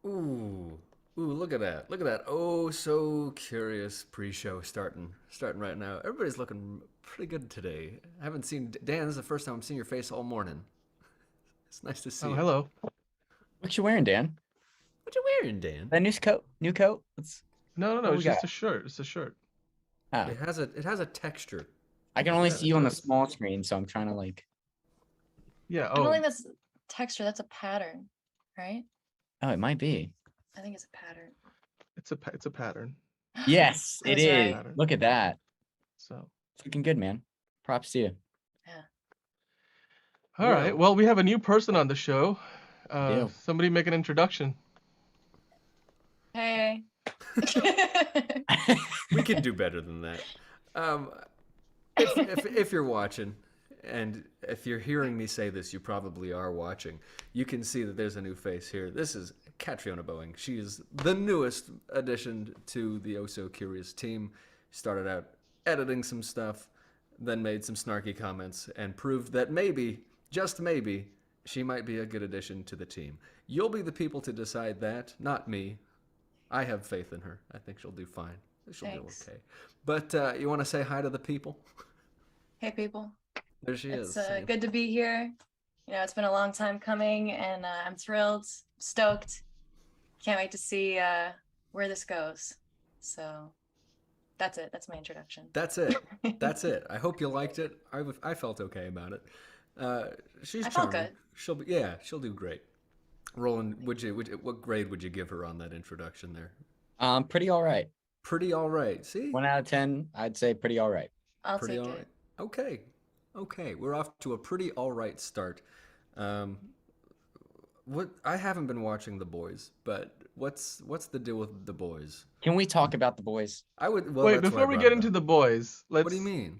Ooh, look at that! Look at that! Oh, so curious pre-show starting right now. Everybody's looking pretty good today. I haven't seen Dan. This is the first time I'm seeing your face all morning. It's nice to see Oh, you. hello. What you wearing, Dan? What you wearing, Dan? That new coat? New coat? No, no, no. What It's we got? just a shirt. It's a shirt. Oh, It has a texture. I can Look at only that! see It you on the does. small screen, so I'm trying to like. Yeah. I don't Oh, think that's texture, that's a pattern, right? Oh, it might be. I think it's a pattern. it's a pattern. Yes, I it was is. right. Pattern. Look at that. So, It's looking good, man. Props to you. Yeah. all right. Well, Well, we have a new person on the show. We do. Somebody make an introduction. Hey. we can do better than that. Um, if you're watching, and if you're hearing me say this, you probably are watching. You can see that there's a new face here. This is Catriona Boeing. She is the newest addition to the Oh So Curious team. Started out editing some stuff, then made some snarky comments, and proved that maybe, just maybe, she might be a good addition to the team. You'll be the people to decide that, not me. I have faith in her. I think she'll do fine. She'll Thanks. do okay. But you want to say hi to the people? Hey, people. There she It's is. saying- good to be here. You know, it's been a long time coming, and I'm thrilled, stoked. Can't wait to see where this goes. So that's it. That's my introduction. That's it. That's it. I hope you liked it. I felt okay about it. She's I felt charming. good. She'll do great. Roland, what grade would you give her on that introduction there? Pretty all right. Pretty all right. See? 1 out of 10, I'd say pretty all right. I'll Pretty take all it. right. Okay. Okay. We're off to a pretty all right start. What I haven't been watching The Boys, but what's the deal with The Boys? Can we talk about the boys? I would. Well, Wait, that's why before I we brought get it into up. the boys, let's. What do you mean?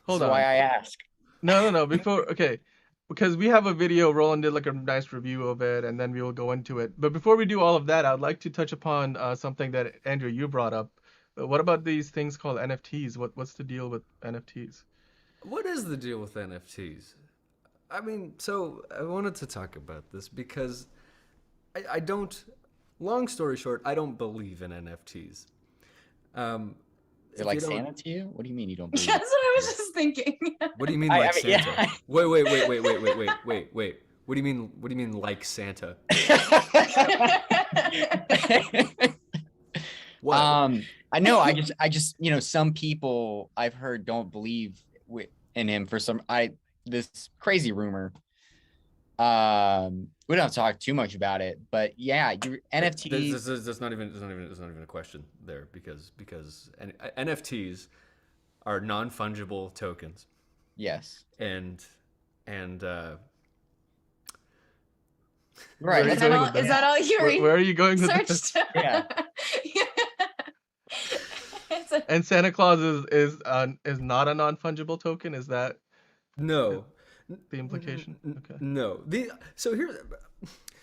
Hold That's on. why I ask. No, no, no. Before, okay, because we have a video. Roland did like a nice review of it, and then we will go into it. But before we do all of that, I'd like to touch upon something that Andrew you brought up. What about these things called NFTs? What's the deal with NFTs? What is the deal with NFTs? I mean, so I wanted to talk about this because I don't. Long story short, I don't believe in NFTs. Is it like Santa to you? What do you mean you don't believe? That's what I was just thinking. What do you mean I like mean, Santa? yeah. Wait. What do you mean? What do you mean like Santa? What? I know. I just, some people I've heard don't believe in him for this crazy rumor. We don't have to talk too much about it, but yeah, NFTs. There's not even a question there because NFTs are non-fungible tokens, Yes. and Right. Where are you Is that going all? with Is that all you Where are you going with this? researched? Yeah. It's a- And Santa Claus is not a non-fungible token. Is that no, the implication? Okay. no. So here's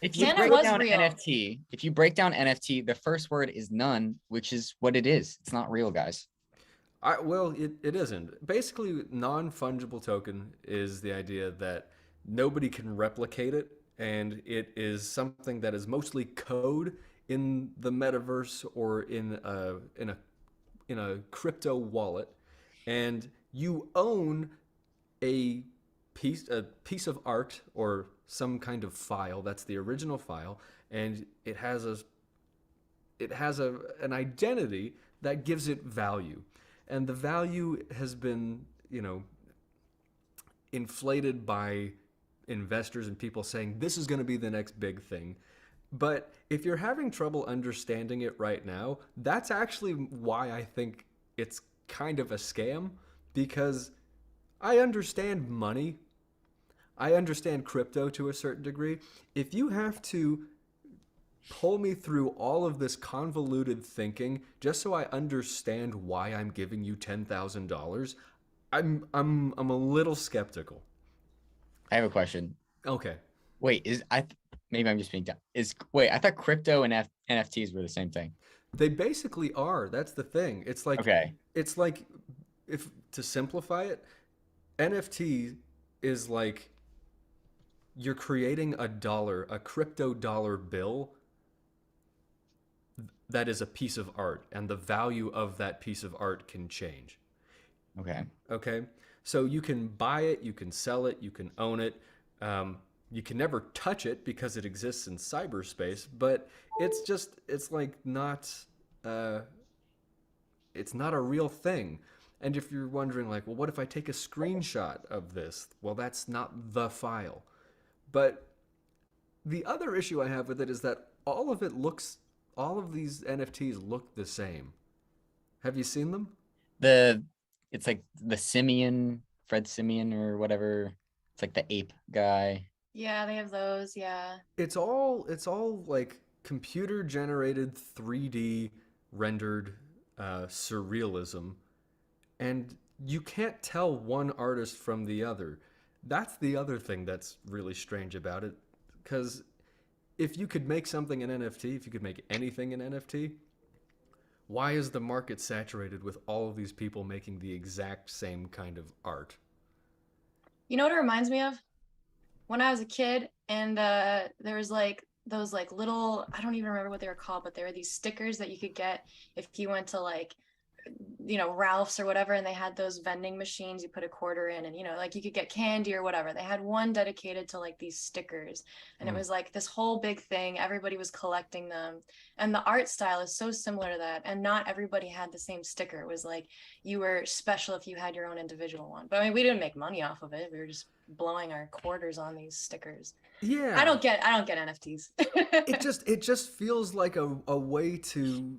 If you Santa break was down real. NFT, the first word is none, which is what it is. It's not real, guys. well, it isn't. Basically, non-fungible token is the idea that nobody can replicate it, and it is something that is mostly code in the metaverse or in a crypto wallet, and you own a piece of art or some kind of file that's the original file, and it has an identity that gives it value, and the value has been inflated by investors and people saying this is going to be the next big thing. But if you're having trouble understanding it right now, that's actually why I think it's kind of a scam, because I understand money. I understand crypto to a certain degree. If you have to pull me through all of this convoluted thinking just so I understand why I'm giving you $10,000, I'm a little skeptical. I have a question. Okay. Wait, maybe I'm just being dumb. I thought crypto and NFTs were the same thing. They basically are. That's the thing. It's like Okay. It's like, if to simplify it, NFT is like you're creating a crypto dollar bill that is a piece of art, and the value of that piece of art can change. Okay. Okay, so you can buy it, you can sell it, you can own it. You can never touch it because it exists in cyberspace, but it's like not it's not a real thing. And if you're wondering, like, well, what if I take a screenshot of this? Well, that's not the file. But the other issue I have with it is that all of these NFTs look the same. Have you seen them? It's like the Simeon, Fred Simeon or whatever. It's like the ape guy. Yeah, they have those. Yeah. It's all like computer generated 3D rendered surrealism, and you can't tell one artist from the other. That's the other thing that's really strange about it, because if you could make something an NFT, if you could make anything an NFT, why is the market saturated with all of these people making the exact same kind of art? You know what it reminds me of? When I was a kid, and there was like those like little, I don't even remember what they were called, but there were these stickers that you could get if you went to like, you know, Ralph's or whatever, and they had those vending machines you put a quarter in, and you know, like you could get candy or whatever. They had one dedicated to like these stickers, and it was like this whole big thing. Everybody was collecting them, and the art style is so similar to that, and not everybody had the same sticker. It was like you were special if you had your own individual one, but I mean, we didn't make money off of it. We were just blowing our quarters on these stickers. Yeah. I don't get NFTs. It just feels like a way to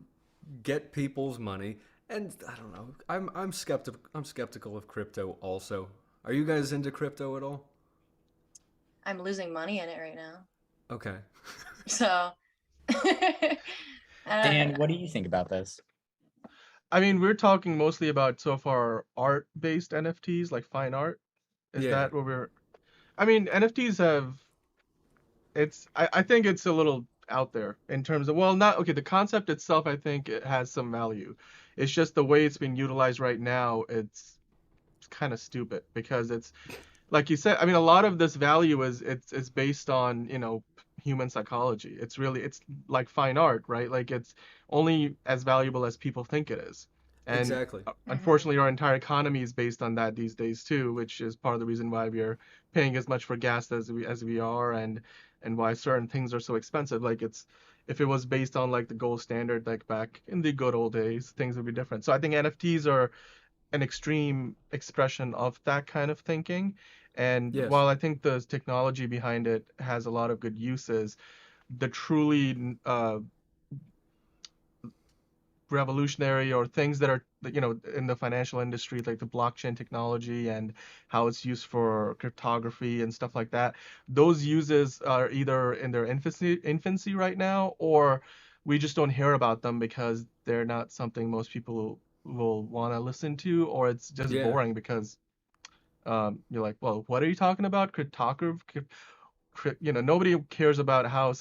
get people's money. And I don't know. I'm skeptical of crypto also. Are you guys into crypto at all? I'm losing money in it right now. Okay. So Dan, what do you think about this? I mean, we're talking mostly about so far art-based NFTs, like fine art. Is Yeah. that what we're? I mean, NFTs have. I think it's a little out there in terms of, well, not okay. The concept itself, I think it has some value. It's just the way it's being utilized right now. It's kind of stupid because it's like you said. I mean, a lot of this value is it's based on, you know, human psychology. It's like fine art, right? Like it's only as valuable as people think it is. And Exactly. unfortunately, our entire economy is based on that these days too, which is part of the reason why we are paying as much for gas as we are, and why certain things are so expensive. Like it's if it was based on like the gold standard, like back in the good old days, things would be different. So I think NFTs are an extreme expression of that kind of thinking. And Yes. while I think the technology behind it has a lot of good uses, the truly revolutionary or things that are, you know, in the financial industry, like the blockchain technology and how it's used for cryptography and stuff like that, those uses are either in their infancy right now, or we just don't hear about them because they're not something most people will want to listen to, or it's just Yeah. boring because you're like, well, what are you talking about? Cryptography? You know, nobody cares about how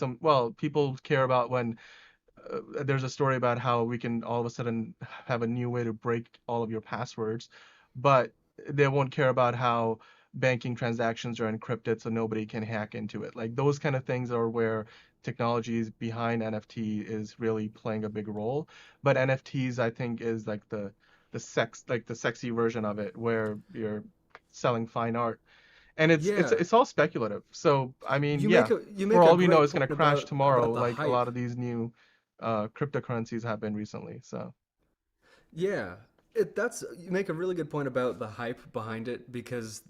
people care about when there's a story about how we can all of a sudden have a new way to break all of your passwords, but they won't care about how banking transactions are encrypted so nobody can hack into it. Like those kind of things are where technologies behind NFT is really playing a big role. But NFTs, I think, is like the sexy version of it, where you're selling fine art. And Yeah. it's all speculative. So I mean, You yeah, make a for all we know, great it's gonna point crash tomorrow, about the like a hype. lot of these new cryptocurrencies have been recently. So Yeah, you make a really good point about the hype behind it, because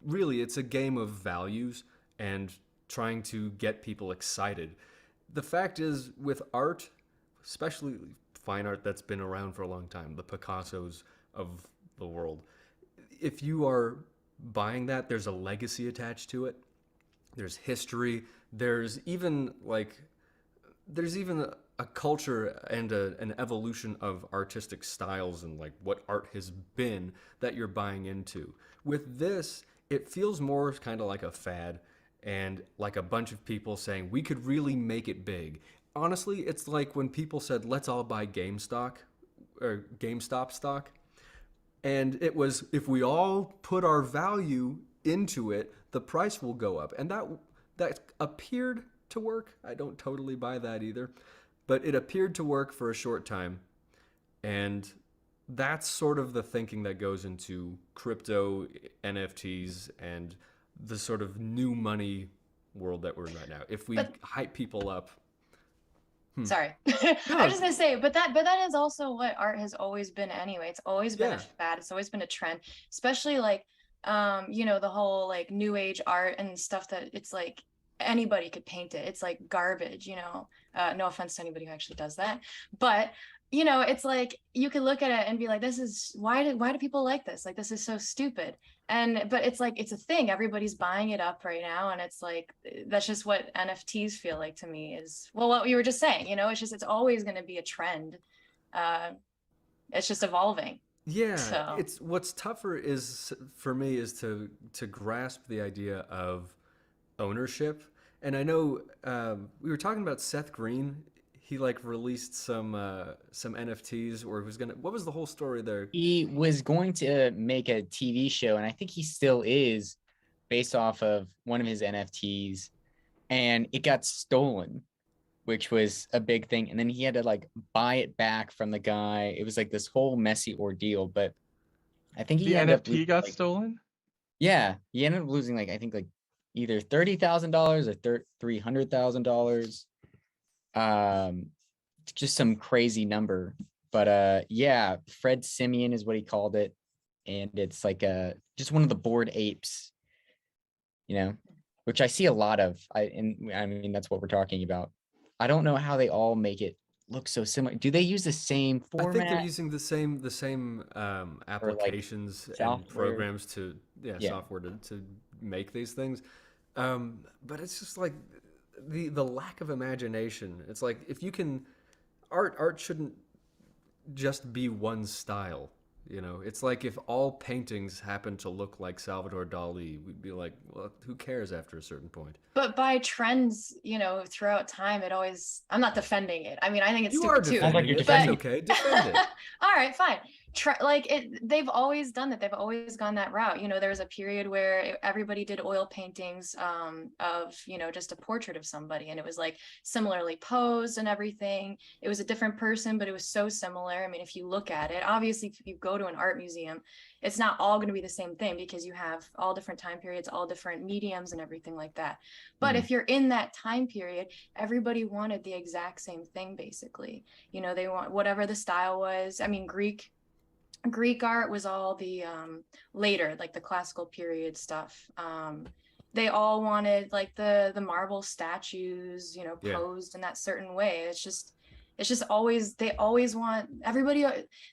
really it's a game of values and trying to get people excited. The fact is, with art, especially fine art that's been around for a long time, the Picassos of the world, if you are buying that, there's a legacy attached to it. There's history. There's even a culture and an evolution of artistic styles and like what art has been that you're buying into. With this, it feels more kind of like a fad and like a bunch of people saying we could really make it big. Honestly, it's like when people said let's all buy GameStop stock, and it was, if we all put our value into it, the price will go up, and that appeared to work. I don't totally buy that either, but it appeared to work for a short time. And that's sort of the thinking that goes into crypto, NFTs, and the sort of new money world that we're in right now. If we But hype people up, sorry, I No. was just gonna say, but that is also what art has always been anyway. It's always been Yeah. a fad. It's always been a trend, especially like you know, the whole like new age art and stuff that it's like anybody could paint it. It's like garbage, you know. No offense to anybody who actually does that, but you know, it's like you could look at it and be like, this is why do people like this? Like this is so stupid. And but it's like it's a thing. Everybody's buying it up right now, and it's like that's just what NFTs feel like to me. Is well, what you were just saying. You know, it's always going to be a trend. It's just evolving. yeah, So it's what's tougher is for me is to grasp the idea of ownership. And I know we were talking about Seth Green. He like released some NFTs, or he was gonna. What was the whole story there? He was going to make a TV show, and I think he still is, based off of one of his NFTs, and it got stolen, which was a big thing. And then he had to like buy it back from the guy. It was like this whole messy ordeal, but I think he The ended up NFT got like, stolen? yeah, he ended up losing like I think like either $30,000 or $300,000. Just some crazy number. But yeah, Fred Simeon is what he called it, and it's like just one of the Bored Apes, you know, which I see a lot of. I mean that's what we're talking about. I don't know how they all make it look so similar. Do they use the same I think they're format using the same or like applications and software? programs to Yeah. software to make these things. But it's just like the lack of imagination. It's like if you can art shouldn't just be one style. You know, it's like if all paintings happen to look like Salvador Dali, we'd be like, well, who cares after a certain point? but by trends, you know, throughout time, it always. I'm not defending it. I mean, I think it's You are stupid too. Sounds like defending you're it. That's defending okay. Defend it. All right, fine. Like it, they've always done that. They've always gone that route. You know, there was a period where everybody did oil paintings of, you know, just a portrait of somebody, and it was like similarly posed and everything. It was a different person, but it was so similar. I mean, if you look at it, obviously, if you go to an art museum, it's not all going to be the same thing because you have all different time periods, all different mediums, and everything like that. But if you're in that time period, everybody wanted the exact same thing, basically. You know, they want whatever the style was. I mean, Greek art was all the later, like the classical period stuff. They all wanted like the marble statues, you know, Yeah. posed in that certain way. It's just always, they always want everybody,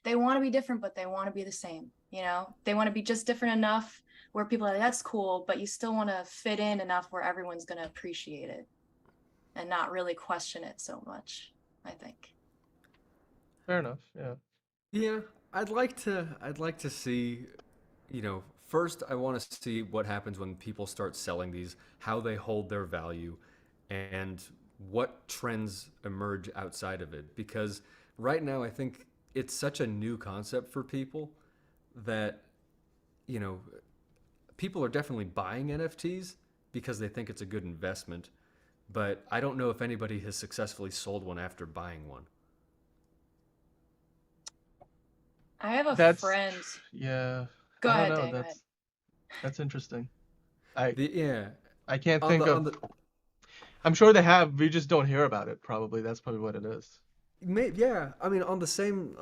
they want to be different, but they want to be the same. You know, they want to be just different enough where people are like, that's cool, but you still want to fit in enough where everyone's going to appreciate it and not really question it so much, I think. Fair enough. Yeah. Yeah, I'd like to see, you know, first I want to see what happens when people start selling these, how they hold their value, and what trends emerge outside of it. Because right now I think it's such a new concept for people that, you know, people are definitely buying NFTs because they think it's a good investment, but I don't know if anybody has successfully sold one after buying one. I have a That's friend. yeah. Go I ahead, don't know. Dan. Go ahead. That's interesting. Yeah, I can't on think the of. on the I'm sure they have. We just don't hear about it. Probably that's probably what it is. Yeah, I mean, on the same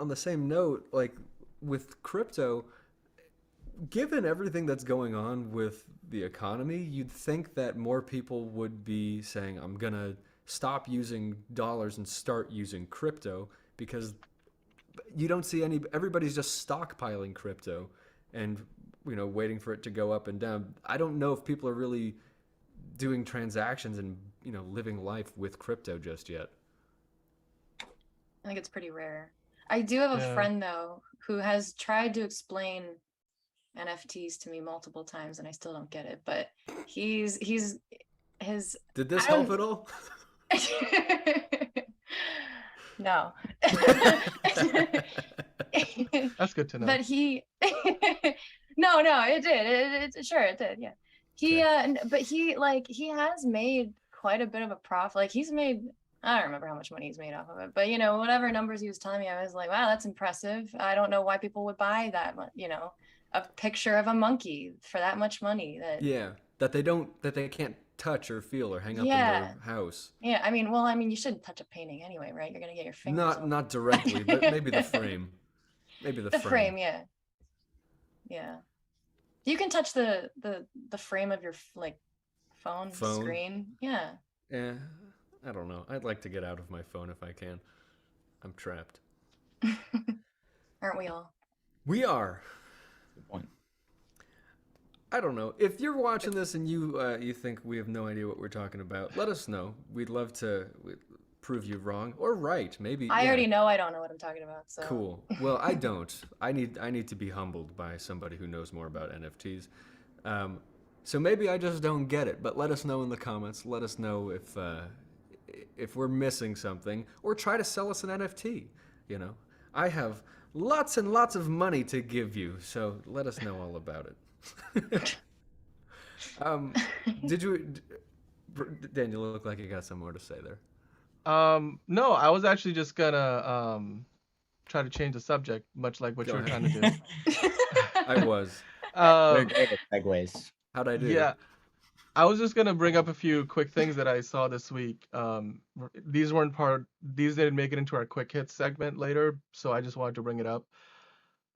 note, like with crypto, given everything that's going on with the economy, you'd think that more people would be saying, "I'm gonna stop using dollars and start using crypto," because you don't see everybody's just stockpiling crypto and, you know, waiting for it to go up and down. I don't know if people are really doing transactions and, you know, living life with crypto just yet. I think it's pretty rare. I do have a Yeah. friend though who has tried to explain NFTs to me multiple times and I still don't get it. But he's his Did this I don't- help at all? No. That's good to know. But he no, it did. It sure it did, yeah. He Okay. but he like he has made quite a bit of a profit. Like he's made I don't remember how much money he's made off of it, but whatever numbers he was telling me, I was like, wow, that's impressive. I don't know why people would buy that, a picture of a monkey for that much money. Yeah, that they can't touch or feel or hang up in Yeah. their house. Yeah, I mean, you shouldn't touch a painting anyway, right? You're gonna get your fingers. Not directly, but maybe the frame. Maybe the frame. Yeah. Yeah. You can touch the frame of your phone screen. Yeah. Yeah, I don't know. I'd like to get out of my phone if I can. I'm trapped. Aren't we all? We are. Good point. I don't know. If you're watching this and you think we have no idea what we're talking about, let us know. We'd love to prove you wrong or right. Maybe. I already know I don't know what I'm talking about. So. Cool. Well, I don't. I need to be humbled by somebody who knows more about NFTs. So maybe I just don't get it. But let us know in the comments. Let us know if we're missing something, or try to sell us an NFT. I have lots and lots of money to give you, so let us know all about it. Did you, Daniel, look like you got some more to say there? No, I was actually just gonna try to change the subject, much like what you were trying to do. I was. They're great at segues. How'd I do? Yeah, I was just gonna bring up a few quick things that I saw this week. These didn't make it into our quick hits segment later, so I just wanted to bring it up.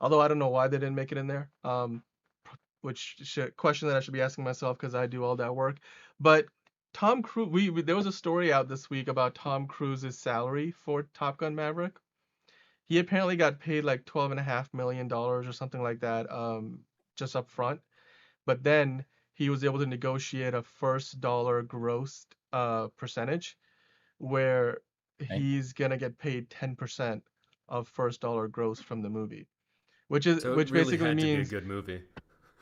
Although I don't know why they didn't make it in there. Question that I should be asking myself, because I do all that work. But Tom Cruise, there was a story out this week about Tom Cruise's salary for Top Gun Maverick. He apparently got paid like $12.5 million or something like that, just up front. But then he was able to negotiate a first dollar gross percentage, where he's gonna get paid 10% of first dollar gross from the movie, which really basically had means to be a good movie.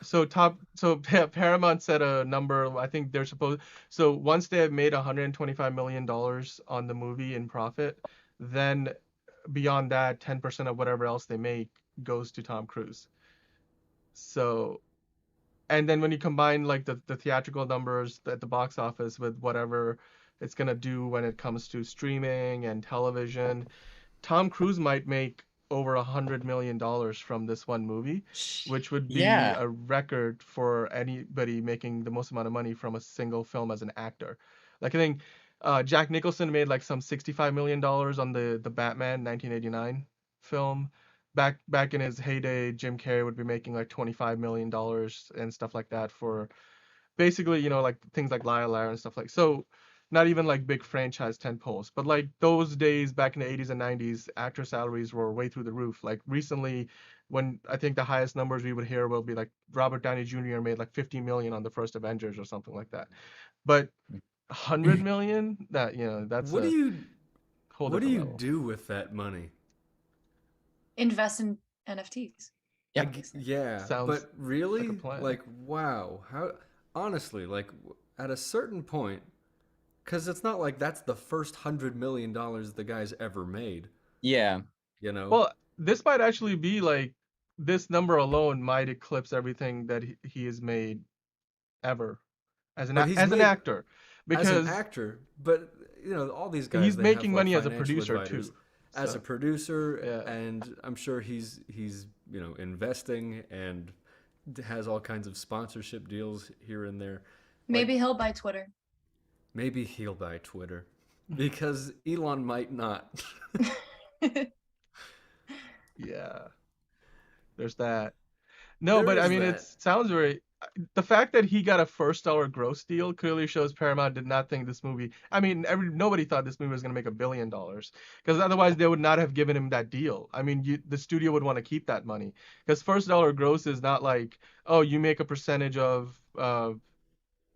So Paramount set a number. I think they're supposed. So once they have made $125 million on the movie in profit, then beyond that, 10% of whatever else they make goes to Tom Cruise. So, and then when you combine like the theatrical numbers at the box office with whatever it's gonna do when it comes to streaming and television, Tom Cruise might make over $100 million from this one movie, which would be a record for anybody making the most amount of money from a single film as an actor. Like I think Jack Nicholson made like some $65 million on the Batman 1989 film. Back in his heyday, Jim Carrey would be making like $25 million and stuff like that for basically, like things like Liar Liar and stuff like so. Not even like big franchise tentpoles, but like those days back in the 80s and 90s, actor salaries were way through the roof. Like recently, when I think the highest numbers we would hear will be like Robert Downey Jr. made like 50 million on the first Avengers or something like that. But 100 million, that's what do you level. do with that money? Invest in NFTs. Yeah, Sounds but really, like a plan. like, wow, how honestly, like at a certain point. Because it's not like that's the first $100 million the guy's ever made. Yeah. Well, this might actually be like, this number alone might eclipse everything that he has made ever as an actor. Because as an actor, but all these guys. He's making money as a financial producer advisors. too. As a producer, yeah. And I'm sure he's investing and has all kinds of sponsorship deals here and there. Maybe he'll buy Twitter. Maybe he'll buy Twitter, because Elon might not. Yeah, there's that. No, but I mean, it sounds very. The fact that he got a first dollar gross deal clearly shows Paramount did not think this movie. I mean, nobody thought this movie was going to make $1 billion, because otherwise they would not have given him that deal. I mean, the studio would want to keep that money, because first dollar gross is not like, oh, you make a percentage of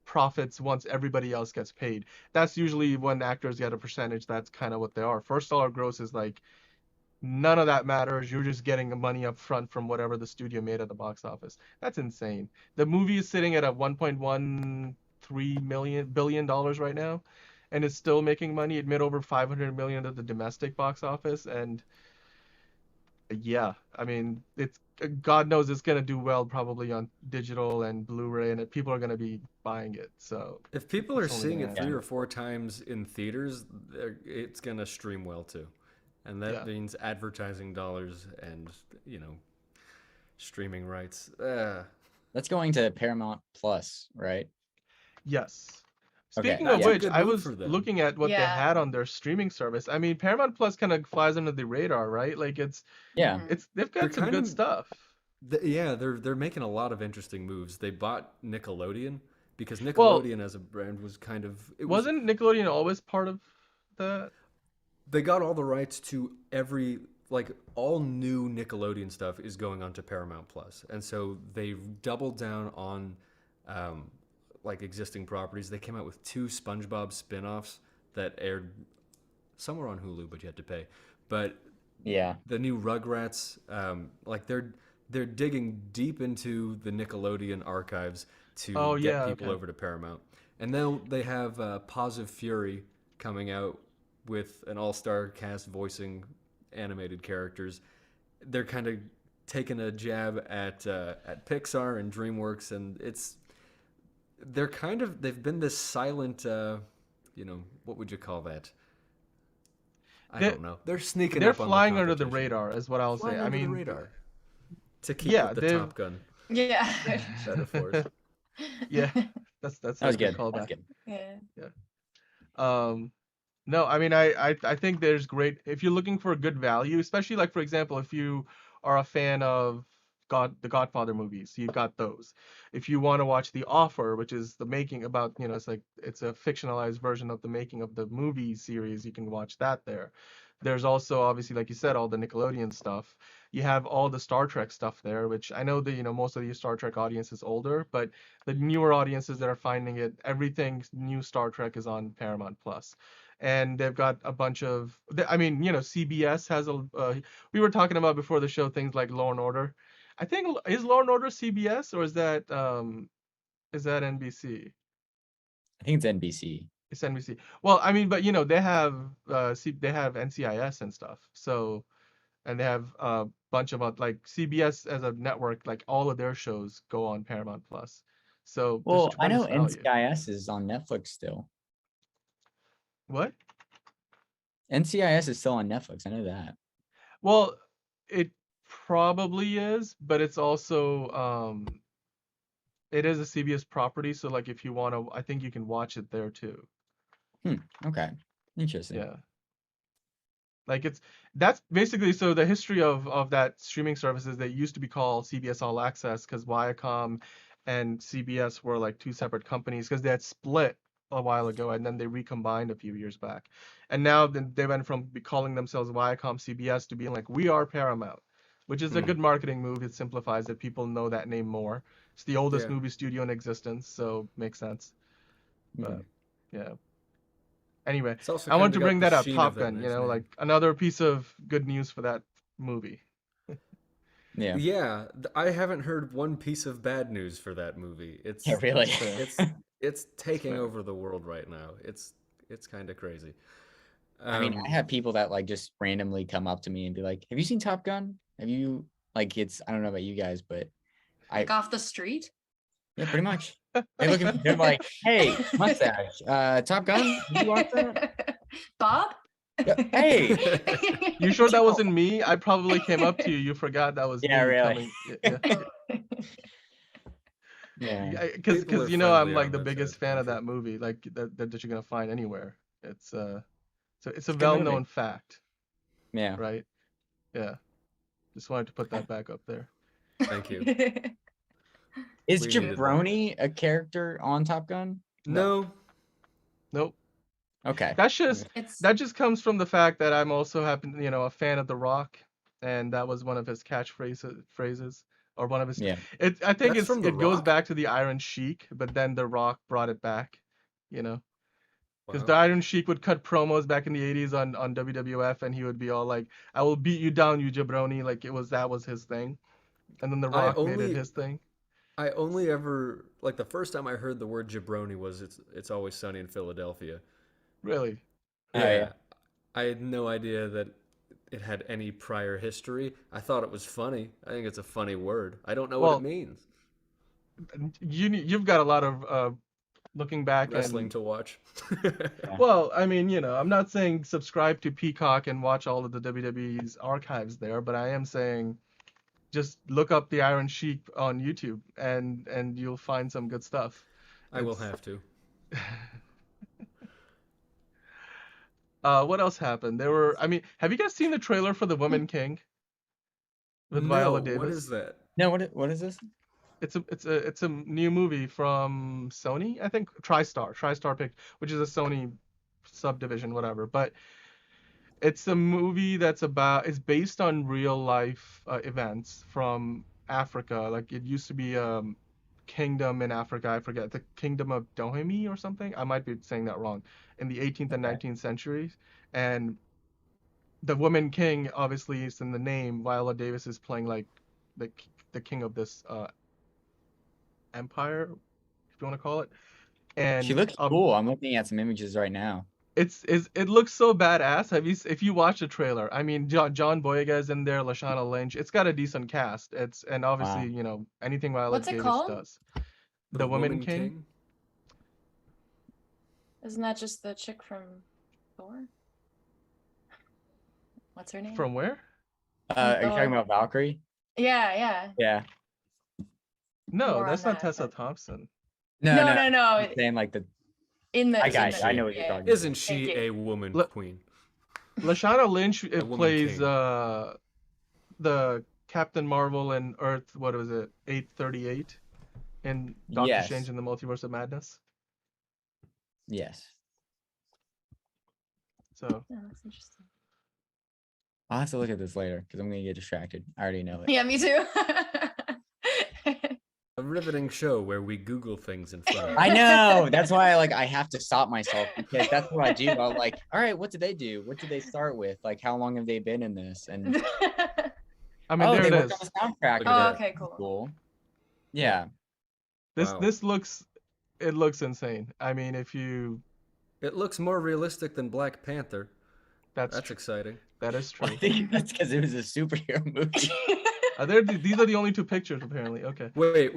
profits once everybody else gets paid. That's usually when actors get a percentage. That's kind of what they are. First dollar gross is like, none of that matters. You're just getting the money up front from whatever the studio made at the box office. That's insane. The movie is sitting at a $1.13 billion right now, and it's still making money. It made over $500 million at the domestic box office, and Yeah, I mean, it's God knows it's gonna do well probably on digital and Blu-ray, and people are gonna be buying it. So If people are it's only seeing gonna it add three to or it. four times in theaters, it's gonna stream well too, and that Yeah. means advertising dollars and you know streaming rights. That's going to Paramount Plus, right? Yes. Okay, Speaking of That's a yeah. which, good I move was for them. looking at what they Yeah. had on their streaming service. I mean, Paramount Plus kind of flies under the radar, right? Like Yeah. Mhm. they've They're got some kind good of stuff. yeah, they're making a lot of interesting moves. They bought Nickelodeon because Well, Nickelodeon as a brand was kind of it was wasn't Nickelodeon always part of the? they got all the rights to every like all new Nickelodeon stuff is going on to Paramount Plus, and so they doubled down on um, like existing properties. They came out with two SpongeBob spin-offs that aired somewhere on Hulu, but you had to pay. But Yeah. the new Rugrats, like they're digging deep into the Nickelodeon archives Oh to get yeah, people okay. over to Paramount. And then they have Paws of Fury coming out with an all-star cast voicing animated characters. They're kind of taking a jab at Pixar and DreamWorks, and they've been this silent, what would you call that? I They don't know. They're sneaking they're up on the flying under the competition. radar, is what I'll say. Flying I under the mean, radar to keep yeah, with the they've Top Gun Yeah. metaphors. yeah, that's That was a good good. That's callback. good. Yeah. Yeah. Um, no, I mean, I think there's great if you're looking for a good value, especially like for example, if you are a fan of the Godfather movies, you've got those. If you want to watch The Offer, which is the making about, it's a fictionalized version of the making of the movie series, you can watch that there. There's also obviously, like you said, all the Nickelodeon stuff. You have all the Star Trek stuff there, which I know that, most of the Star Trek audience is older, but the newer audiences that are finding it, everything new Star Trek is on Paramount Plus. And they've got a bunch of, I mean, CBS has we were talking about before the show things like Law and Order. I think is Law and Order CBS or is that NBC? I think it's NBC. It's NBC. Well, I mean, but they have they have NCIS and stuff. So and they have a bunch of like CBS as a network, like all of their shows go on Paramount Plus. So there's Well, I tremendous know value. NCIS is on Netflix still. What? NCIS is still on Netflix. I know that. Well, it probably is, but it's also it is a CBS property, so like if you want to, I think you can watch it there too. Okay. Interesting. Yeah. Like that's basically so the history of that streaming services that used to be called CBS All Access because Viacom and CBS were like two separate companies because they had split a while ago and then they recombined a few years back. And now they went from calling themselves Viacom CBS to being like we are Paramount, which is a good marketing move. It simplifies it. People know that name more. It's the oldest Yeah. movie studio in existence, so makes sense. But yeah. Anyway, It's also I want kind to of got bring the that up. sheen of Top that Gun, nice name. like another piece of good news for that movie. Yeah. Yeah, I haven't heard one piece of bad news for that movie. Yeah, really. fair. It's taking fair. over the world right now. It's kind of crazy. I mean, I have people that like just randomly come up to me and be like, "Have you seen Top Gun? Have you like it's I don't know about you guys, but Like off the street? yeah, pretty much. They look at me, they're like, "Hey, mustache, Top Gun? Did you watch that?" Bob? Yeah, hey. You sure that Joe. wasn't me? I probably came up to you. You forgot that was Yeah, me really. coming. Yeah. Yeah. Because People are I'm friendly like on the this biggest side fan of country. that movie, like that you're gonna find anywhere. It's a good well-known movie. fact, Yeah. right? Yeah. Just wanted to put that back up there. Thank you. Is We needed that. Jabroni a character on Top Gun? No. Nope. Okay. That's just It's that just comes from the fact that I'm also a fan of The Rock, and that was one of his phrases or one of his. Yeah. I think That's from The it goes Rock? back to the Iron Sheik, but then The Rock brought it back, because the Wow. Iron Sheik would cut promos back in the 80s on WWF, and he would be all like, "I will beat you down, you jabroni," like that was his thing, and then The I Rock made it only his thing. I only ever like the first time I heard the word jabroni was it's always sunny in Philadelphia. Really. Oh, yeah. I had no idea that it had any prior history. I thought it was funny. I think it's a funny word. I don't know what Well, it means. you've got a lot of looking back Wrestling and to watch. well, I mean, I'm not saying subscribe to Peacock and watch all of the WWE's archives there, but I am saying just look up the Iron Sheik on YouTube and you'll find some good stuff. I will It's- have to. What else happened? I mean, have you guys seen the trailer for The Woman King with No, Viola Davis? what is that? No, what is this? It's a new movie from Sony, I think. TriStar picked, which is a Sony subdivision, whatever. But it's a movie it's based on real life events from Africa. Like it used to be a kingdom in Africa. I forget, the Kingdom of Dahomey or something. I might be saying that wrong. In the 18th and 19th centuries, and the Woman King obviously is in the name. Viola Davis is playing like the king of this empire, if you want to call it. And She looks cool. I'm looking at some images right now. it looks so badass. If you watch the trailer, I mean, John Boyega is in there, Lashana Lynch. It's got a decent cast. And obviously, anything Viola What's it Davis called? does. The Woman King. Isn't that just the chick from Thor? What's her name? From where? Are you Thor. talking about Valkyrie? Yeah. Yeah. No, More that's on not that, Tessa but- Thompson. No. I'm saying like the. In the I got in you. the- I know what you're yeah. talking about. Isn't she Thank you. a woman Look- queen? Lashana Lynch Woman plays King. the Captain Marvel in Earth. What was it? 838 in Doctor Yes. Strange in the Multiverse of Madness. Yes. So Yeah, that's interesting. I'll have to look at this later because I'm gonna get distracted. I already know it. Yeah, me too. A riveting show where we Google things in front of I us. know. That's why I have to stop myself because that's what I do. I'm like, all right, what did they do? What did they start with? Like, how long have they been in this? And I mean, there they it worked is. on the soundtrack. Look of at Oh, it. okay, cool. Cool. Yeah. This Wow. this looks insane. I mean, if you It looks more realistic than Black Panther. that's That's exciting. that is I true. think that's because it was a superhero movie. These are the only two pictures apparently. Okay. Wait.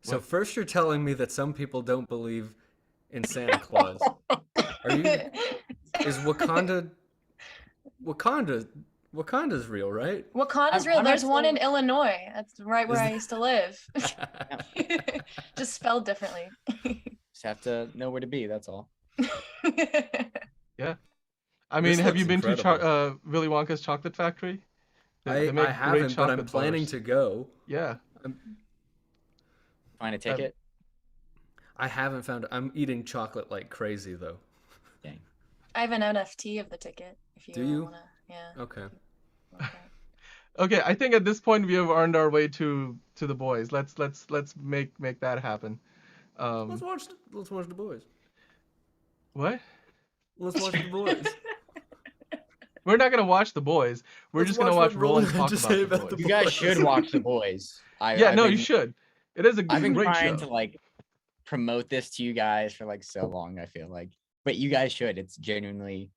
So What? first you're telling me that some people don't believe in Santa Claus. Is Wakanda's real, right? Wakanda's I'm- real. I'm There's one in actually- Illinois. That's right where Is I that- used to live. Just spelled differently. Just have to know where to be. That's all. I mean, This have you looks been incredible. to Willy Wonka's Chocolate Factory? They I make great haven't, but I'm chocolate planning bars. to go. Yeah. Find a ticket. I haven't found. I'm eating chocolate like crazy though. Dang. I have an NFT of the ticket. If you Do you? wanna, yeah. Okay. Okay. Okay, I think at this point we have earned our way to the boys. Let's make that happen. Let's watch the boys. What? Let's watch the boys. We're not gonna watch the boys. We're Let's just gonna watch watch what Roland Roland talk had to about say the about boys. the You guys boys. should watch The Boys. Yeah, I've no, been, you should. It is a I've been great trying show. to like promote this to you guys for like so long. I feel like, but you guys should. It's genuinely,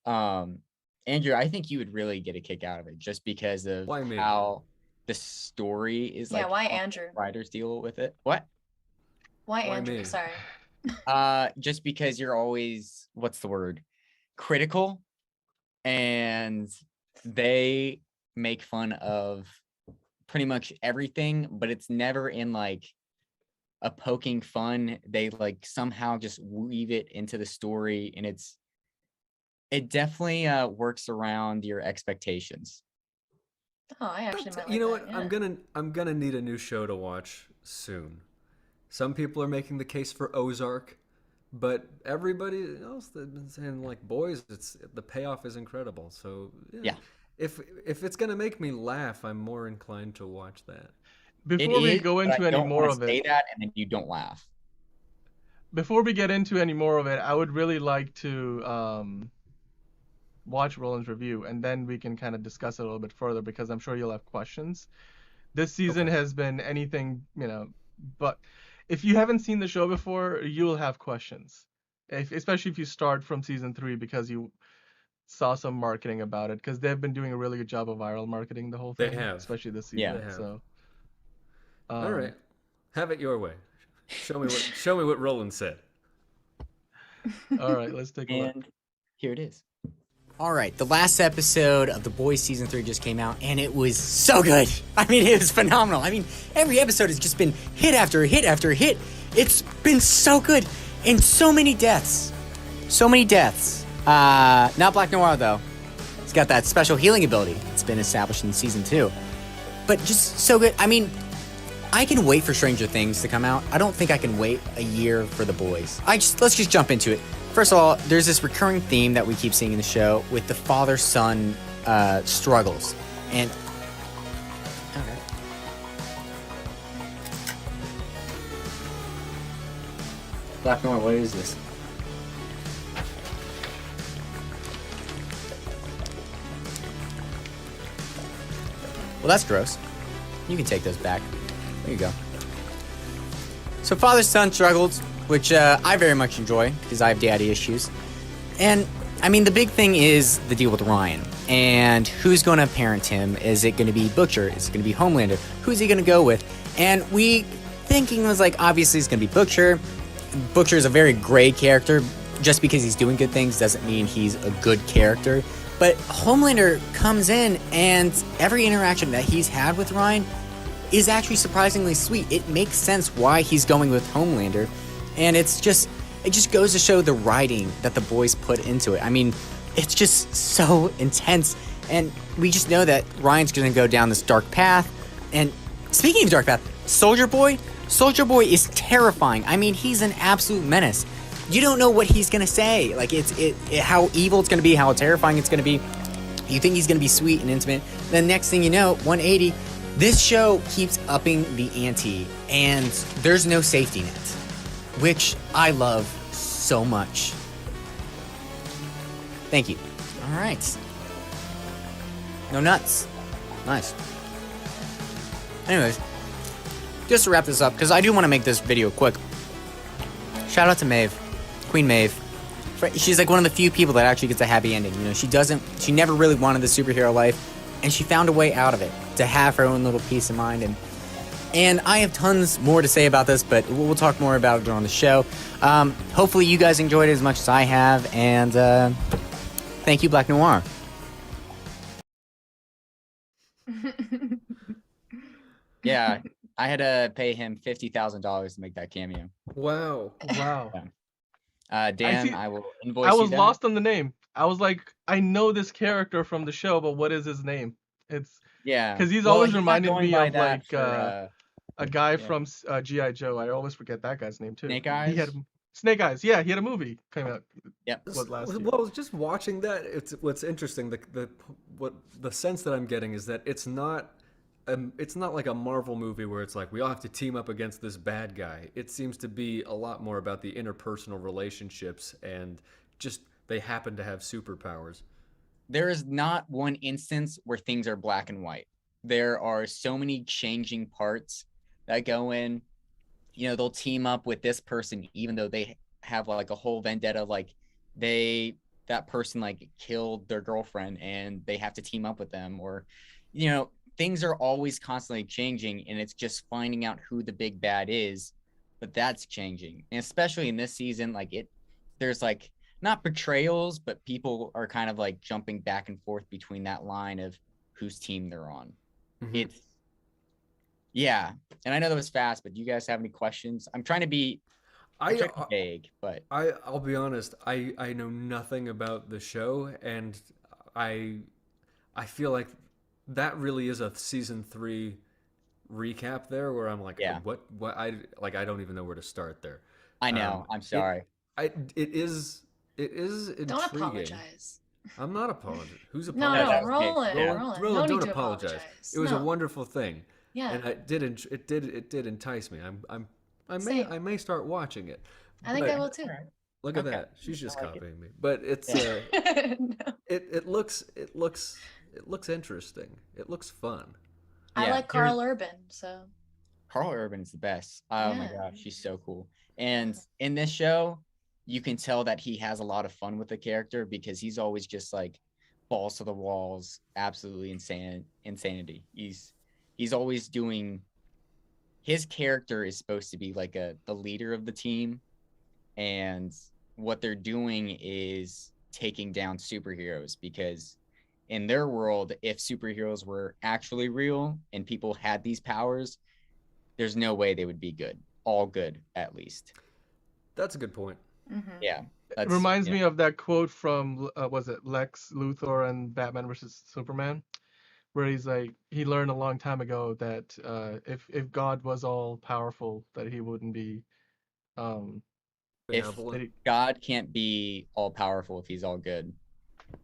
Andrew. I think you would really get a kick out of it just because of Why me? how the story is. Yeah, like why how Andrew? Writers deal with it. What? Why Why Andrew? me? Sorry. Just because you're always, what's the word? Critical, and they make fun of pretty much everything, but it's never in like a poking fun. They like somehow just weave it into the story, and it definitely works around your expectations. Oh, I actually That's- might you know like what? that, I'm gonna need a new show to watch soon. Some people are making the case for Ozark, but everybody else that's been saying like boys, the payoff is incredible. So Yeah. if it's gonna make me laugh, I'm more inclined to watch that. Before we go but I into any don't more wanna of say it, that, and then you don't laugh. before we get into any more of it, I would really like to watch Roland's review, and then we can kind of discuss it a little bit further because I'm sure you'll have questions. This season Okay. has been anything, but if you haven't seen the show before, you will have questions, especially if you start from season 3 because saw some marketing about it because they've been doing a really good job of viral marketing the whole They thing, have. especially this Yeah. season. They have. So, All right, have it your way. Show me what Roland said. all right, let's take a look. And here it is. All right, the last episode of The Boys Season 3 just came out, and it was so good. I mean, it was phenomenal. I mean, every episode has just been hit after hit after hit. It's been so good, and so many deaths. So many deaths. Not Black Noir, though. He's got that special healing ability. It's been established in Season 2. But just so good. I mean, I can wait for Stranger Things to come out. I don't think I can wait a year for The Boys. Let's just jump into it. First of all, there's this recurring theme that we keep seeing in the show with the father-son struggles. And okay. Black Noir, what is this? Well, that's gross. You can take those back. There you go. So father-son struggles, which I very much enjoy because I have daddy issues. And I mean, the big thing is the deal with Ryan and who's going to parent him. Is it going to be Butcher? Is it going to be Homelander? Who's he going to go with? And we thinking was like, obviously it's going to be Butcher. Butcher is a very gray character. Just because he's doing good things doesn't mean he's a good character. But Homelander comes in, and every interaction that he's had with Ryan is actually surprisingly sweet. It makes sense why he's going with Homelander. And it just goes to show the writing that the boys put into it. I mean, it's just so intense. And we just know that Ryan's going to go down this dark path. And speaking of dark path, Soldier Boy is terrifying. I mean, he's an absolute menace. You don't know what he's going to say. Like, how evil it's going to be, how terrifying it's going to be. You think he's going to be sweet and intimate. Then next thing you know, 180, this show keeps upping the ante. And there's no safety net, which I love so much. Thank you. All right. No nuts. Nice. Anyways, just to wrap this up, because I do want to make this video quick. Shout out to Maeve, Queen Maeve. She's like one of the few people that actually gets a happy ending. You know, she never really wanted the superhero life, and she found a way out of it to have her own little peace of mind. And I have tons more to say about this, but we'll talk more about it on the show. Hopefully you guys enjoyed it as much as I have, and thank you, Black Noir. Yeah, I had to pay him $50,000 to make that cameo. Wow. Wow. Dan, I will invoice I you was that. lost on the name. I was like, I know this character from the show, but what is his name? Yeah, because he's Well, always he's not reminded going me by of that like for, a guy yeah. from G.I. Joe. I always forget that guy's name too. Snake Eyes? He had Snake Eyes. Yeah, he had a movie came out. Yep. What, last year? Well, just watching that, what's interesting. The sense that I'm getting is that it's not like a Marvel movie where it's like we all have to team up against this bad guy. It seems to be a lot more about the interpersonal relationships and just they happen to have superpowers. There is not one instance where things are black and white. There are so many changing parts that go in. You know, they'll team up with this person even though they have like a whole vendetta, like that person like killed their girlfriend and they have to team up with them, or you know, things are always constantly changing, and it's just finding out who the big bad is. But that's changing, and especially in this season, like there's like not betrayals, but people are kind of like jumping back and forth between that line of whose team they're on. Mm-hmm. Yeah, and I know that was fast, but do you guys have any questions? I'm trying to be vague, but I'll be honest. I know nothing about the show, and I feel like that really is a season 3 recap there, where I'm like, yeah, what I don't even know where to start there. I know. I'm sorry. It is intriguing. Don't apologize. I'm not apologizing. Who's No, apologizing? Roland. Yeah. Roland, Roland, no don't need to apologize. It was a wonderful thing. Yeah. And it did entice me. I may start watching it. I think I will too. Look at Okay. that. She's just I like copying me. But it's No. it looks interesting. It looks fun. I Yeah. like Carl Urban, so. Carl Urban's the best. Oh my Yeah. gosh, she's so cool. And in this show, you can tell that he has a lot of fun with the character because he's always just like balls to the walls, absolutely insanity. He's always doing. His character is supposed to be like the leader of the team, and what they're doing is taking down superheroes because in their world, if superheroes were actually real and people had these powers, there's no way they would be good. All good, at least. That's a good point. Yeah. It reminds me of that quote from was it Lex Luthor and Batman versus Superman, where he's like, he learned a long time ago that if God was all powerful, that he wouldn't be. If Benevolent. God can't be all powerful if he's all good,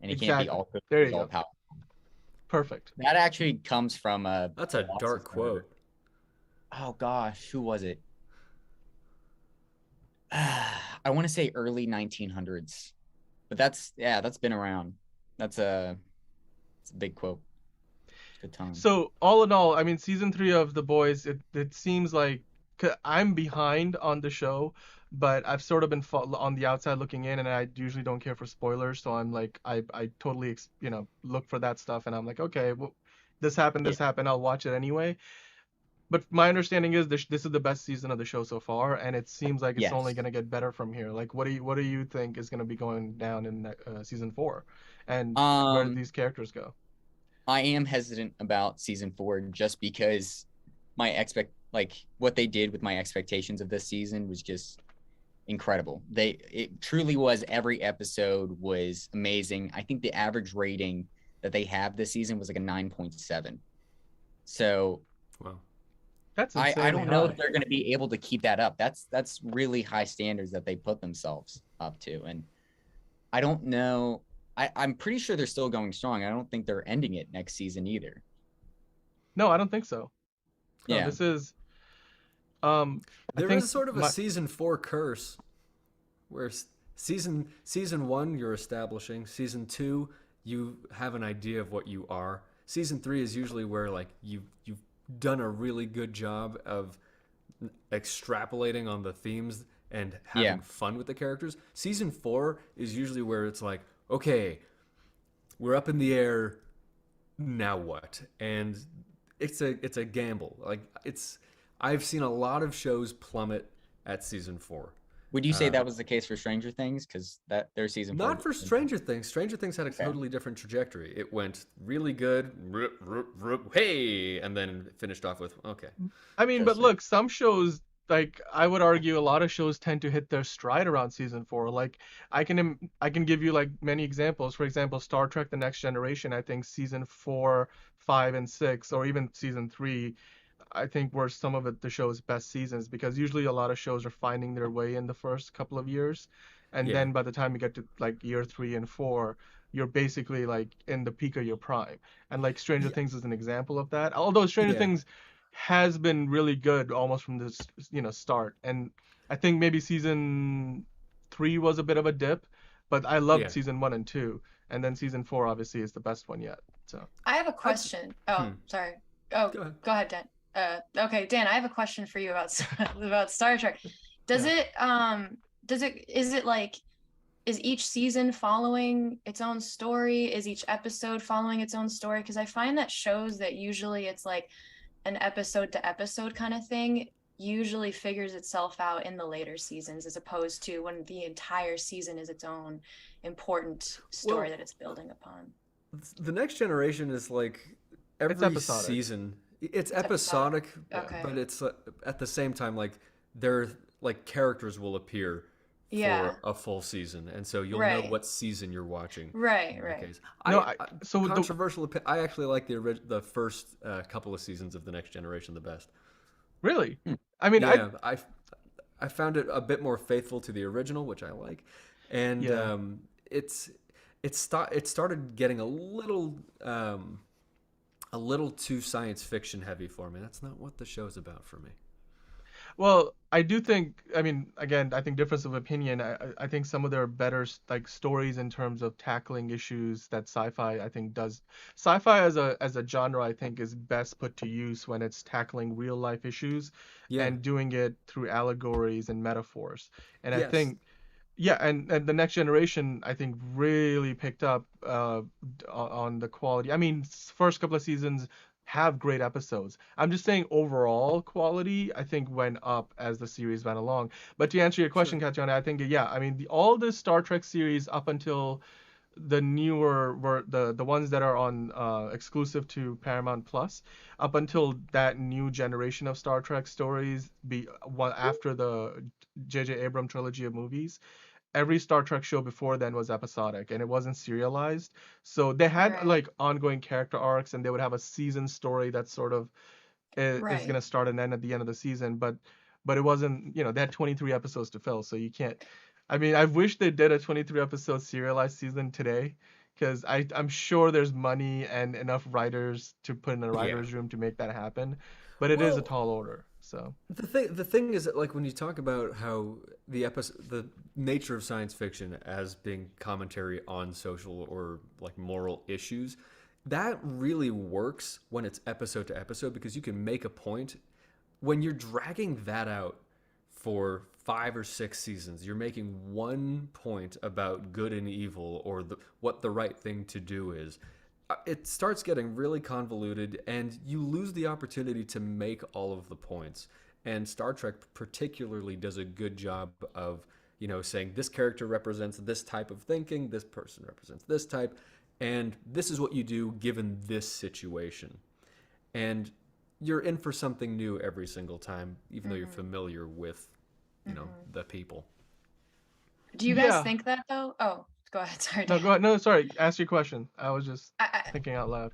and he can't be Exactly. all good There if he's you all go. powerful. Perfect. That actually comes from a. That's a dark quote. Oh gosh, who was it? I want to say early 1900s, but that's been around. It's a big quote. Good time. So all in all, I mean, season 3 of The Boys, it seems like I'm behind on the show, but I've sort of been on the outside looking in, and I usually don't care for spoilers, so I'm like, I totally look for that stuff, and I'm like, okay, well, this happened, I'll watch it anyway. But my understanding is this is the best season of the show so far, and it seems like it's only going to get better from here. Like, what do you think is going to be going down in season 4, and where do these characters go? I am hesitant about season 4 just because what they did with my expectations of this season was just incredible. It truly was. Every episode was amazing. I think the average rating that they have this season was like a 9.7. So wow. That's I don't know if they're going to be able to keep that up. That's really high standards that they put themselves up to, and I don't know. I'm pretty sure they're still going strong. I don't think they're ending it next season either. No, I don't think so. No, Yeah, this is. There is sort of a season 4 curse, where season 1 you're establishing, season 2 you have an idea of what you are. Season 3 is usually where like you've done a really good job of extrapolating on the themes and having fun with the characters. Season 4 is usually where it's like, okay, we're up in the air, now what? And it's a gamble. Like I've seen a lot of shows plummet at season 4. Would you say that was the case for Stranger Things? Because their season 4. Not for Stranger Things. Stranger Things had a totally different trajectory. It went really good, hey, and then finished off with okay. I mean, but look, some shows, like I would argue, a lot of shows tend to hit their stride around season 4. Like I can give you like many examples. For example, Star Trek: The Next Generation. I think season 4, 5, and 6, or even season 3. I think were some of the show's best seasons, because usually a lot of shows are finding their way in the first couple of years, and then by the time you get to like year 3 and 4, you're basically like in the peak of your prime. And like Stranger Things is an example of that. Although Stranger Things has been really good almost from this start, and I think maybe season 3 was a bit of a dip, but I loved season 1 and 2, and then season 4 obviously is the best one yet. So I have a question. Sorry. Oh, go ahead, Dan. Okay, Dan, I have a question for you about Star Trek. Is each season following its own story? Is each episode following its own story? Because I find that shows that usually it's like an episode to episode kind of thing usually figures itself out in the later seasons, as opposed to when the entire season is its own important story that it's building upon. The Next Generation is like every season. It's episodic, but it's at the same time like there like characters will appear for a full season, and so you'll know what season you're watching. Right. So controversial. I actually like the first couple of seasons of The Next Generation the best. Really? I mean, I found it a bit more faithful to the original, which I like, and it started getting a little too science fiction heavy for me. That's not what the show's about for me. Well, I do think, I mean, again, I think difference of opinion. I think some of their better like stories in terms of tackling issues that sci-fi I think does. Sci-fi as a genre I think is best put to use when it's tackling real life issues and doing it through allegories and metaphors. And I think yeah, and the Next Generation, I think, really picked up on the quality. I mean, first couple of seasons have great episodes. I'm just saying overall quality, I think, went up as the series went along. But to answer your Sure. question, Katyana, I think, yeah, I mean, all the Star Trek series up until the newer were the ones that are on exclusive to Paramount Plus, up until that new generation of Star Trek stories, after the J.J. Abrams trilogy of movies, every Star Trek show before then was episodic and it wasn't serialized. So they had Right. like ongoing character arcs, and they would have a season story that sort of is Right. going to start and end at the end of the season, but it wasn't, they had 23 episodes to fill, so you can't. I mean, I wish they did a 23 episode serialized season today, because I'm sure there's money and enough writers to put in the Yeah. writers room to make that happen, but it is a Well, tall order. So the thing is that, like, when you talk about how the nature of science fiction as being commentary on social or like moral issues, that really works when it's episode to episode, because you can make a point. When you're dragging that out for 5 or 6 seasons, you're making one point about good and evil, or what the right thing to do is. It starts getting really convoluted, and you lose the opportunity to make all of the points. And Star Trek particularly does a good job of, saying this character represents this type of thinking, this person represents this type, and this is what you do given this situation. And you're in for something new every single time, even though you're Mm-hmm. familiar with, Mm-hmm. the people. Do you guys yeah, think that though? Oh, go ahead. Sorry, no, Dan. go ahead. No, sorry, ask your question. I was just I, thinking out loud.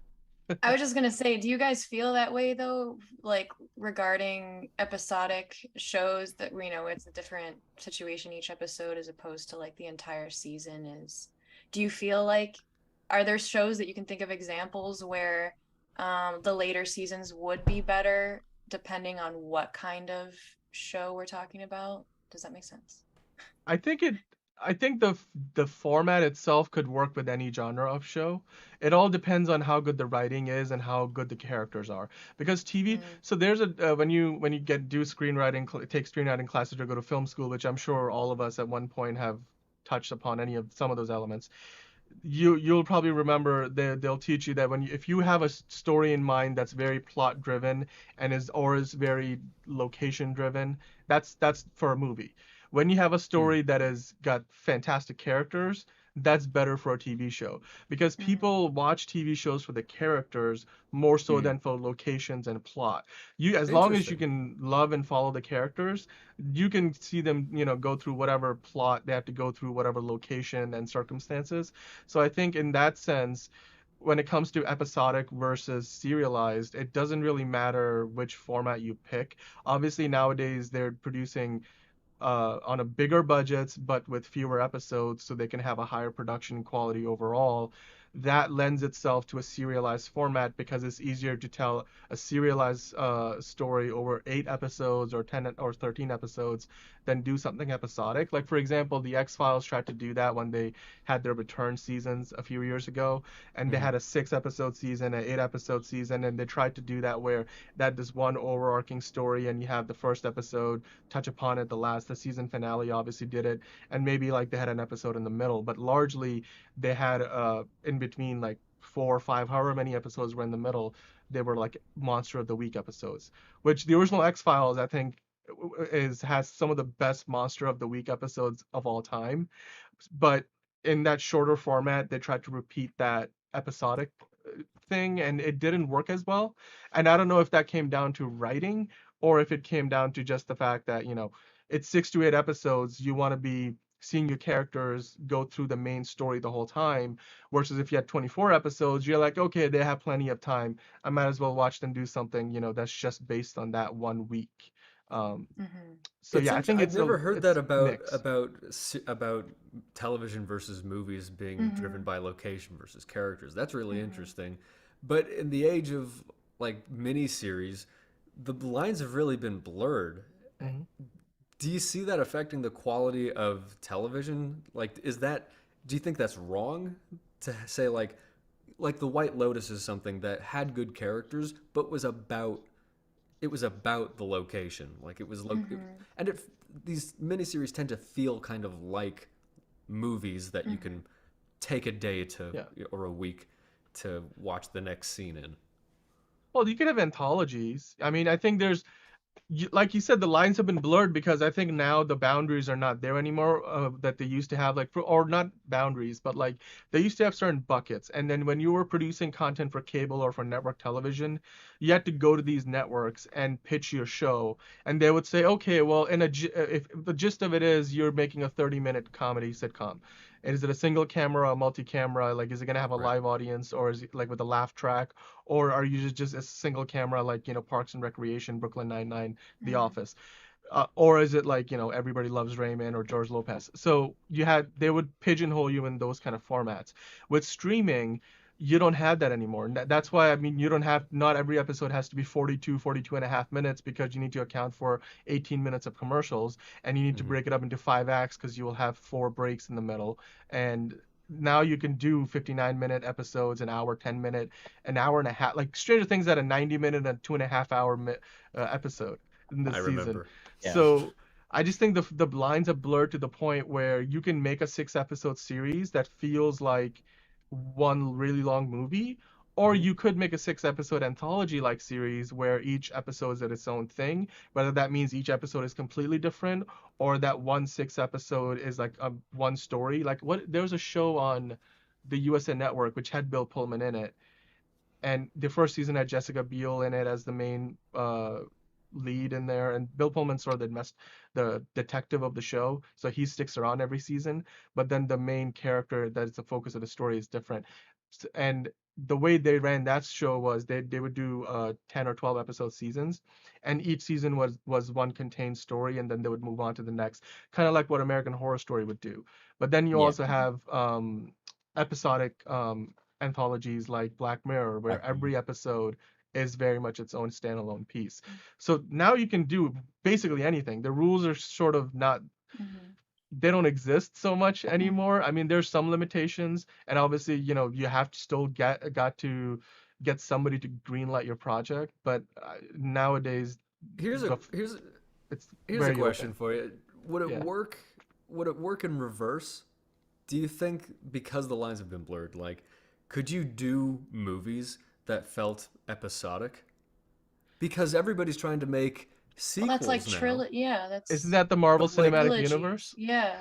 I was just gonna say, do you guys feel that way though, like regarding episodic shows that it's a different situation each episode as opposed to like the entire season is? Do you feel like are there shows that you can think of examples where the later seasons would be better depending on what kind of show we're talking about? Does that make sense? I think it. I think the format itself could work with any genre of show. It all depends on how good the writing is and how good the characters are. Because TV, Mm, so there's a when you get do screenwriting, take screenwriting classes or go to film school, which I'm sure all of us at one point have touched upon any of some of those elements. You'll probably remember they'll teach you that if you have a story in mind that's very plot driven and is very location driven, that's for a movie. When you have a Hmm. story that has got fantastic characters, that's better for a TV show, because mm, people watch TV shows for the characters more so Hmm. than for locations and plot. As long as you Interesting. can love and follow the characters, you can see them, go through whatever plot they have to go through, whatever location and circumstances. So I think in that sense, when it comes to episodic versus serialized, it doesn't really matter which format you pick. Obviously, nowadays they're producing on a bigger budgets but with fewer episodes, so they can have a higher production quality overall. That lends itself to a serialized format because it's easier to tell a serialized story over 8 episodes or 10 or 13 episodes than do something episodic. Like, for example, the X-Files tried to do that when they had their return seasons a few years ago, and they Hmm. had a 6 episode season, an 8 episode season, and they tried to do that where that is one overarching story, and you have the first episode touch upon it, the season finale obviously did it, and maybe like they had an episode in the middle, but largely they had in between like 4 or 5, however many episodes were in the middle, they were like monster of the week episodes, which the original X-Files, I think, has some of the best monster of the week episodes of all time. But in that shorter format, they tried to repeat that episodic thing, and it didn't work as well. And I don't know if that came down to writing or if it came down to just the fact that, it's 6 to 8 episodes. You want to be seeing your characters go through the main story the whole time, versus if you had 24 episodes, you're like, okay, they have plenty of time. I might as well watch them do something, that's just based on that one week. Um, mm-hmm. so It's yeah, I think I've never heard that it's about mix. television versus movies being driven Mm-hmm. by location versus characters. That's really Mm-hmm. interesting. But in the age of like miniseries, the lines have really been blurred. Mhm. Do you see that affecting the quality of television? Like, do you think that's wrong to say, like The White Lotus is something that had good characters, but it was about the location. Like, it was Mm-hmm. and these miniseries tend to feel kind of like movies that you can take a day to or a week to watch the next scene in. Well, you could have anthologies. I mean, I think there's, like you said, the lines have been blurred because I think now the boundaries are not there anymore that they used to have, like, or not boundaries, but like they used to have certain buckets. And then when you were producing content for cable or for network television, you had to go to these networks and pitch your show. And they would say, okay, well, if the gist of it is you're making a 30-minute comedy sitcom. And is it a single camera, a multi-camera? Like, is it gonna have a live audience, or is it like with a laugh track, or are you just a single camera, like, you know, Parks and Recreation, Brooklyn Nine-Nine, The Office, or is it like, you know, Everybody Loves Raymond or George Lopez? So they would pigeonhole you in those kind of formats. With streaming, you don't have that anymore. And that's why, I mean, not every episode has to be 42 and a half minutes, because you need to account for 18 minutes of commercials, and you need to break it up into 5 acts because you will have 4 breaks in the middle. And now you can do 59-minute episodes, an hour, 10-minute, an hour and a half. Like Stranger Things had a 90-minute and 2.5-hour episode in this season. Remember. Yeah. So I just think the lines have blurred to the point where you can make a 6-episode series that feels like one really long movie, or you could make a 6-episode anthology-like series where each episode is its own thing, whether that means each episode is completely different, or that 6 episode is like one story. Like, there was a show on the USA Network which had Bill Pullman in it, and the first season had Jessica Biel in it as the main lead in there, and Bill Pullman's sort of the detective of the show, so he sticks around every season, but then the main character that is the focus of the story is different. And the way they ran that show was they would do 10 or 12 episode seasons, and each season was one contained story, and then they would move on to the next, kind of like what American Horror Story would do. But then you also have episodic anthologies like Black Mirror, where every episode is very much its own standalone piece. So now you can do basically anything. The rules are sort of not, they don't exist so much anymore. I mean, there's some limitations, and obviously, you know, you have to still got to get somebody to greenlight your project. But nowadays, Here's a question for you. Would it work? Would it work in reverse? Do you think, because the lines have been blurred, like, could you do movies that felt episodic? Because everybody's trying to make sequels that's like now. Isn't that the Marvel Cinematic trilogies. Universe? Yeah.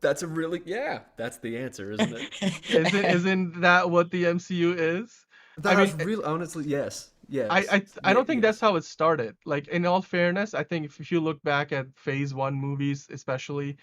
That's that's the answer, isn't it? Isn't that what the MCU is? Honestly, yes. I don't think that's how it started. Like, in all fairness, I think if you look back at Phase 1 movies, especially,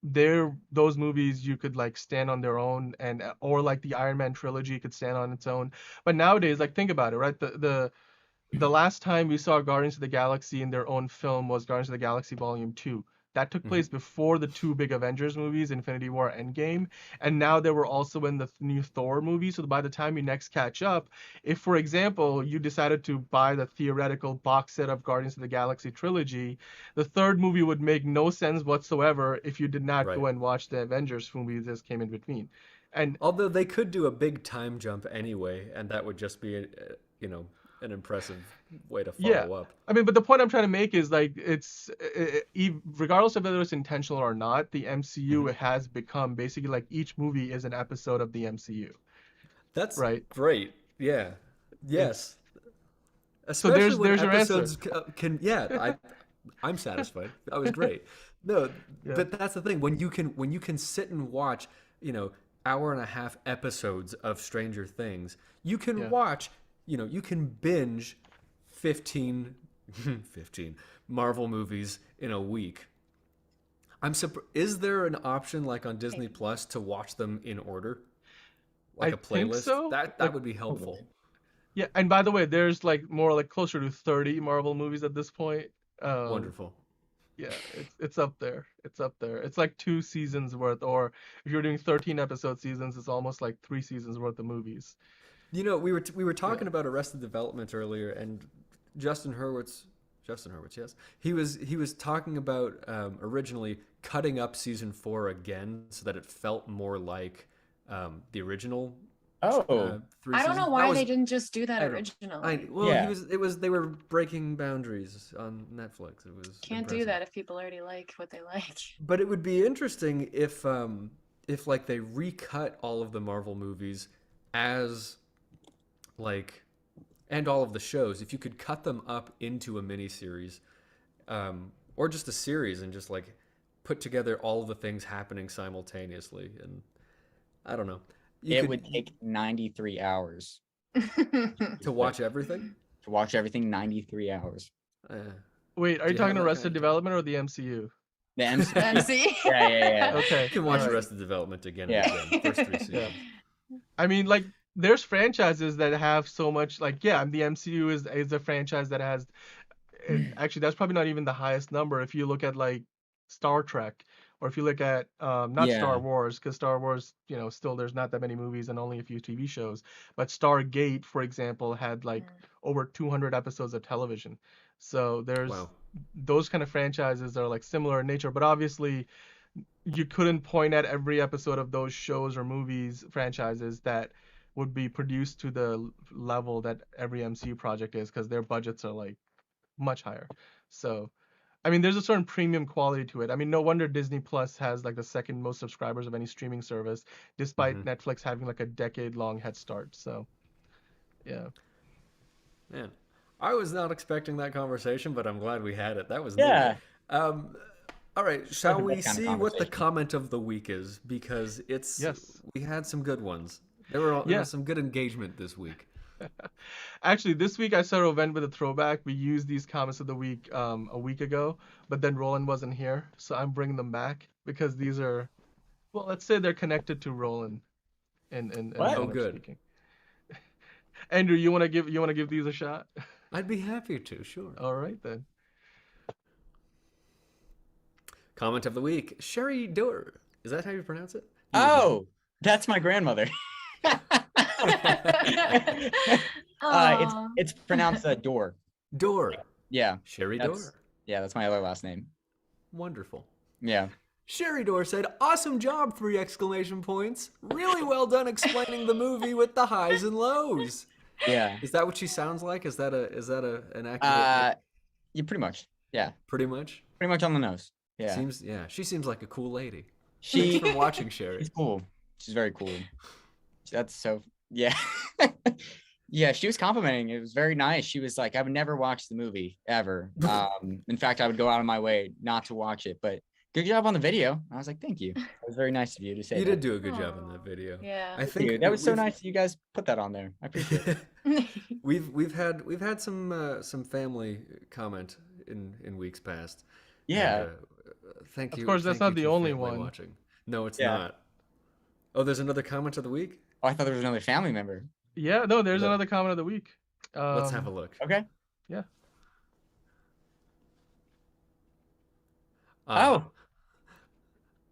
those movies you could like stand on their own, or like the Iron Man trilogy could stand on its own. But nowadays, like, think about it, right? The last time we saw Guardians of the Galaxy in their own film was Guardians of the Galaxy Volume 2. That took place before the 2 big Avengers movies, Infinity War, Endgame, and now they were also in the new Thor movie. So by the time you next catch up, if, for example, you decided to buy the theoretical box set of Guardians of the Galaxy trilogy, the 3rd movie would make no sense whatsoever if you did not go and watch the Avengers movie that came in between. And although they could do a big time jump anyway, and that would just be, an impressive way to follow up. I mean, but the point I'm trying to make is, like, regardless of whether it's intentional or not, the MCU has become basically like each movie is an episode of the MCU. That's right. Great. Yeah. Yes. Especially so there's when your episodes answer. I'm satisfied. That was great. No, but that's the thing. When you can sit and watch, hour and a half episodes of Stranger Things, you can watch. You can binge 15 Marvel movies in a week. Is there an option like on Disney Plus to watch them in order? Like a playlist? Think so. That would be helpful. Yeah, and by the way, there's like more like closer to 30 Marvel movies at this point. Wonderful. Yeah, it's up there. It's up there. It's like 2 seasons worth, or if you're doing 13 episode seasons, it's almost like 3 seasons worth of movies. We were talking about Arrested Development earlier, and Justin Hurwitz, yes, he was talking about originally cutting up season 4 again so that it felt more like the original Oh, Three I don't seasons. know That why was- they didn't just do that I don't- originally. well, Yeah. they were breaking boundaries on Netflix. It was Can't do impressive. that if people already like what they like. But it would be interesting if like they recut all of the Marvel movies as like, and all of the shows, if you could cut them up into a miniseries, or just a series, and just like put together all of the things happening simultaneously. And I don't know. it would take 93 hours to watch everything. to watch everything. 93 hours. Wait, are Do you you talking have that Arrested kind of Development or the MCU? The MC. MC. Yeah. Okay. You can watch alright. Arrested Development again Yeah. and again. First 3 seasons. I mean, like, there's franchises that have so much, like, yeah, the MCU is a franchise that has, actually, that's probably not even the highest number. If you look at, like, Star Trek, or if you look at, not Yeah. Star Wars, because Star Wars, still there's not that many movies and only a few TV shows. But Stargate, for example, had, like, over 200 episodes of television. So there's Wow. those kind of franchises are, like, similar in nature, but obviously you couldn't point at every episode of those shows or movies franchises that would be produced to the level that every MCU project is, because their budgets are like much higher. So I mean, there's a certain premium quality to it. I mean, no wonder Disney Plus has like the second most subscribers of any streaming service, despite Netflix having like a decade-long head start. So yeah. Man, I was not expecting that conversation, but I'm glad we had it. That was Yeah. neat. All right, shall Like we that kind of see what the conversation. comment of the week is? Because Yes. we had some good ones. There was some good engagement this week. Actually, this week I sort of went with a throwback. We used these comments of the week a week ago, but then Roland wasn't here, so I'm bringing them back because these are, well, let's say they're connected to Roland. In What? manner Oh, of good. speaking. Andrew, you wanna give these a shot? I'd be happy to, sure. All right then. Comment of the week: Sherry Doer. Is that how you pronounce it? Oh, that's my grandmother. Aw. It's pronounced Door. Door. Yeah, Sherry that's Door. that's my other last name. Wonderful. Yeah. Sherry Door said, "Awesome job! 3 exclamation points. Really well done explaining the movie with the highs and lows." Yeah. Is that what she sounds like? Is that an accurate? Yeah, pretty much. Yeah, Pretty much. pretty much on the nose. Yeah. She seems like a cool lady. She Thanks for watching, Sherry. She's cool. She's very cool. That's so yeah. Yeah, she was complimenting. It was very nice. She was like, I would never watch the movie ever. In fact, I would go out of my way not to watch it. But good job on the video. I was like, thank you. It was very nice of you to say. You that. did do a good job in that Aw, video. yeah. I Thank think you. That was so we've- nice that you guys put that on there. I appreciate it. We've had some family comment in weeks past. Yeah. And, thank you. Of course, that's thank not you the to only family one. watching. No, it's Yeah. not. Oh, there's another comment of the week. Oh, I thought there was another family member. Yeah, no, there's Look. another comment of the week. Let's have a look. Okay. Yeah. Oh.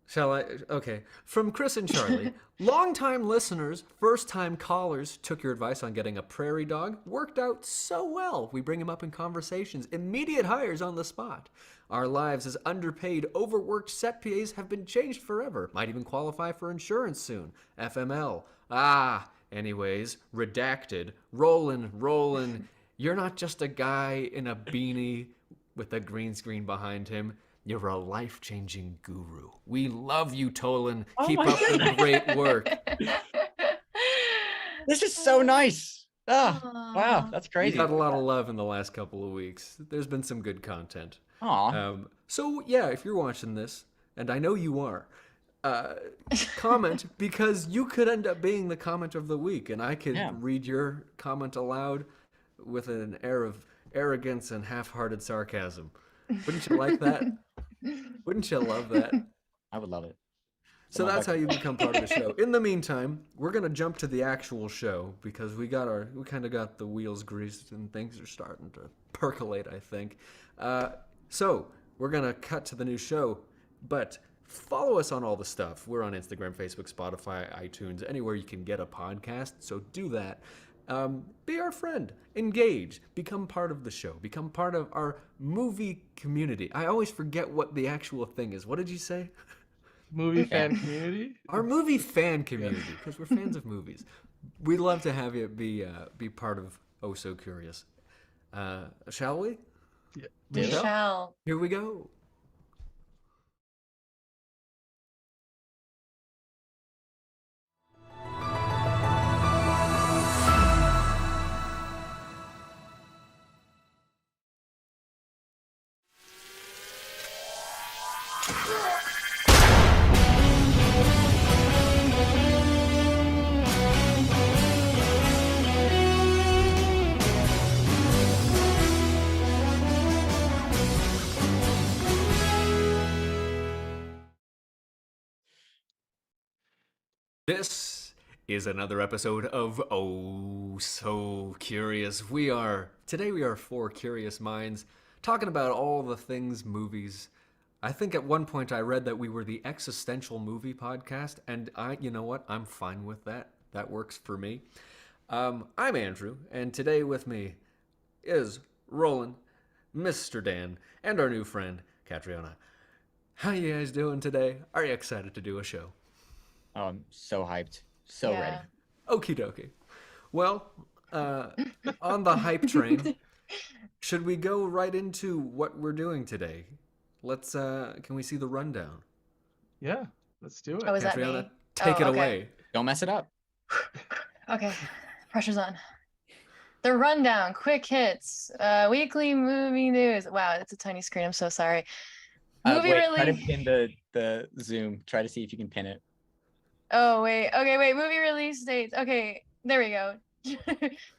Shall I? Okay. From Chris and Charlie. Longtime listeners, first-time callers took your advice on getting a prairie dog. Worked out so well. We bring him up in conversations. Immediate hires on the spot. Our lives as underpaid, overworked set PAs have been changed forever. Might even qualify for insurance soon. FML. Anyways, redacted. Rollin'. You're not just a guy in a beanie with a green screen behind him. You're a life-changing guru. We love you, Tolan. Keep my up the great work. This is so nice. Oh, wow, Aw. that's We crazy. got a lot of love in the last couple of weeks. There's been some good content. Aw. So yeah, if you're watching this, and I know you are, comment, because you could end up being the comment of the week, and I could Yeah. read your comment aloud with an air of arrogance and half-hearted sarcasm. Wouldn't you like that? Wouldn't you love that? I would love it. So Well, that's how you become part of the show. In the meantime, we're gonna jump to the actual show because we kind of got the wheels greased and things are starting to percolate, I think. So we're gonna cut to the new show, but follow us on all the stuff. We're on Instagram, Facebook, Spotify, iTunes, anywhere you can get a podcast. So do that. Be our friend. Engage. Become part of the show. Become part of our movie community. I always forget what the actual thing is. What did you say? Movie fan community. Our movie fan community, because we're fans of movies. We'd love to have you be part of Oh So Curious. Shall we? Yeah. We Michelle? shall. Here we go. This is another episode of Oh So Curious. Today we are four curious minds talking about all the things movies. I think at one point I read that we were the existential movie podcast, and you know what? I'm fine with that. That works for me. I'm Andrew, and today with me is Roland, Mr. Dan, and our new friend, Catriona. How you guys doing today? Are you excited to do a show? Oh, I'm so hyped. So ready. Okie dokie. Well, on the hype train, should we go right into what we're doing today? Let's, can we see the rundown? Yeah, let's do it. Oh, is that Catriona, me? take it okay. away. Don't mess it up. Okay, pressure's on. The rundown, quick hits, weekly movie news. Wow, it's a tiny screen. I'm so sorry. Movie Wait, try to release. pin the Zoom. Try to see if you can pin it. Oh wait. Okay, wait. Movie release dates. Okay, there we go.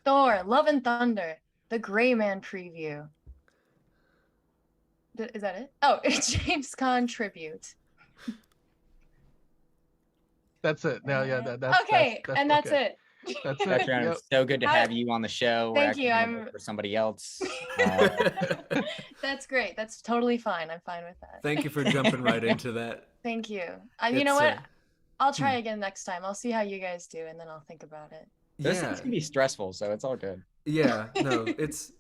Thor: Love and Thunder, the Gray Man preview. Is that it? Oh, it's James Caan tribute. That's it. No, yeah, that's okay, and that's okay. it. That's it. Catriona, Yep. it's so good to How- have you on the show. Thank We're you, actually gonna I'm- look for somebody else. That's great. That's totally fine. I'm fine with that. Thank you for jumping right into that. Thank you. You know It's, what? I'll try again next time. I'll see how you guys do, and then I'll think about it. This Yeah, is gonna be stressful, so it's all good. yeah. No, it's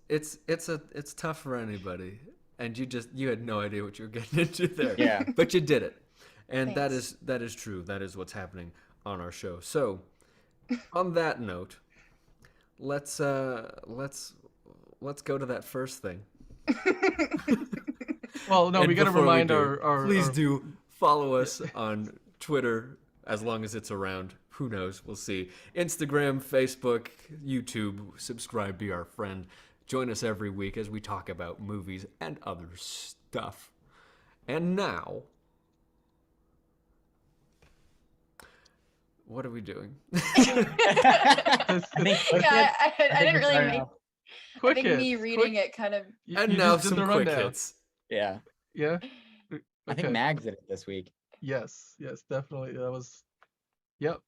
tough for anybody, and you had no idea what you were getting into there. Yeah. But you did it, and Thanks. that is true. That is what's happening on our show. So, on that note, let's go to that first thing. Well, no, And we got to before we remind do, our please do follow us on Twitter as long as it's around. Who knows? We'll see. Instagram, Facebook, YouTube. Subscribe, be our friend. Join us every week as we talk about movies and other stuff. And now, what are we doing? I think Yeah, I didn't really make. I quick think me hits, reading quick- it kind of. And you now just did some the quick rundown. hits. Yeah. Yeah. I think Okay. Mags did it this week. Yes, definitely. That was. Yep.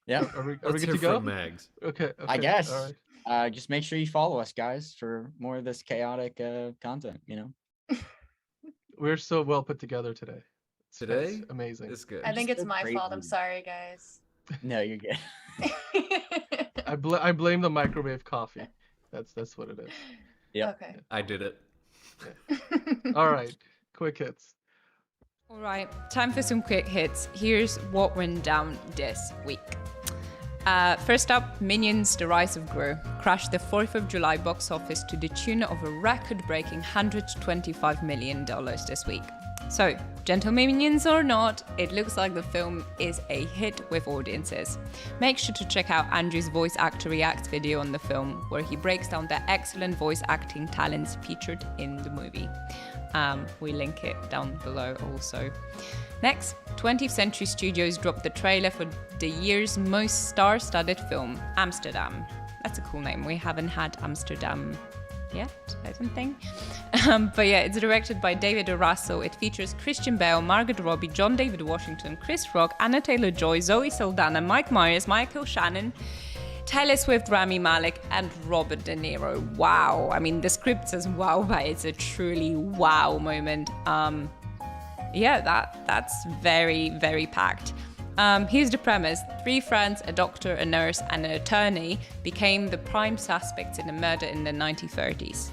Yep. Are we Let's good hear to go? from Mags. Okay. I guess. All right. Just make sure you follow us, guys, for more of this chaotic content. You know. We're so well put together today. Today? amazing. It's good. I think it's so my fault. I'm crazy. sorry, guys. No, you're good. I blame the microwave coffee. That's what it is. Yep. Okay. I did it. All right. Quick hits. All right, time for some quick hits. Here's what went down this week. First up, Minions: The Rise of Gru crashed the 4th of July box office to the tune of a record-breaking $125 million this week. So, gentle minions or not, it looks like the film is a hit with audiences. Make sure to check out Andrew's voice actor react video on the film, where he breaks down the excellent voice acting talents featured in the movie. We link it down below also. Next, 20th Century Studios dropped the trailer for the year's most star-studded film, Amsterdam. That's a cool name. We haven't had Amsterdam yet, I don't think. But yeah, it's directed by David O. Russell. It features Christian Bale, Margot Robbie, John David Washington, Chris Rock, Anna Taylor-Joy, Zoe Saldana, Mike Myers, Michael Shannon, Taylor Swift, Rami Malek, and Robert De Niro. Wow. I mean, the script says wow, but it's a truly wow moment. Yeah, that's very, very packed. Here's the premise. 3 friends, a doctor, a nurse, and an attorney became the prime suspects in a murder in the 1930s.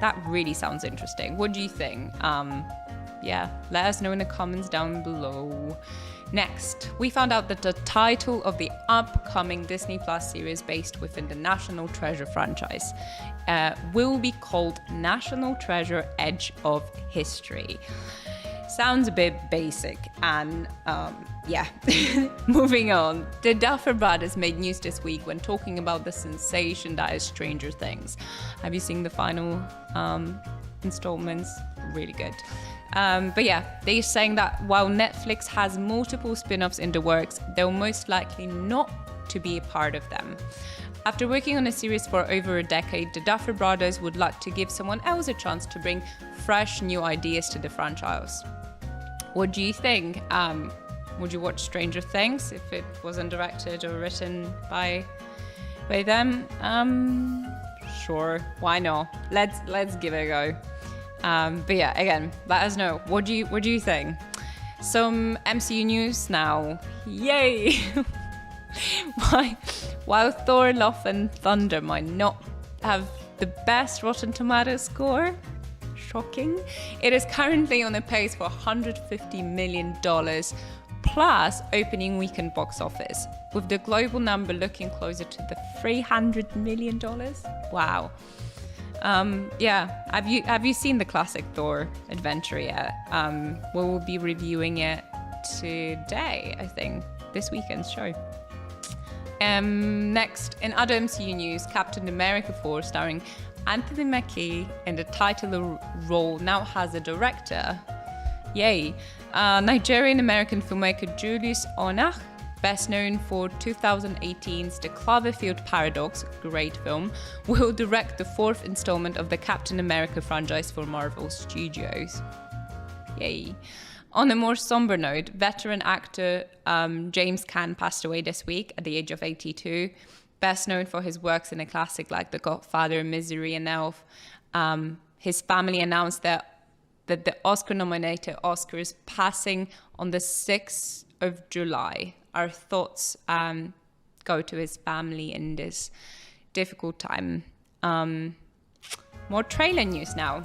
That really sounds interesting. What do you think? yeah, let us know in the comments down below. Next, we found out that the title of the upcoming Disney Plus series based within the National Treasure franchise will be called National Treasure: Edge of History. Sounds a bit basic, and yeah. Moving on. The Duffer Brothers made news this week when talking about the sensation that is Stranger Things. Have you seen the final installments? Really good. But yeah, they're saying that while Netflix has multiple spin-offs in the works, they'll most likely not to be a part of them. After working on a series for over a decade, the Duffer Brothers would like to give someone else a chance to bring fresh new ideas to the franchise. What do you think? Would you watch Stranger Things if it wasn't directed or written by them? Sure, why not? Let's give it a go. But yeah, again, let us know. What do you think? Some MCU news now. Yay! While Thor: Love and Thunder might not have the best Rotten Tomatoes score, shocking, it is currently on a pace for $150 million plus opening weekend box office, with the global number looking closer to the $300 million. Wow. Yeah, have you seen the classic Thor adventure yet? We will be reviewing it today, I think, this weekend's show. Next, in other MCU news, Captain America 4, starring Anthony Mackie in the title role, now has a director. Yay. Nigerian-American filmmaker Julius Onah, best known for 2018's The Cloverfield Paradox, great film, will direct the fourth installment of the Captain America franchise for Marvel Studios. Yay. On a more somber note, veteran actor James Caan passed away this week at the age of 82. Best known for his works in a classic like The Godfather, Misery, and Elf. His family announced that the Oscar-nominated Oscar is passing on the 6th of July. Our thoughts go to his family in this difficult time. More trailer news now.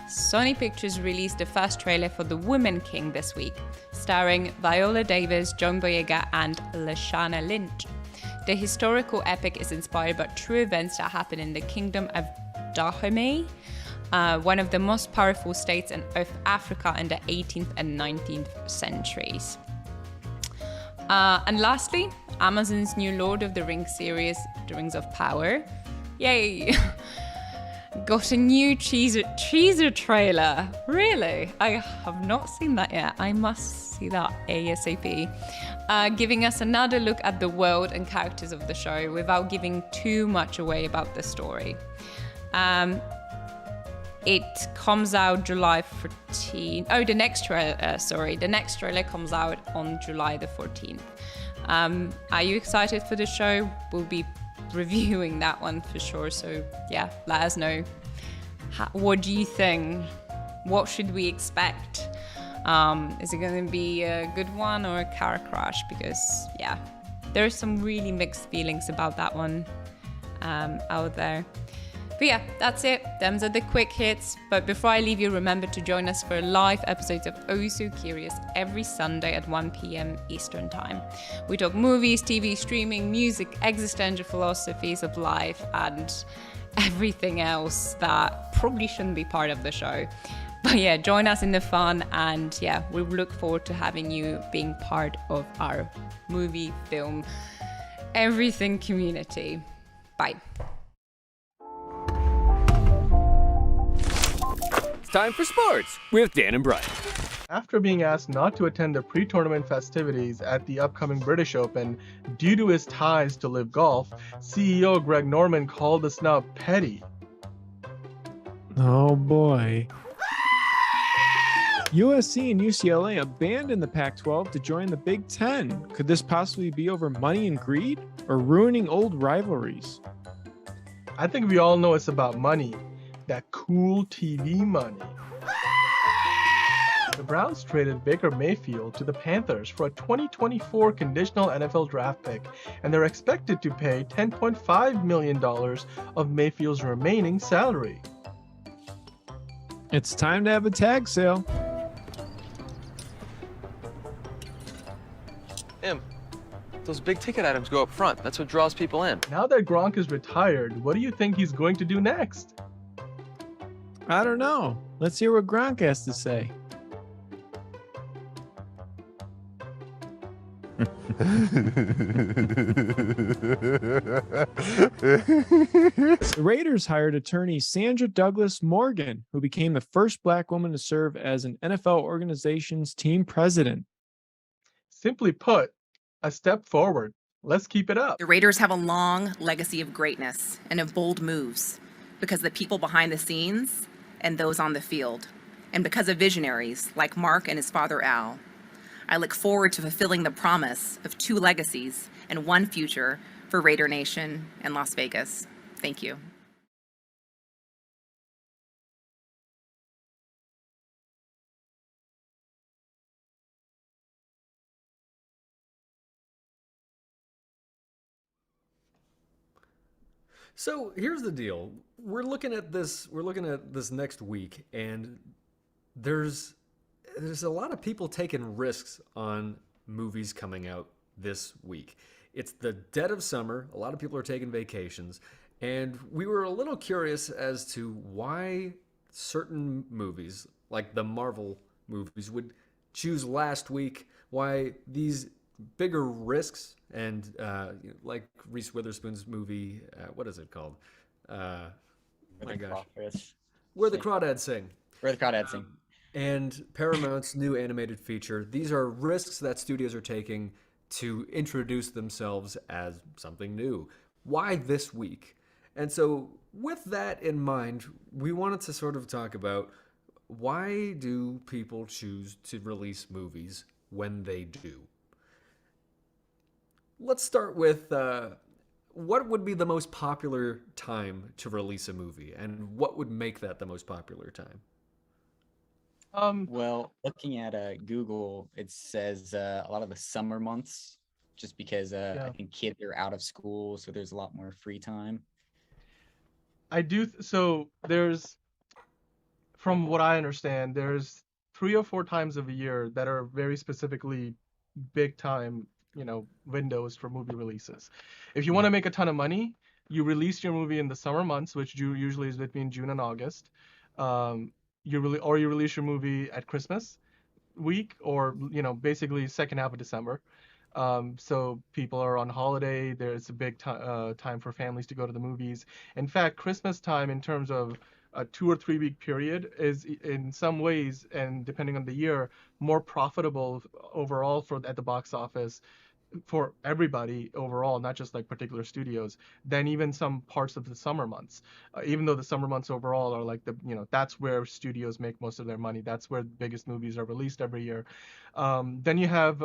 Sony Pictures released the first trailer for The Woman King this week, starring Viola Davis, John Boyega, and Lashana Lynch. The historical epic is inspired by true events that happened in the Kingdom of Dahomey, one of the most powerful states of Africa in the 18th and 19th centuries. And lastly, Amazon's new Lord of the Rings series, The Rings of Power, yay, got a new teaser trailer. Really? I have not seen that yet. I must see that ASAP. Giving us another look at the world and characters of the show without giving too much away about the story. It comes out July 14th. Oh, the next trailer comes out on July the 14th. Are you excited for the show? We'll be reviewing that one for sure. So yeah, let us know. What do you think? What should we expect? Is it going to be a good one or a car crash? Because yeah, there's some really mixed feelings about that one out there. But yeah, that's it. Them's are the quick hits. But before I leave you, remember to join us for live episodes of Oh So Curious every Sunday at 1 p.m. Eastern Time. We talk movies, TV, streaming, music, existential philosophies of life, and everything else that probably shouldn't be part of the show. But yeah, join us in the fun, and yeah, we look forward to having you being part of our movie, film, everything community. Bye. Time for sports with Dan and Brian. After being asked not to attend the pre-tournament festivities at the upcoming British Open due to his ties to Live Golf, CEO Greg Norman called the snub petty. Oh boy. USC and UCLA abandoned the Pac-12 to join the Big Ten. Could this possibly be over money and greed, or ruining old rivalries? I think we all know it's about money. That cool TV money. The Browns traded Baker Mayfield to the Panthers for a 2024 conditional NFL draft pick, and they're expected to pay $10.5 million of Mayfield's remaining salary. It's time to have a tag sale. Those big ticket items go up front. That's what draws people in. Now that Gronk is retired, what do you think he's going to do next? I don't know. Let's hear what Gronk has to say. The Raiders hired attorney Sandra Douglas Morgan, who became the first black woman to serve as an NFL organization's team president. Simply put, a step forward. Let's keep it up. The Raiders have a long legacy of greatness and of bold moves because the people behind the scenes and those on the field, and because of visionaries like Mark and his father Al. I look forward to fulfilling the promise of 2 legacies and 1 future for Raider Nation and Las Vegas. Thank you. So here's the deal. We're looking at this next week, and there's a lot of people taking risks on movies coming out this week. It's the dead of summer. A lot of people are taking vacations, and we were a little curious as to why certain movies, like the Marvel movies, would choose last week, why these bigger risks, and like Reese Witherspoon's movie, what is it called? My gosh. Where the Crawdads Sing. Where the Crawdads Sing. And Paramount's new animated feature. These are risks that studios are taking to introduce themselves as something new. Why this week? And so with that in mind, we wanted to sort of talk about, why do people choose to release movies when they do? Let's start with what would be the most popular time to release a movie, and what would make that the most popular time? Well, looking at Google, it says a lot of the summer months, just because I think kids are out of school, so there's a lot more free time. So there's, from what I understand, there's 3 or 4 times of a year that are very specifically big time, windows for movie releases. If you want to make a ton of money, you release your movie in the summer months, which usually is between June and August. You release your movie at Christmas week, or basically second half of December. So people are on holiday. There's a big time for families to go to the movies. In fact, Christmas time, in terms of a 2 or 3 week period, is in some ways, and depending on the year, more profitable overall at the box office for everybody overall, not just like particular studios, than even some parts of the summer months. Even though the summer months overall are like that's where studios make most of their money. That's where the biggest movies are released every year. Then you have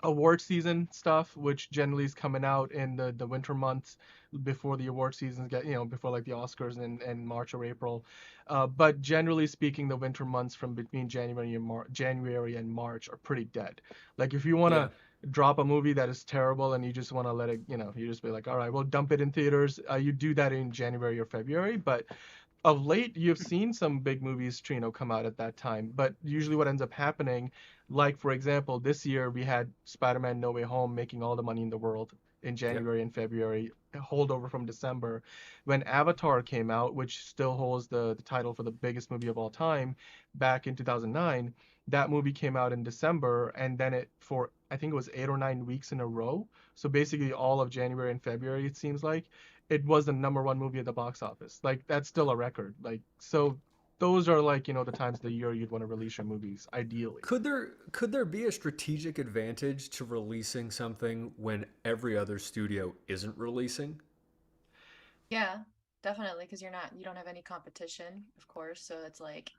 award season stuff, which generally is coming out in the winter months before the award seasons get, before like the Oscars in March or April. But generally speaking, the winter months from between January and March are pretty dead. Like if you want to drop a movie that is terrible and you just want to let it, you just be like, all right, we'll dump it in theaters. You do that in January or February, but of late, you've seen some big movies, come out at that time. But usually what ends up happening, like, for example, this year we had Spider-Man No Way Home making all the money in the world in January and February, holdover from December. When Avatar came out, which still holds the title for the biggest movie of all time, back in 2009, that movie came out in December, and then I think it was 8 or 9 weeks in a row. So basically all of January and February, it seems like, it was the #1 movie at the box office. Like, that's still a record. Like, so those are like, the times of the year you'd want to release your movies, ideally. Could there be a strategic advantage to releasing something when every other studio isn't releasing? Yeah, definitely, because you don't have any competition, of course. So it's like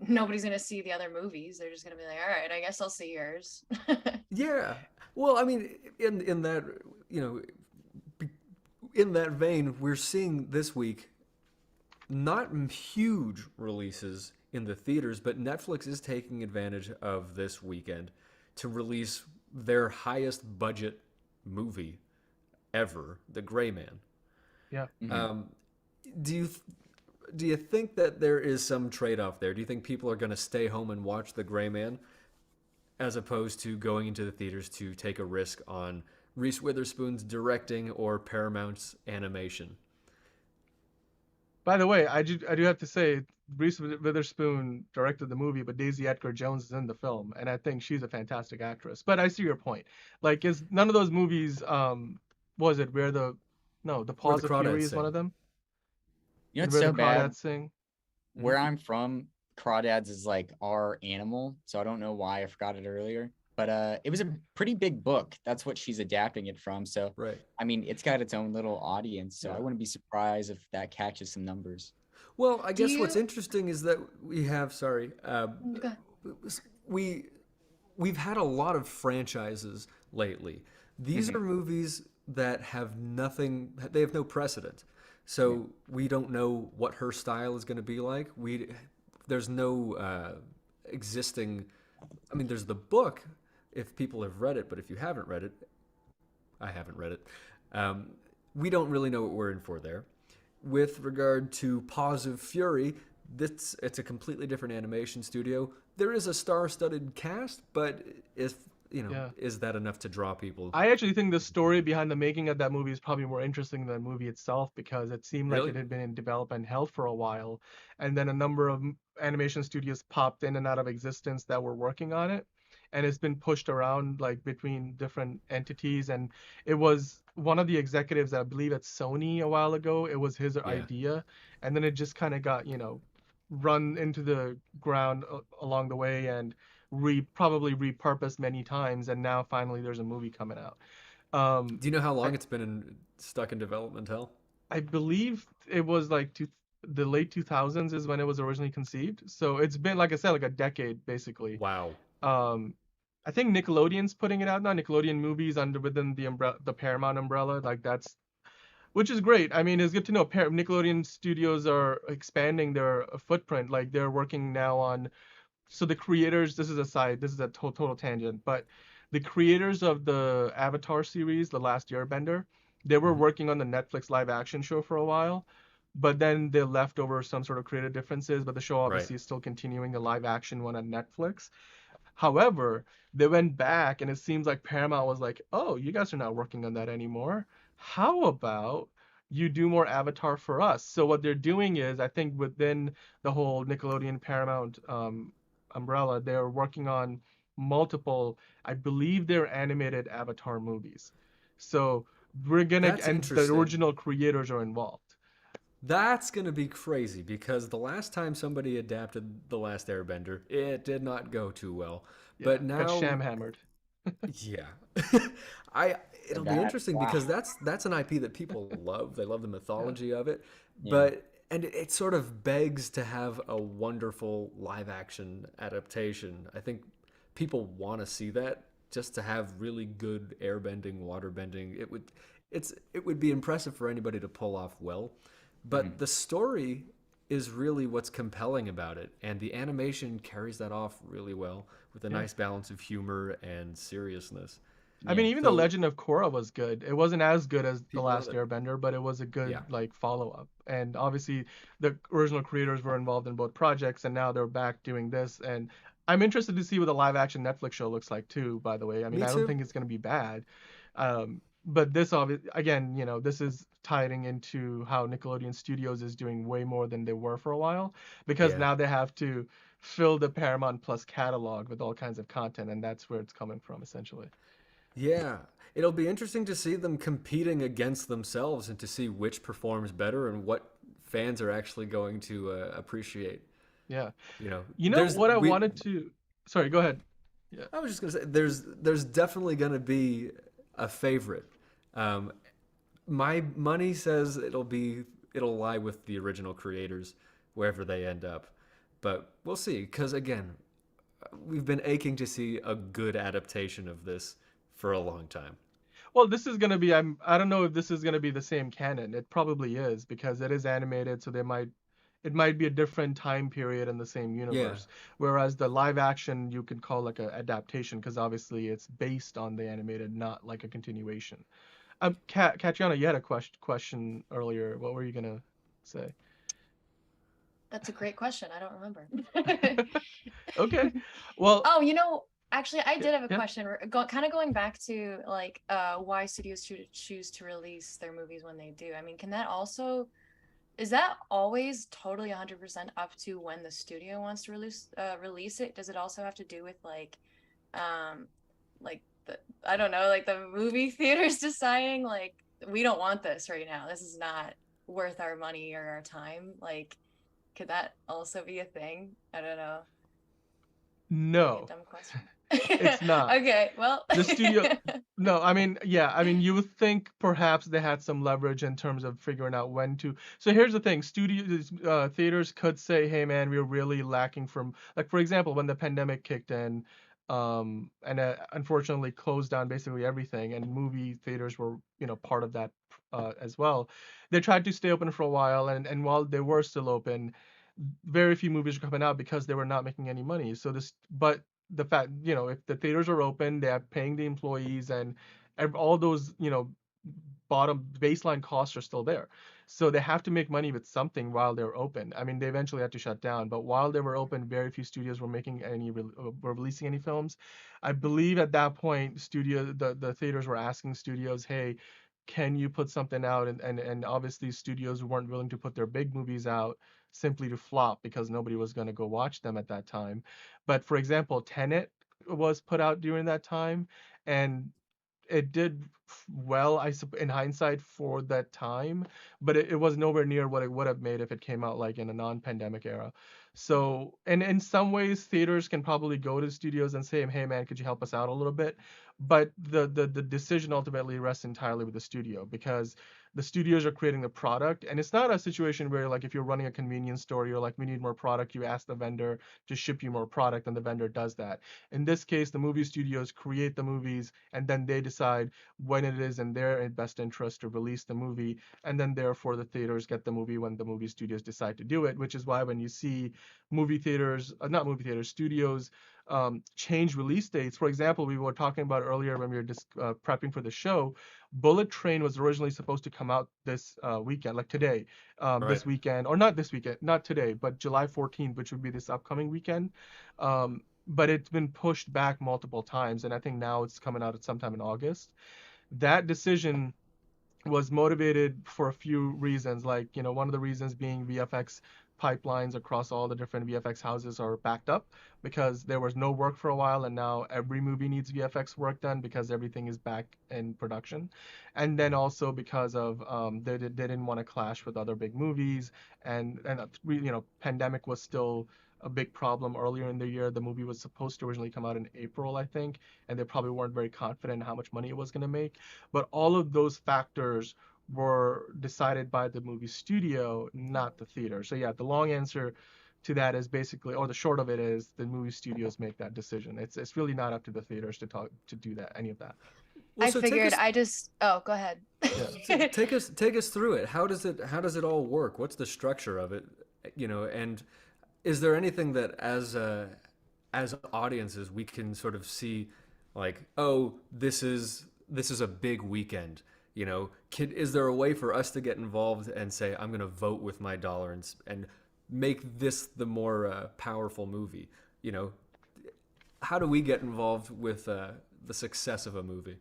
nobody's gonna see the other movies. They're just gonna be like, all right, I guess I'll see yours. Yeah. Well, I mean, in that, in that vein, we're seeing this week not huge releases in the theaters, but Netflix is taking advantage of this weekend to release their highest budget movie ever, The Gray Man. Yeah. Mm-hmm. Do you think that there is some trade-off there? Do you think people are going to stay home and watch The Gray Man? as opposed to going into the theaters to take a risk on Reese Witherspoon's directing or Paramount's animation. By the way, I do have to say, Reese Witherspoon directed the movie, but Daisy Edgar Jones is in the film, and I think she's a fantastic actress. But I see your point. Like, is none of those movies, was it where the Paws of Fury is one of them? You know, it's Where so the bad. crawdads sing. Where I'm from, crawdads is like our animal, so I don't know why I forgot it earlier. But it was a pretty big book. That's what she's adapting it from. So, Right. I mean, it's got its own little audience. So Yeah. I wouldn't be surprised if that catches some numbers. Well, I guess what's you- interesting is that we have, Okay. we've had a lot of franchises lately. These are movies that have nothing, they have no precedent. So we don't know what her style is going to be like. There's no existing, I mean, there's the book if people have read it, but if you haven't read it, I haven't read it. We don't really know what we're in for there. With regard to Paws of Fury, it's a completely different animation studio. There is a star-studded cast, but is that enough to draw people? I actually think the story behind the making of that movie is probably more interesting than the movie itself, because it seemed like Really? it had been in development hell for a while, and then a number of animation studios popped in and out of existence that were working on it, and it's been pushed around like between different entities. And it was one of the executives, I believe at Sony a while ago, it was his idea, and then it just kind of got run into the ground along the way and probably repurposed many times, and now finally there's a movie coming out. Do you know how long it's been stuck in development hell? I believe it was like the late 2000s is when it was originally conceived. So it's been, like I said, like a decade basically. Wow. I think Nickelodeon's putting it out now. Nickelodeon movies within the Paramount umbrella, like that's, which is great. I mean, it's good to know Nickelodeon studios are expanding their footprint. Like they're working now on, so the creators, this is a total tangent, but the creators of the Avatar series, The Last Airbender, they were working on the Netflix live action show for a while, but then they left over some sort of creative differences, but the show obviously is still continuing, the live action one on Netflix. However, they went back and it seems like Paramount was like, oh, you guys are not working on that anymore. How about you do more Avatar for us? So what they're doing is, I think within the whole Nickelodeon Paramount umbrella, they're working on multiple, I believe they're animated Avatar movies. So That's and the interesting. original creators are involved. That's going to be crazy, because the last time somebody adapted The Last Airbender, it did not go too well. But Got now, sham hammered. yeah, it'll be That- interesting wow. because that's an IP that people love. They love the mythology of it, Yeah. and it sort of begs to have a wonderful live action adaptation. I think people want to see that, just to have really good airbending, waterbending. It would be impressive for anybody to pull off well. But the story is really what's compelling about it, and the animation carries that off really well with a nice balance of humor and seriousness. I mean, even So- The Legend of Korra was good. It wasn't as good as The People Last love it. Airbender, but it was a good Yeah. like follow-up. And obviously, the original creators were involved in both projects, and now they're back doing this. And I'm interested to see what the live-action Netflix show looks like too. By the way, I mean, Me I don't too. think it's going to be bad. But this again, this is tying into how Nickelodeon Studios is doing way more than they were for a while, because Yeah. now they have to fill the Paramount Plus catalog with all kinds of content, and that's where it's coming from essentially. Yeah, it'll be interesting to see them competing against themselves and to see which performs better and what fans are actually going to appreciate. Yeah. There's- What I we- wanted to. Sorry, go ahead. I was just gonna say there's definitely gonna be a favorite. My money says it'll lie with the original creators wherever they end up, but we'll see. Because again, we've been aching to see a good adaptation of this for a long time. Well, this is gonna be. I don't know if this is gonna be the same canon. It probably is, because it is animated, so it might be a different time period in the same universe. Whereas the live action you could call like a adaptation, because obviously it's based on the animated, not like a continuation. Katiana, you had a question earlier. What were you gonna say? That's a great question. I don't remember. Okay. Well, Oh, Actually, I did have a Yeah. question. Kind of going back to like why studios choose to release their movies when they do. I mean, can that also is that always totally 100% up to when the studio wants to release it? Does it also have to do with um like the I don't know, like the movie theaters deciding like we don't want this right now. This is not worth our money or our time. Like, could that also be a thing? I don't know. Maybe a No, dumb question. it's not. Okay, well. The studio, no, I mean, yeah, I mean, you would think perhaps they had some leverage in terms of figuring out when to. So here's the thing: studios, theaters could say, "Hey, man, we're really lacking from," like, for example, when the pandemic kicked in, and unfortunately closed down basically everything, and movie theaters were, part of that as well. They tried to stay open for a while, and while they were still open, very few movies were coming out because they were not making any money. So but the fact, if the theaters are open, they are paying the employees, and all those, bottom baseline costs are still there. So they have to make money with something while they're open. I mean, they eventually had to shut down, but while they were open, very few studios were were releasing any films. I believe at that point, the theaters were asking studios, hey, can you put something out? And obviously studios weren't willing to put their big movies out simply to flop because nobody was going to go watch them at that time. But for example, Tenet was put out during that time, and it did well, in hindsight for that time, but it was nowhere near what it would have made if it came out like in a non-pandemic era. So, and in some ways, theaters can probably go to studios and say, "Hey, man, could you help us out a little bit?" But the decision ultimately rests entirely with the studio, because the studios are creating the product, and it's not a situation where, like, if you're running a convenience store, you're like, "We need more product," you ask the vendor to ship you more product, and the vendor does that. In this case, the movie studios create the movies, and then they decide when it is in their best interest to release the movie, and then therefore the theaters get the movie when the movie studios decide to do it, which is why when you see not movie theaters, studios change release dates. For example, we were talking about earlier when we were just prepping for the show, Bullet Train was originally supposed to come out this weekend, like today, this weekend, or not this weekend, not today, but July 14th, which would be this upcoming weekend. But it's been pushed back multiple times, and I think now it's coming out at sometime in August. That decision was motivated for a few reasons, like, one of the reasons being VFX pipelines across all the different VFX houses are backed up because there was no work for a while, and now every movie needs VFX work done because everything is back in production. And then also because of they didn't want to clash with other big movies, and pandemic was still a big problem earlier in the year. The movie was supposed to originally come out in April, I think, and they probably weren't very confident in how much money it was going to make. But all of those factors were decided by the movie studio, not the theater. So yeah, the long answer to that is basically, or the short of it is, the movie studios make that decision. It's really not up to the theaters to do that, any of that. Well, I so figured oh, go ahead. Yeah. take us through it. How does it all work? What's the structure of it? And is there anything that as audiences we can sort of see, like, oh, this is a big weekend? Is there a way for us to get involved and say, I'm going to vote with my dollar and make this the more powerful movie? How do we get involved with the success of a movie?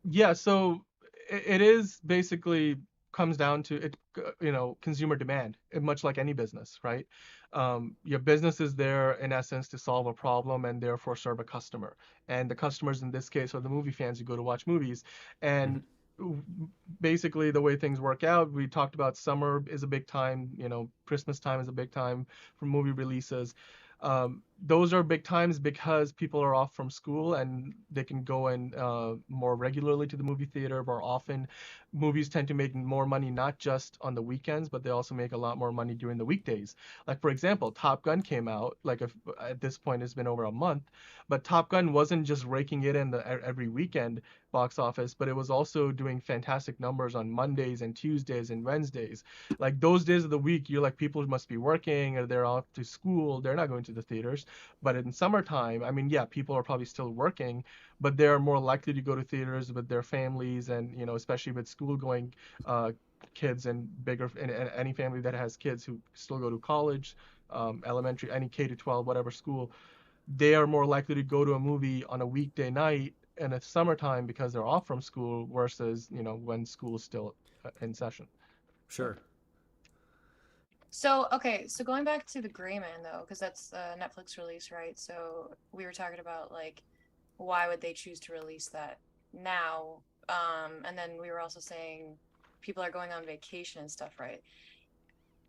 Yeah, so it is basically comes down to it, consumer demand, much like any business, right? Your business is there in essence to solve a problem and therefore serve a customer. And the customers in this case are the movie fans who go to watch movies. And basically the way things work out, we talked about summer is a big time, Christmas time is a big time for movie releases. Those are big times because people are off from school and they can go in more regularly to the movie theater more often. Movies tend to make more money not just on the weekends, but they also make a lot more money during the weekdays. Like, for example, Top Gun came out, like, at this point it's been over a month, but Top Gun wasn't just raking it in every weekend box office, but it was also doing fantastic numbers on Mondays and Tuesdays and Wednesdays. Like, those days of the week, you're like, people must be working or they're off to school, they're not going to the theaters. But in summertime, I mean, yeah, people are probably still working, but they're more likely to go to theaters with their families, and especially with school-going kids and any family that has kids who still go to college, elementary, any K to 12, whatever school, they are more likely to go to a movie on a weekday night in the summertime because they're off from school versus, when school's still in session. Sure. So, okay, so going back to The Gray Man, though, because that's a Netflix release, right? So we were talking about, like, why would they choose to release that now? And then we were also saying people are going on vacation and stuff, right?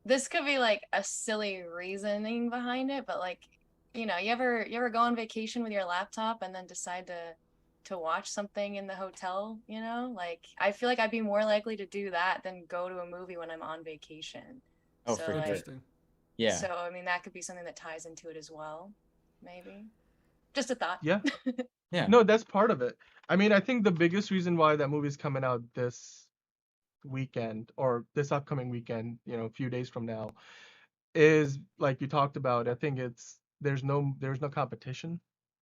This could be, like, a silly reasoning behind it, but, like, you ever go on vacation with your laptop and then decide to watch something in the hotel, Like, I feel like I'd be more likely to do that than go to a movie when I'm on vacation. Oh, So, for like, sure. Interesting. Yeah. So, I mean, that could be something that ties into it as well, maybe. Just a thought. Yeah. Yeah. No, that's part of it. I mean, I think the biggest reason why that movie's coming out this weekend or this upcoming weekend, a few days from now, is like you talked about. I think there's no competition.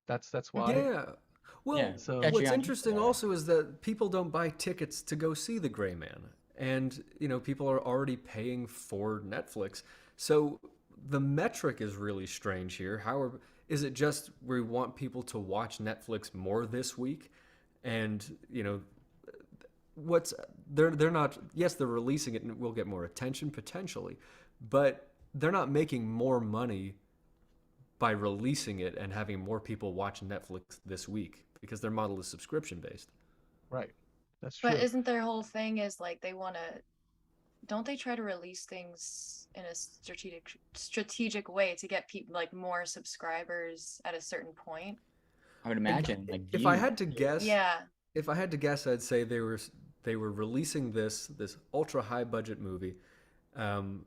That's why. Yeah. Well, Yeah. So- Catch you what's on interesting Instagram. also is that people don't buy tickets to go see The Gray Man. And, people are already paying for Netflix. So the metric is really strange here. Is it just we want people to watch Netflix more this week? And, they're not, yes, they're releasing it and we'll get more attention potentially, but they're not making more money by releasing it and having more people watch Netflix this week because their model is subscription based. Right. That's true. But isn't their whole thing is, like, don't they try to release things in a strategic way to get people, like, more subscribers at a certain point? I would imagine. Like If I had to guess, Yeah. if I had to guess, I'd say they were releasing this ultra high budget movie on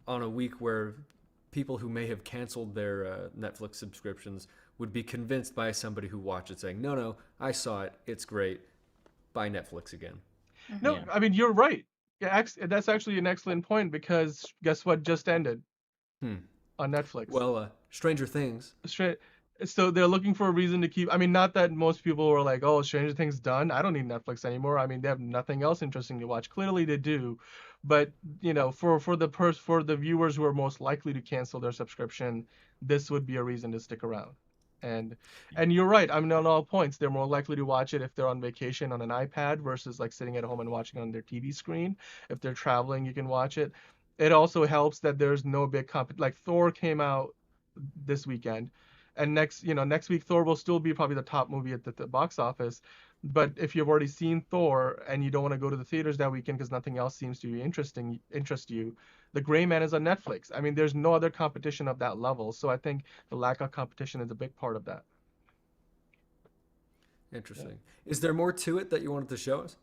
a week where people who may have canceled their Netflix subscriptions would be convinced by somebody who watched it saying, no, I saw it, it's great, buy Netflix again. No, Yeah. I mean, you're right. Yeah, that's actually an excellent point because guess what just ended on Netflix? Well, Stranger Things. So they're looking for a reason to keep. I mean, not that most people were like, "Oh, Stranger Things done. I don't need Netflix anymore." I mean, they have nothing else interesting to watch. Clearly, they do, but for the viewers who are most likely to cancel their subscription, this would be a reason to stick around. And you're right. I mean, on all points, they're more likely to watch it if they're on vacation on an iPad versus like sitting at home and watching on their TV screen. If they're traveling, you can watch it. It also helps that there's no big like Thor came out this weekend, and next week Thor will still be probably the top movie at the box office. But if you've already seen Thor and you don't want to go to the theaters that weekend because nothing else seems to interest you, The Gray Man is on Netflix. I mean, there's no other competition of that level. So I think the lack of competition is a big part of that. Interesting. Is there more to it that you wanted to show us?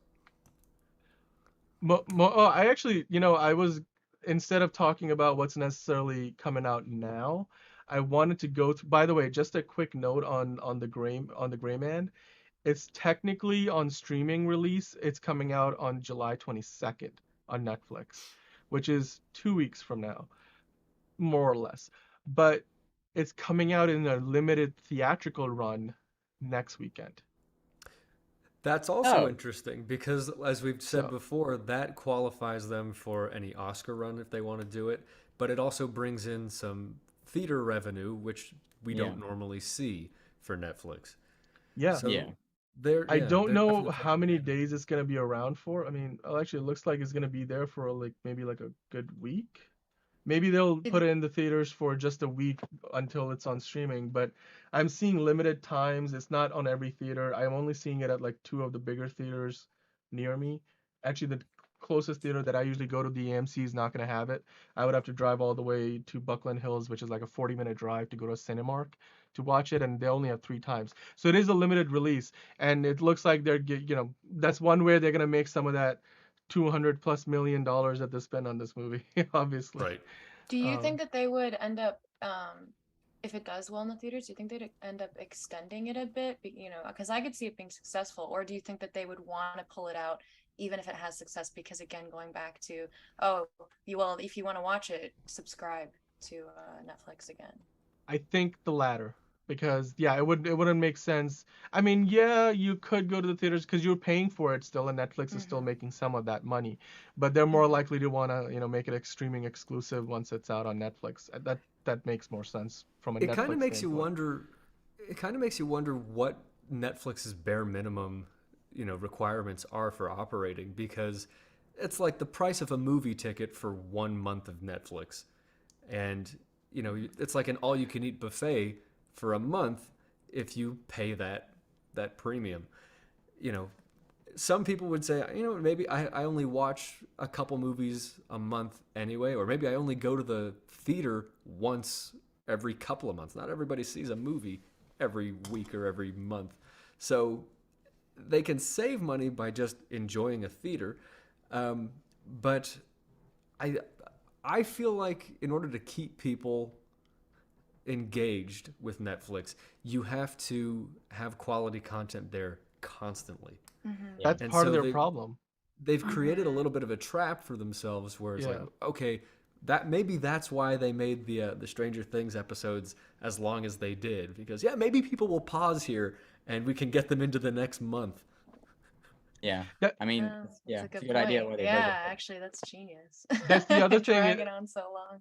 I actually, I was, instead of talking about what's necessarily coming out now, I wanted to go to, by the way, just a quick note on the Gray Man. It's technically on streaming release. It's coming out on July 22nd on Netflix, which is 2 weeks from now, more or less. But it's coming out in a limited theatrical run next weekend. That's also Oh. interesting because, as we've said before, that qualifies them for any Oscar run if they want to do it. But it also brings in some theater revenue, which we don't normally see for Netflix. Yeah. So Yeah. I don't they're know definitely how many days it's gonna be around for. I mean, actually, it looks like it's gonna be there for maybe a good week. Maybe they'll put it in the theaters for just a week until it's on streaming. But I'm seeing limited times. It's not on every theater. I'm only seeing it at like 2 of the bigger theaters near me. Actually, the closest theater that I usually go to, the AMC, is not gonna have it. I would have to drive all the way to Buckland Hills, which is like a 40-minute drive, to go to Cinemark to watch it, and they only have 3 times. So it is a limited release, and it looks like that's one way they're gonna make some of that $200+ million that they spend on this movie, obviously. right. Do you think that they would end up, if it does well in the theaters, do you think they'd end up extending it a bit? Because I could see it being successful. Or do you think that they would want to pull it out even if it has success? Because, again, going back to, if you want to watch it, subscribe to Netflix again. I think the latter, because it wouldn't make sense. I mean, yeah, you could go to the theaters because you're paying for it still, and Netflix is still making some of that money, but they're more likely to want to make it a streaming exclusive once it's out on Netflix. that makes more sense from a It Netflix kind of makes you standpoint. wonder. It kind of makes you wonder what Netflix's bare minimum, requirements are for operating, because it's like the price of a movie ticket for 1 month of Netflix, and it's like an all-you-can-eat buffet for a month if you pay that premium. Some people would say, maybe I only watch a couple movies a month anyway, or maybe I only go to the theater once every couple of months. Not everybody sees a movie every week or every month. So they can save money by just enjoying a theater. But I feel like in order to keep people engaged with Netflix, you have to have quality content there constantly. That's And part of so their problem. They've created a little bit of a trap for themselves, where it's like, okay, that's why they made the Stranger Things episodes as long as they did, because maybe people will pause here and we can get them into the next month. Yeah, I mean, That's it's a good idea. Why they did it. Actually, that's genius. That's the other thing. Dragging on so long.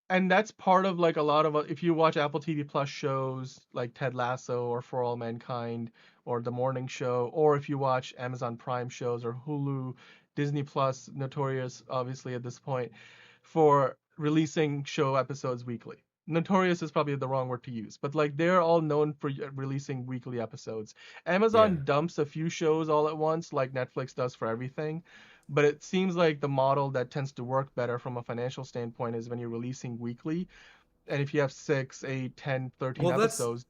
And that's part of like a lot of if you watch Apple TV Plus shows like Ted Lasso or For All Mankind or The Morning Show, or if you watch Amazon Prime shows or Hulu, Disney Plus, notorious obviously at this point for releasing show episodes weekly. Notorious is probably the wrong word to use, but like they're all known for releasing weekly episodes. Amazon dumps a few shows all at once, like Netflix does for everything. But it seems like the model that tends to work better from a financial standpoint is when you're releasing weekly. And if you have 6, 8, 10, 13 episodes,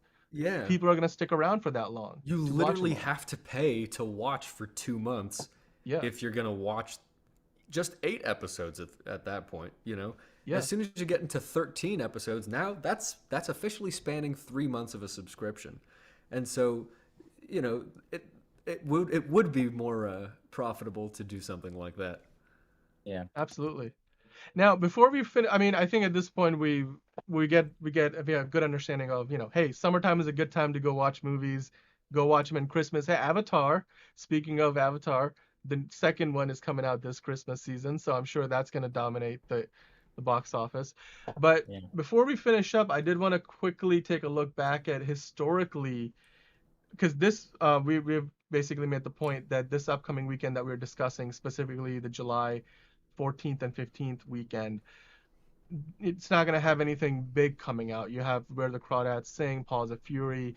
people are going to stick around for that long. You literally have to pay to watch for 2 months if you're going to watch just 8 episodes at that point, As soon as you get into 13 episodes, now that's officially spanning 3 months of a subscription. And so, it would be more profitable to do something like that. Yeah, absolutely. Now, before we finish, I mean, I think at this point we get a good understanding of, hey, summertime is a good time to go watch movies, go watch them in Christmas. Hey, Avatar. Speaking of Avatar, the second one is coming out this Christmas season, so I'm sure that's going to dominate the box office. But before we finish up, I did want to quickly take a look back at historically, because this we've basically made the point that this upcoming weekend that we're discussing, specifically the July 14th and 15th weekend, it's not going to have anything big coming out. You have Where the Crawdads Sing, Paws of Fury,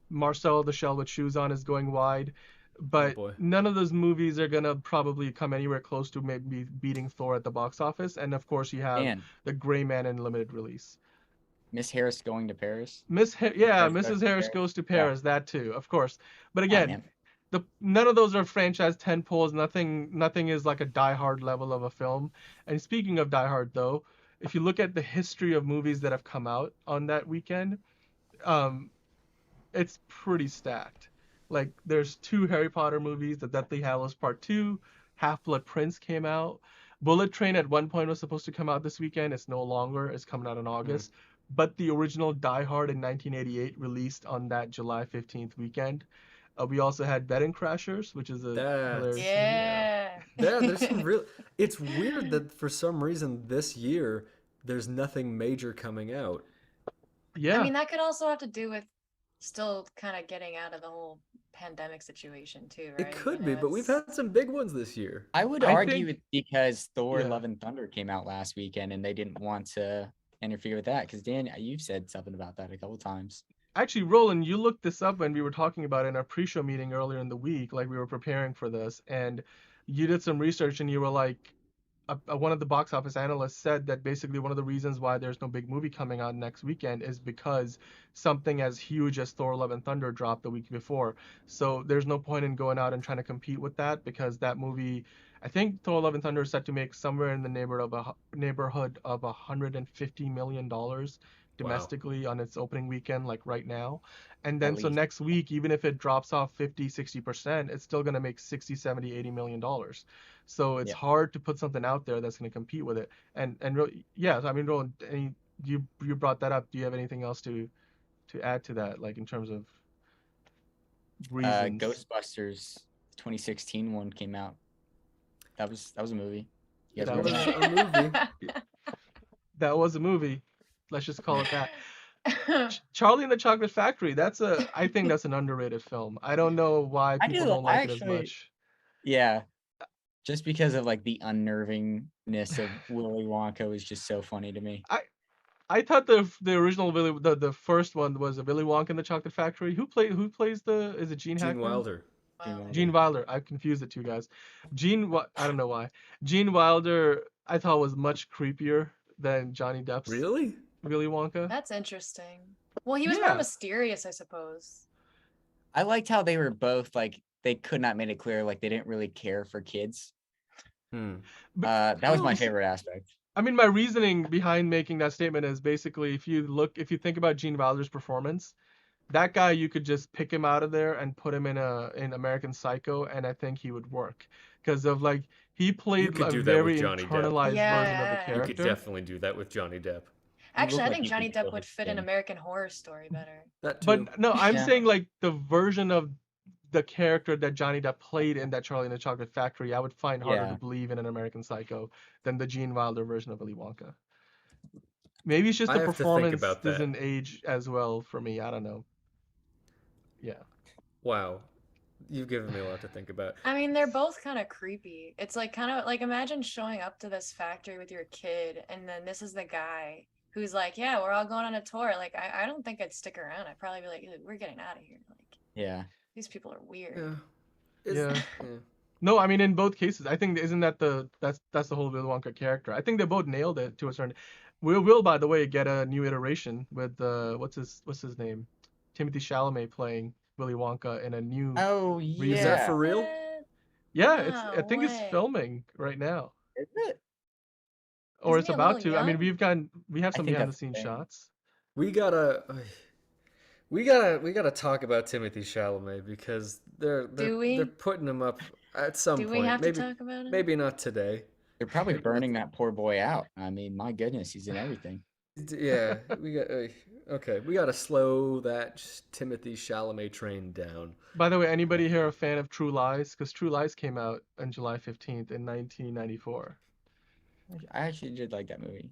Marcel the Shell with Shoes On is going wide, but none of those movies are going to probably come anywhere close to maybe beating Thor at the box office. And of course you have The Gray Man in limited release. Miss Harris Going to Paris. Mrs. Harris Goes to Paris, that too, of course. But again, none of those are franchise tentpoles. Nothing is like a Die Hard level of a film. And speaking of Die Hard, though, if you look at the history of movies that have come out on that weekend, it's pretty stacked. Like there's 2 Harry Potter movies, The Deathly Hallows Part 2, Half-Blood Prince came out. Bullet Train at one point was supposed to come out this weekend. It's no longer. It's coming out in August. But the original Die Hard in 1988 released on that July 15th weekend. We also had Wedding Crashers, which is a hilarious. There's some real. It's weird that for some reason this year there's nothing major coming out. Yeah. I mean, that could also have to do with still kind of getting out of the whole pandemic situation too, right? It could be, but we've had some big ones this year. I would argue it's because Thor Love and Thunder came out last weekend and they didn't want to interfere with that, because Dan, you've said something about that a couple times. Actually, Roland, you looked this up when we were talking about it in our pre-show meeting earlier in the week, like we were preparing for this, and you did some research and you were like, one of the box office analysts said that basically one of the reasons why there's no big movie coming out next weekend is because something as huge as Thor Love and Thunder dropped the week before. So there's no point in going out and trying to compete with that, because that movie, I think Thor Love and Thunder is set to make somewhere in the neighborhood of $150 million domestically on its opening weekend, like right now. And then so next week, even if it drops off 50-60%, it's still going to make $60-70-80 million. So it's hard to put something out there that's going to compete with it. And really, I mean, Roland, you brought that up. Do you have anything else to add to that, like in terms of reasons? Ghostbusters 2016 one came out. That was a movie. That was a movie. Let's just call it that. Charlie and the Chocolate Factory. I think that's an underrated film. I don't know why people don't like it as much. Yeah, just because of like the unnervingness of Willy Wonka was just so funny to me. I thought the original the first one was a Willy Wonka and the Chocolate Factory. Who plays is it Gene Hackman? Wilder. Gene Wilder. I confused the two guys. I don't know why. Gene Wilder I thought was much creepier than Johnny Depp's Really? Willy Wonka. That's interesting. Well, he was more mysterious, I suppose. I liked how they were both like they could not make it clear like they didn't really care for kids. That was my favorite aspect. I mean, my reasoning behind making that statement is basically if you think about Gene Wilder's performance, that guy you could just pick him out of there and put him in American Psycho, and I think he would work because of like he played a very internalized version of the character. You could definitely do that with Johnny Depp. Actually, I think Johnny Depp would fit in American Horror Story better. That too. But no, I'm saying like the version of the character that Johnny Depp played in that Charlie and the Chocolate Factory, I would find harder to believe in an American Psycho than the Gene Wilder version of Willy Wonka. Maybe it's just the performance doesn't age as well for me. I don't know. Yeah. Wow. You've given me a lot to think about. I mean, they're both kind of creepy. It's like kind of like imagine showing up to this factory with your kid, and then this is the guy who's like, "Yeah, we're all going on a tour." Like, I don't think I'd stick around. I'd probably be like, "We're getting out of here." Like, yeah, these people are weird. Yeah. No, I mean in both cases, I think isn't that that's the whole Willy Wonka character. I think they both nailed it to a certain. Will by the way get a new iteration with what's his name, Timothy Chalamet playing Willy Wonka in a new. Oh yeah. Is that for real? Yeah, I think it's filming right now. Is it? Or it's about to. I mean, we have some behind the scenes shots. We gotta talk about Timothy Chalamet because they're putting him up at some point. Do we have to talk about it? Maybe not today. They're probably burning that poor boy out. I mean, my goodness, he's in everything. Yeah, we gotta slow that Timothy Chalamet train down. By the way, anybody here a fan of True Lies? Because True Lies came out on July 15th in 1994. I actually did like that movie.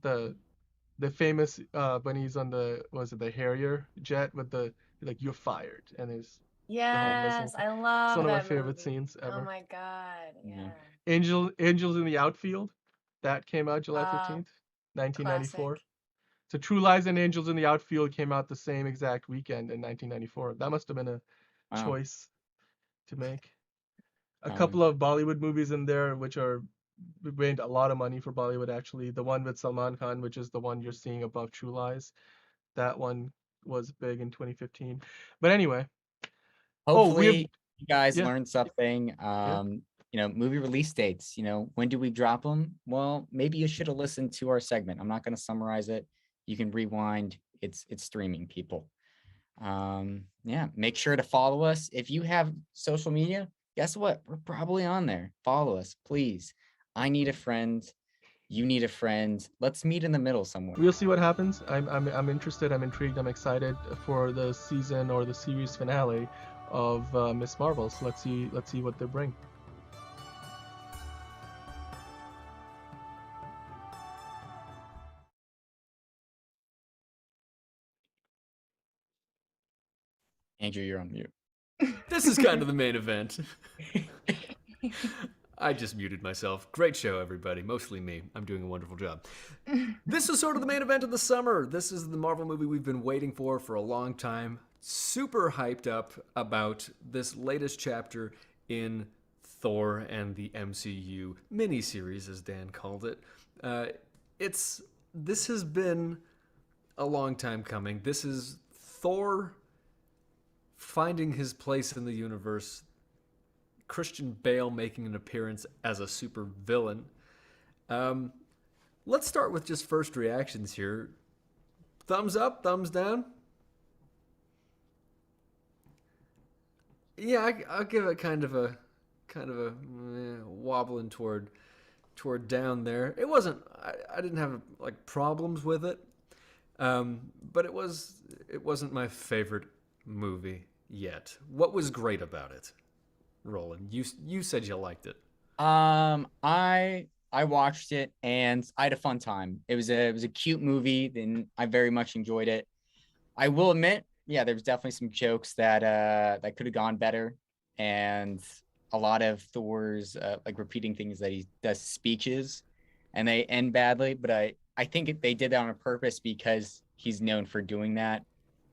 The famous when he's on the Harrier jet with the like you're fired and his yes, I love it's one of my that favorite movie. scenes ever. Oh my god, yeah. Angels in the Outfield, that came out July 15th, 1994. Classic. So True Lies and Angels in the Outfield came out the same exact weekend in 1994. That must have been a choice to make. A couple of Bollywood movies in there which made a lot of money for Bollywood actually. The one with Salman Khan, which is the one you're seeing above True Lies, that one was big in 2015. But anyway, hopefully you guys learned something. Movie release dates. When do we drop them? Well, maybe you should have listened to our segment. I'm not going to summarize it. You can rewind. It's streaming, people. Make sure to follow us. If you have social media, guess what? We're probably on there. Follow us, please. I need a friend. You need a friend. Let's meet in the middle somewhere. We'll see what happens. I'm interested. I'm intrigued. I'm excited for the season or the series finale of Miss Marvel. So let's see what they bring. Andrew, you're on mute. This is kind of the main event. I just muted myself. Great show, everybody. Mostly me. I'm doing a wonderful job. This is sort of the main event of the summer. This is the Marvel movie we've been waiting for a long time. Super hyped up about this latest chapter in Thor and the MCU miniseries, as Dan called it. This has been a long time coming. This is Thor finding his place in the universe, Christian Bale making an appearance as a super villain. Let's start with just first reactions here. Thumbs up, thumbs down? Yeah, I'll give it kind of a wobbling toward down there. It wasn't. I didn't have problems with it, but it wasn't my favorite movie yet. What was great about it, Roland? You said you liked it. I I watched it and I had a fun time. It was a cute movie, and I very much enjoyed it. I will admit, yeah, there's definitely some jokes that that could have gone better, and a lot of Thor's like repeating things that he does speeches, and they end badly. But I think they did that on purpose because he's known for doing that,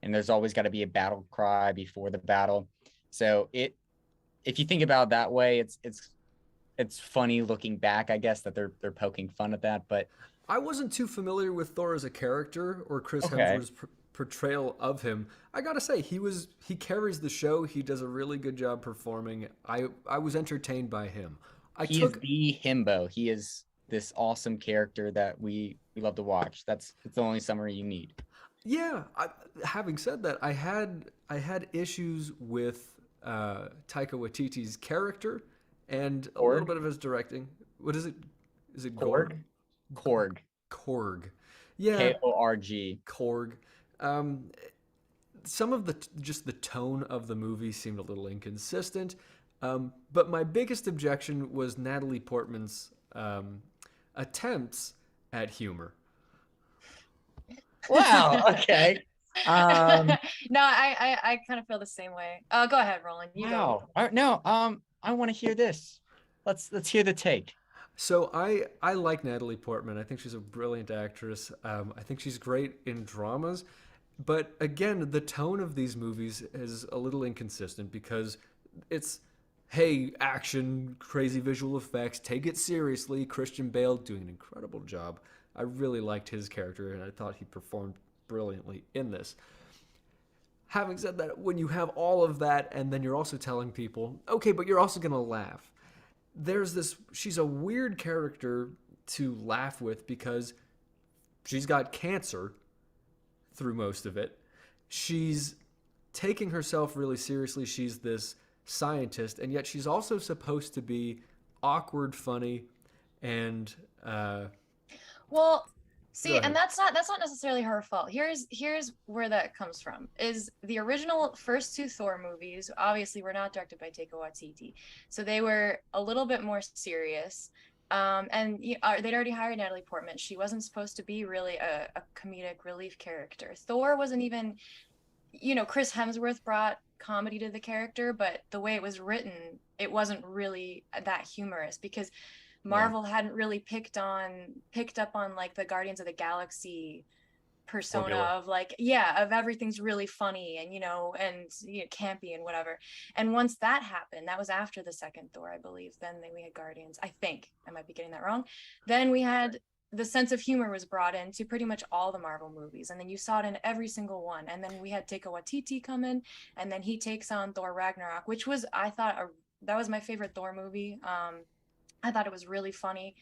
and there's always got to be a battle cry before the battle. So if you think about it that way, it's funny looking back, I guess, that they're poking fun at that. But I wasn't too familiar with Thor as a character or Chris Okay. Hemsworth's portrayal of him. I gotta say, he carries the show. He does a really good job performing. I was entertained by him. he is the himbo. He is this awesome character that we love to watch. That's the only summary you need. Yeah. Having said that, I had issues with Taika Waititi's character and a little bit of his directing. What is it? Is it Korg? Korg. Korg. Yeah. K-O-R-G. Korg. Some of just the tone of the movie seemed a little inconsistent. But my biggest objection was Natalie Portman's attempts at humor. Wow. Okay. No, I kind of feel the same way. Go ahead, Roland. You go. Wow. No. I want to hear this. Let's hear the take. So I like Natalie Portman. I think she's a brilliant actress. I think she's great in dramas. But again, the tone of these movies is a little inconsistent because it's, hey, action, crazy visual effects, take it seriously. Christian Bale doing an incredible job. I really liked his character, and I thought he performed brilliantly in this. Having said that, when you have all of that, and then you're also telling people, okay, but you're also going to laugh. She's a weird character to laugh with because she's got cancer through most of it. She's taking herself really seriously. She's this scientist, and yet she's also supposed to be awkward, funny, and Well, Go see, and ahead. that's not necessarily her fault. Here's where that comes from. Is the original first two Thor movies obviously were not directed by Taika Waititi, so they were a little bit more serious. And they'd already hired Natalie Portman. She wasn't supposed to be really a comedic relief character. Thor wasn't even, Chris Hemsworth brought comedy to the character, but the way it was written, it wasn't really that humorous because Marvel hadn't really picked up on like the Guardians of the Galaxy persona of like, of everything's really funny and campy and whatever. And once that happened, that was after the second Thor, I believe. Then we had Guardians. I think I might be getting that wrong. Then we had the sense of humor was brought into pretty much all the Marvel movies, and then you saw it in every single one. And then we had Taika Waititi come in, and then he takes on Thor Ragnarok, which was, I thought, that was my favorite Thor movie. I thought it was really funny.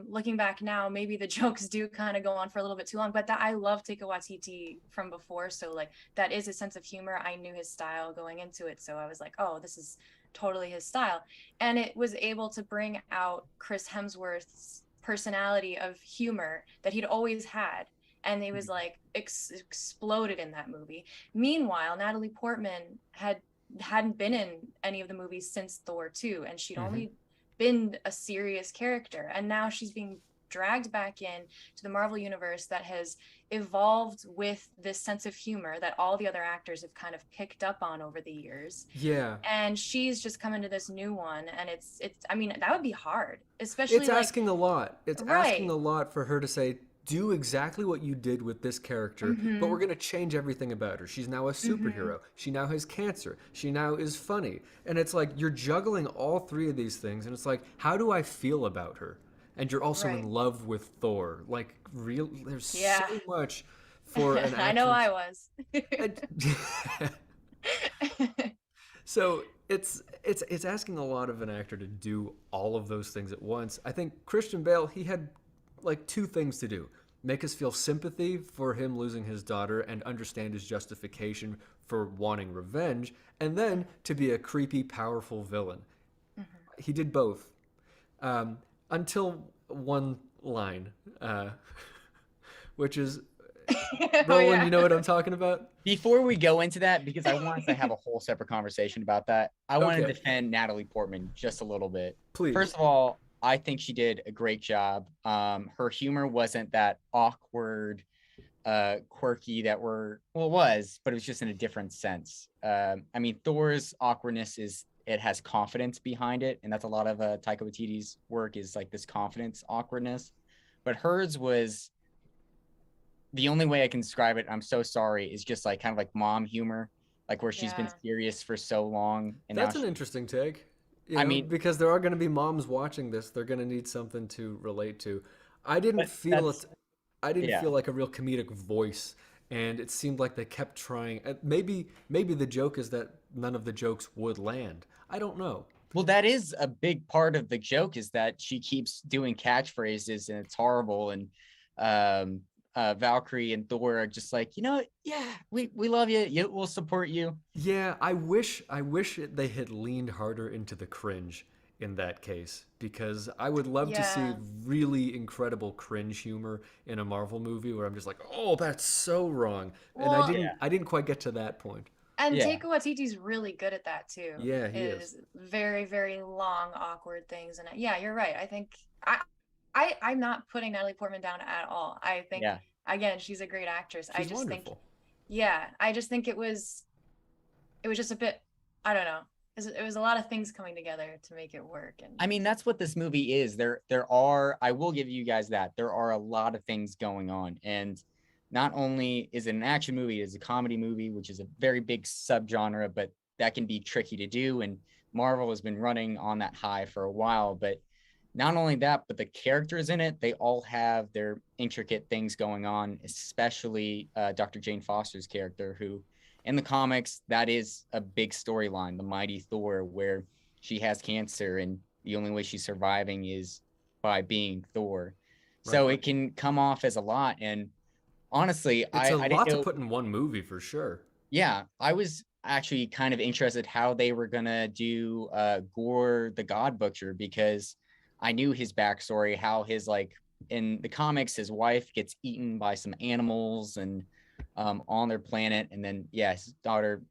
Looking back now, maybe the jokes do kind of go on for a little bit too long, but I love Taika Waititi from before, so like that is a sense of humor. I knew his style going into it, so I was like, oh, this is totally his style. And it was able to bring out Chris Hemsworth's personality of humor that he'd always had, and he was like exploded in that movie. Meanwhile, Natalie Portman hadn't been in any of the movies since Thor 2, and she'd only been a serious character, and now she's being dragged back in to the Marvel universe that has evolved with this sense of humor that all the other actors have kind of picked up on over the years. Yeah. And she's just come into this new one, and it's I mean, that would be hard, especially It's asking a lot. It's Right. asking a lot for her to say, do exactly what you did with this character, but we're going to change everything about her. She's now a superhero. She now has cancer. She now is funny. And it's like you're juggling all three of these things, and it's like, how do I feel about her? And you're also in love with Thor. Like, there's so much for an actor. I know I was. So it's asking a lot of an actor to do all of those things at once. I think Christian Bale, he had like two things to do: make us feel sympathy for him losing his daughter and understand his justification for wanting revenge, and then to be a creepy, powerful villain. He did both, until one line, which is, Roland, you know what I'm talking about? Before we go into that, because I want to have a whole separate conversation about that, I want to defend Natalie Portman just a little bit. Please. First of all, I think she did a great job. Her humor wasn't that awkward, quirky that was, but it was just in a different sense. I mean, Thor's awkwardness it has confidence behind it, and that's a lot of Taika Waititi's work is like this confidence awkwardness. But hers was, the only way I can describe it, I'm so sorry, is just like kind of like mom humor, like where she's been serious for so long. And that's an interesting take. I mean, because there are going to be moms watching this, they're going to need something to relate to. I didn't feel it. I didn't feel like a real comedic voice, and it seemed like they kept trying. Maybe the joke is that none of the jokes would land. I don't know. Well, that is a big part of the joke, is that she keeps doing catchphrases and it's horrible. And Valkyrie and Thor are just like, we love you. We'll support you. Yeah, I wish they had leaned harder into the cringe in that case, because I would love to see really incredible cringe humor in a Marvel movie where I'm just like, oh, that's so wrong. Well, and I didn't quite get to that point. And Taika Waititi's really good at that too. Yeah, he is. Very, very long, awkward things. And yeah, you're right. I think I'm not putting Natalie Portman down at all. I think again, she's a great actress. She's wonderful. I just think it was just a bit, I don't know. It was a lot of things coming together to make it work. And I mean, that's what this movie is. There are, I will give you guys that, there are a lot of things going on. And not only is it an action movie, it's a comedy movie, which is a very big subgenre, but that can be tricky to do. And Marvel has been running on that high for a while. But not only that, but the characters in it, they all have their intricate things going on, especially Dr. Jane Foster's character, who in the comics, that is a big storyline, the mighty Thor, where she has cancer and the only way she's surviving is by being Thor. Right. So it can come off as a lot. And honestly, it's a lot to put in one movie for sure. Yeah, I was actually kind of interested how they were gonna do Gore the God Butcher, because I knew his backstory, how his, like, in the comics, his wife gets eaten by some animals and on their planet, and then his daughter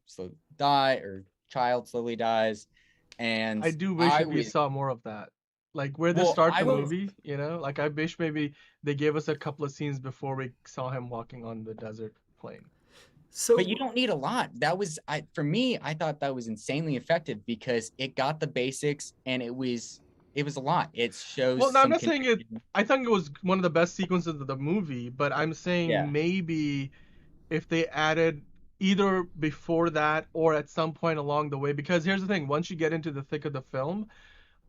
child slowly dies. And I do wish we saw more of that, like where they start the movie, like I wish maybe they gave us a couple of scenes before we saw him walking on the desert plain. So, but you don't need a lot. That was, for me, I thought that was insanely effective, because it got the basics and it was a lot. It shows. Well, no, I'm not saying it. I think it was one of the best sequences of the movie, but I'm saying maybe if they added either before that or at some point along the way, because here's the thing: once you get into the thick of the film,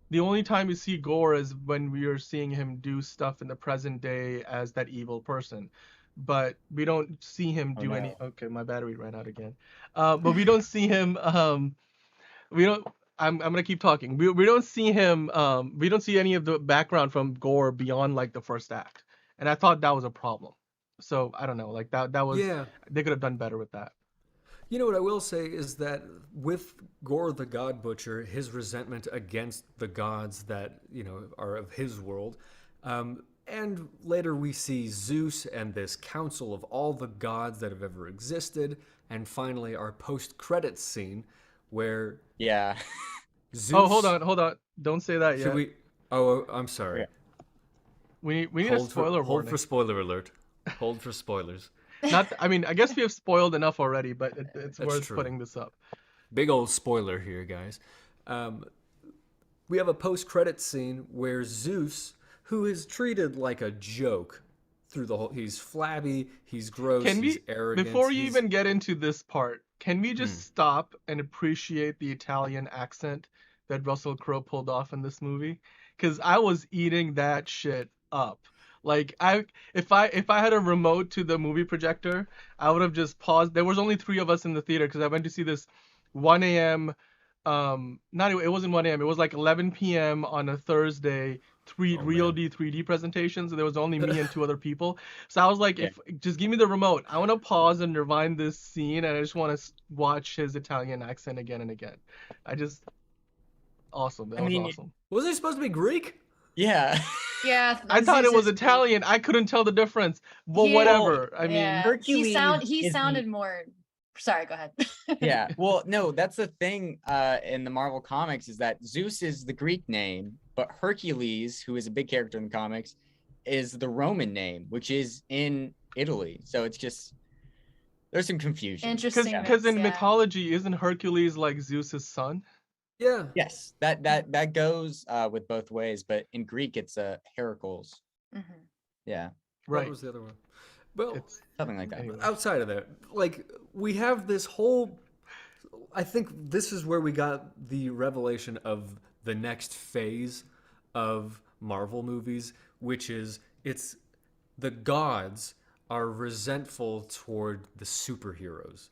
the only time you see Gore is when we are seeing him do stuff in the present day as that evil person. But we don't see him do any. Okay, my battery ran out again. But we don't see him. We don't. I'm gonna keep talking. We don't see him. We don't see any of the background from Gore beyond like the first act, and I thought that was a problem. So I don't know. Like that was. Yeah. They could have done better with that. You know what I will say is that with Gore the God Butcher, his resentment against the gods that are of his world. And later we see Zeus and this council of all the gods that have ever existed. And finally our post-credits scene where... Yeah. Zeus... Oh, hold on. Don't say that yet. Should we... Oh, I'm sorry. Yeah. We need a spoiler warning. Hold for spoiler alert. Hold for spoilers. I mean, I guess we have spoiled enough already, but it's worth putting this up. Big old spoiler here, guys. We have a post-credits scene where Zeus... who is treated like a joke through the whole... He's flabby, he's gross, he's arrogant. Before you even get into this part, can we just stop and appreciate the Italian accent that Russell Crowe pulled off in this movie? Because I was eating that shit up. Like, if I had a remote to the movie projector, I would have just paused. There was only 3 of us in the theater because I went to see this 1 a.m. It wasn't 1 a.m. It was like 11 p.m. on a Thursday. Real 3D presentation, so there was only me and 2 other people. So I was like, just give me the remote. I want to pause and rewind this scene, and I just want to watch his Italian accent again and again. Awesome. That was awesome. Was he supposed to be Greek? Yeah. Yeah. I thought it was Italian. I couldn't tell the difference. Well, whatever. I mean, Hercules. He sounded more. Sorry, go ahead. Yeah. Well, no, that's the thing in the Marvel comics is that Zeus is the Greek name But Hercules, who is a big character in the comics, is the Roman name, which is in Italy. So it's just there's some confusion. Interesting. Because in yeah. mythology, isn't Hercules like Zeus's son? Yeah. Yes, that goes with both ways, but in Greek it's Heracles. Mm-hmm. Yeah, What was the other one? Well, It's something like that. anyway. outside of that, like we have this whole. I think this is where we got the revelation of the next phase of Marvel movies, which is it's the gods are resentful toward the superheroes.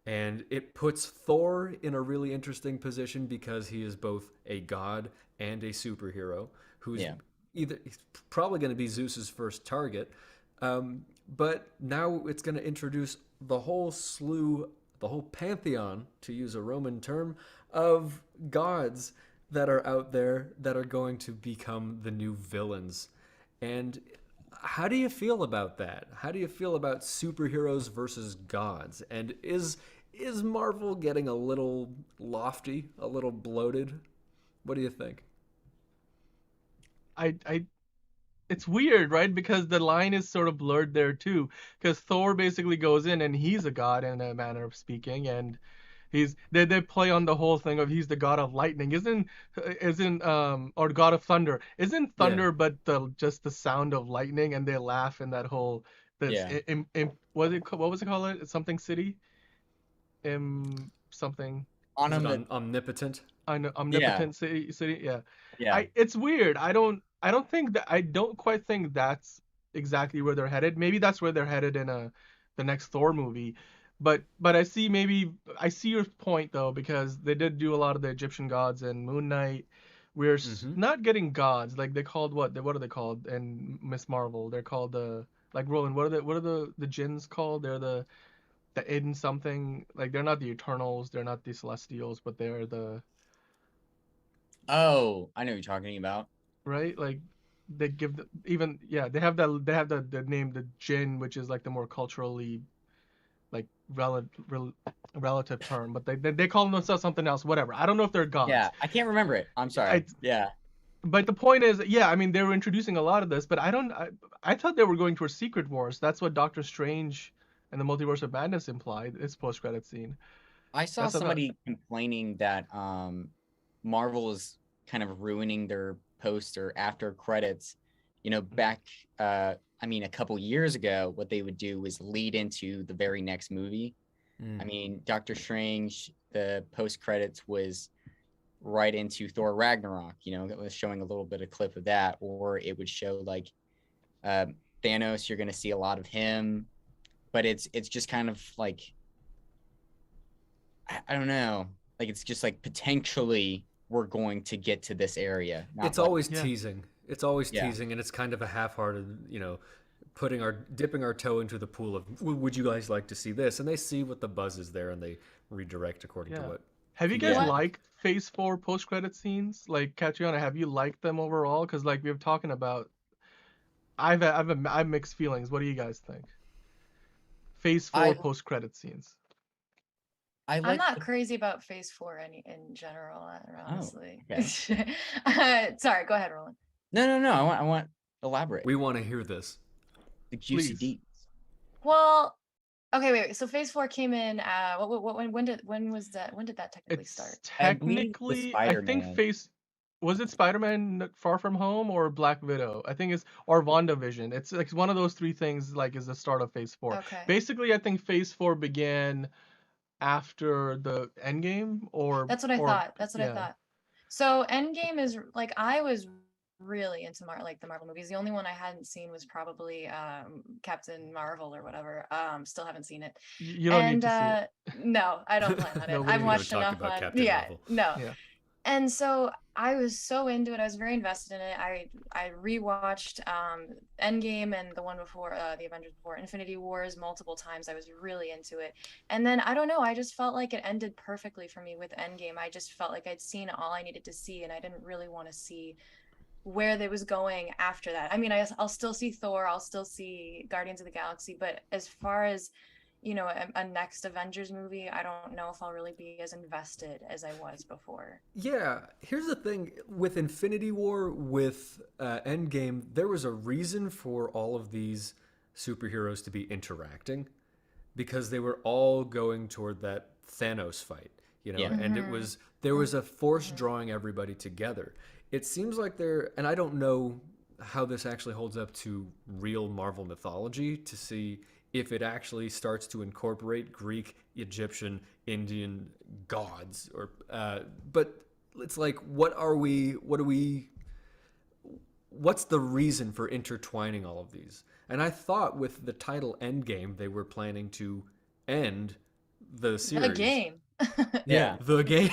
And it puts Thor in a really interesting position because he is both a god and a superhero who's he's probably going to be Zeus's first target. But now it's going to introduce the whole the whole pantheon, to use a Roman term, of gods that are out there that are going to become the new villains. And how do you feel about that? How do you feel about superheroes versus gods? And is Marvel getting a little lofty, a little bloated? What do you think? It's weird, right? Because the line is sort of blurred there too. Because Thor basically goes in and he's a god in a manner of speaking, and they play on the whole thing of he's the god of lightning, or god of thunder. Isn't thunder but just the sound of lightning, and they laugh in that whole what was it called? It's something city? Something Omnipotent. Omnipotent city. Yeah. It's weird. I don't quite think that's exactly where they're headed. Maybe that's where they're headed in the next Thor movie. But I see your point though, because they did do a lot of the Egyptian gods in Moon Knight. We're not getting gods like they called what are they called in Miss Marvel? They're called like Roland. What are the jinns called? They're the Eden something. Like they're not the Eternals. They're not the Celestials, but they're the. Oh, I know what you're talking about. Right, like they give they have the name the Jinn, which is like the more culturally like relative term, but they call themselves something else, whatever. I don't know if they're gods. Yeah, I can't remember it. I'm sorry. But the point is, I mean, they were introducing a lot of this, but I thought they were going towards Secret Wars. That's what Doctor Strange and the Multiverse of Madness implied. Its post-credit scene. I saw somebody complaining that Marvel is kind of ruining their post or after credits. Back a couple years ago, what they would do was lead into the very next movie. I mean, Doctor Strange, the post credits was right into Thor Ragnarok. It was showing a little bit of clip of that, or it would show like Thanos. You're going to see a lot of him, but it's just kind of like I don't know, like it's just like potentially we're going to get to this area. It's always teasing. It's always teasing, and it's kind of a half-hearted, dipping our toe into the pool of, would you guys like to see this? And they see what the buzz is there, and they redirect according to what. Have you guys liked Phase 4 post-credit scenes? Like, Catriona, have you liked them overall? Because like we were talking about, I've mixed feelings. What do you guys think? Phase 4 post-credit scenes. I'm not crazy about Phase 4 in general, honestly. Oh, okay. Sorry, go ahead, Roland. No. I want elaborate. We want to hear this. The juicy deets. Well, okay, wait. So Phase 4 came in. When did that technically start? Technically, I think was it Spider-Man Far From Home or Black Widow? I think or WandaVision. It's like one of those three things. Like is the start of Phase 4. Okay. Basically, I think Phase 4 began after the Endgame, or that's what I thought. That's what I thought. So Endgame is like I was really into the Marvel movies. The only one I hadn't seen was probably Captain Marvel or whatever. Still haven't seen it. You don't need to see it. No, I don't plan on it. I've watched enough on Captain Marvel. No. Yeah. And so I was so into it. I was very invested in it. I rewatched Endgame and the one before, the Avengers before Infinity Wars multiple times. I was really into it. And then I don't know, I just felt like it ended perfectly for me with Endgame. I just felt like I'd seen all I needed to see, and I didn't really want to see where they was going after that. I mean, I'll still see Thor, I'll still see Guardians of the Galaxy, but as far as a next Avengers movie, I don't know if I'll really be as invested as I was before. Yeah, here's the thing with Infinity War, with Endgame, there was a reason for all of these superheroes to be interacting because they were all going toward that Thanos fight, Yeah. and there was a force drawing everybody together. It seems like and I don't know how this actually holds up to real Marvel mythology to see if it actually starts to incorporate Greek, Egyptian, Indian gods, but it's like, what's the reason for intertwining all of these? And I thought with the title Endgame, they were planning to end the series. The game. Yeah. The game.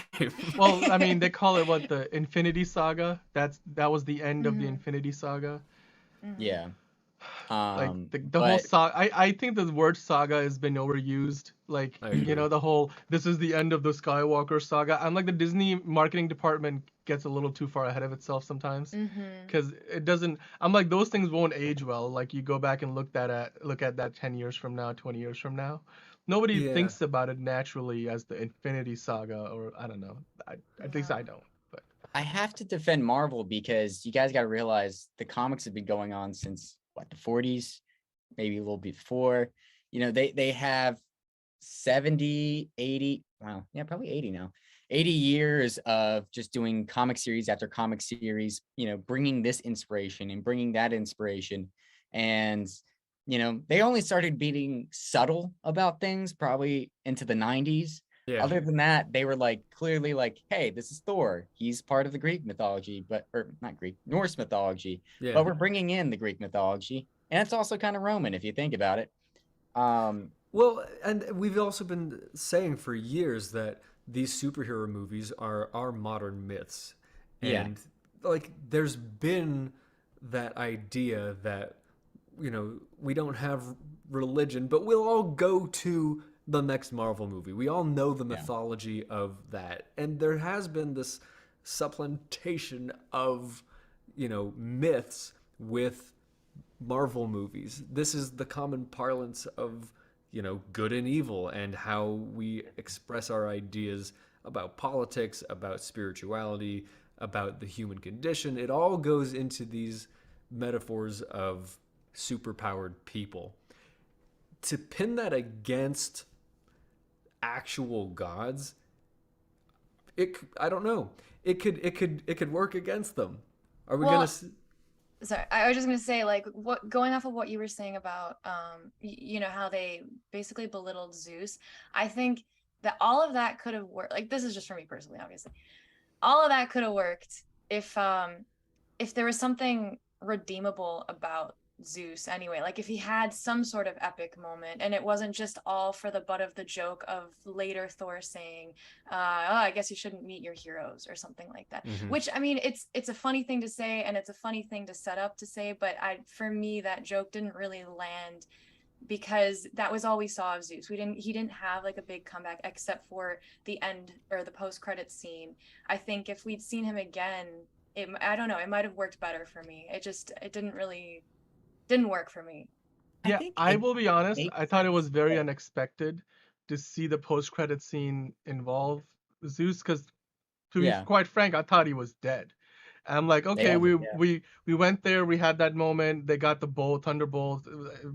Well, I mean, they call it the Infinity Saga. That was the end of the Infinity Saga. Yeah. Like the whole saga. I think the word saga has been overused. Like, the whole this is the end of the Skywalker saga. I'm like, the Disney marketing department gets a little too far ahead of itself sometimes, because it doesn't. I'm like, those things won't age well. Like, you go back and look at that 10 years from now, 20 years from now. Nobody thinks about it naturally as the Infinity Saga, or I don't know. At least I don't. But I have to defend Marvel because you guys got to realize the comics have been going on since the 40s, maybe a little bit before. They have 70, 80, wow, yeah, probably 80 now. 80 years of just doing comic series after comic series, bringing this inspiration and bringing that inspiration. And, they only started being subtle about things probably into the 90s. Yeah. Other than that, they were clearly hey, this is Thor. He's part of the Greek mythology, or not Greek, Norse mythology. Yeah. But we're bringing in the Greek mythology. And it's also kind of Roman if you think about it. Well, and we've also been saying for years that these superhero movies are modern myths. And there's been that idea that, we don't have religion, but we'll all go to the next Marvel movie. We all know the mythology of that. And there has been this supplantation of, myths with Marvel movies. This is the common parlance of, good and evil, and how we express our ideas about politics, about spirituality, about the human condition. It all goes into these metaphors of superpowered people. To pin that against actual gods, I don't know. It could work against them. Are we gonna? Sorry, I was just gonna say, going off of what you were saying about, how they basically belittled Zeus. I think that all of that could have worked. This is just for me personally, obviously. All of that could have worked if there was something redeemable about Zeus anyway, if he had some sort of epic moment, and it wasn't just all for the butt of the joke of later Thor saying, I guess you shouldn't meet your heroes or something like that. Which, I mean, it's a funny thing to say, and it's a funny thing to set up to say, but for me, that joke didn't really land, because that was all we saw of Zeus. He didn't have a big comeback except for the end or the post-credits scene. I think if we'd seen him again, I don't know, it might have worked better for me. It didn't work for me. Yeah, I will be honest. I thought it was very unexpected to see the post-credit scene involve Zeus, because to be quite frank, I thought he was dead. I'm like, okay, we went there, we had that moment, they got the thunderbolt,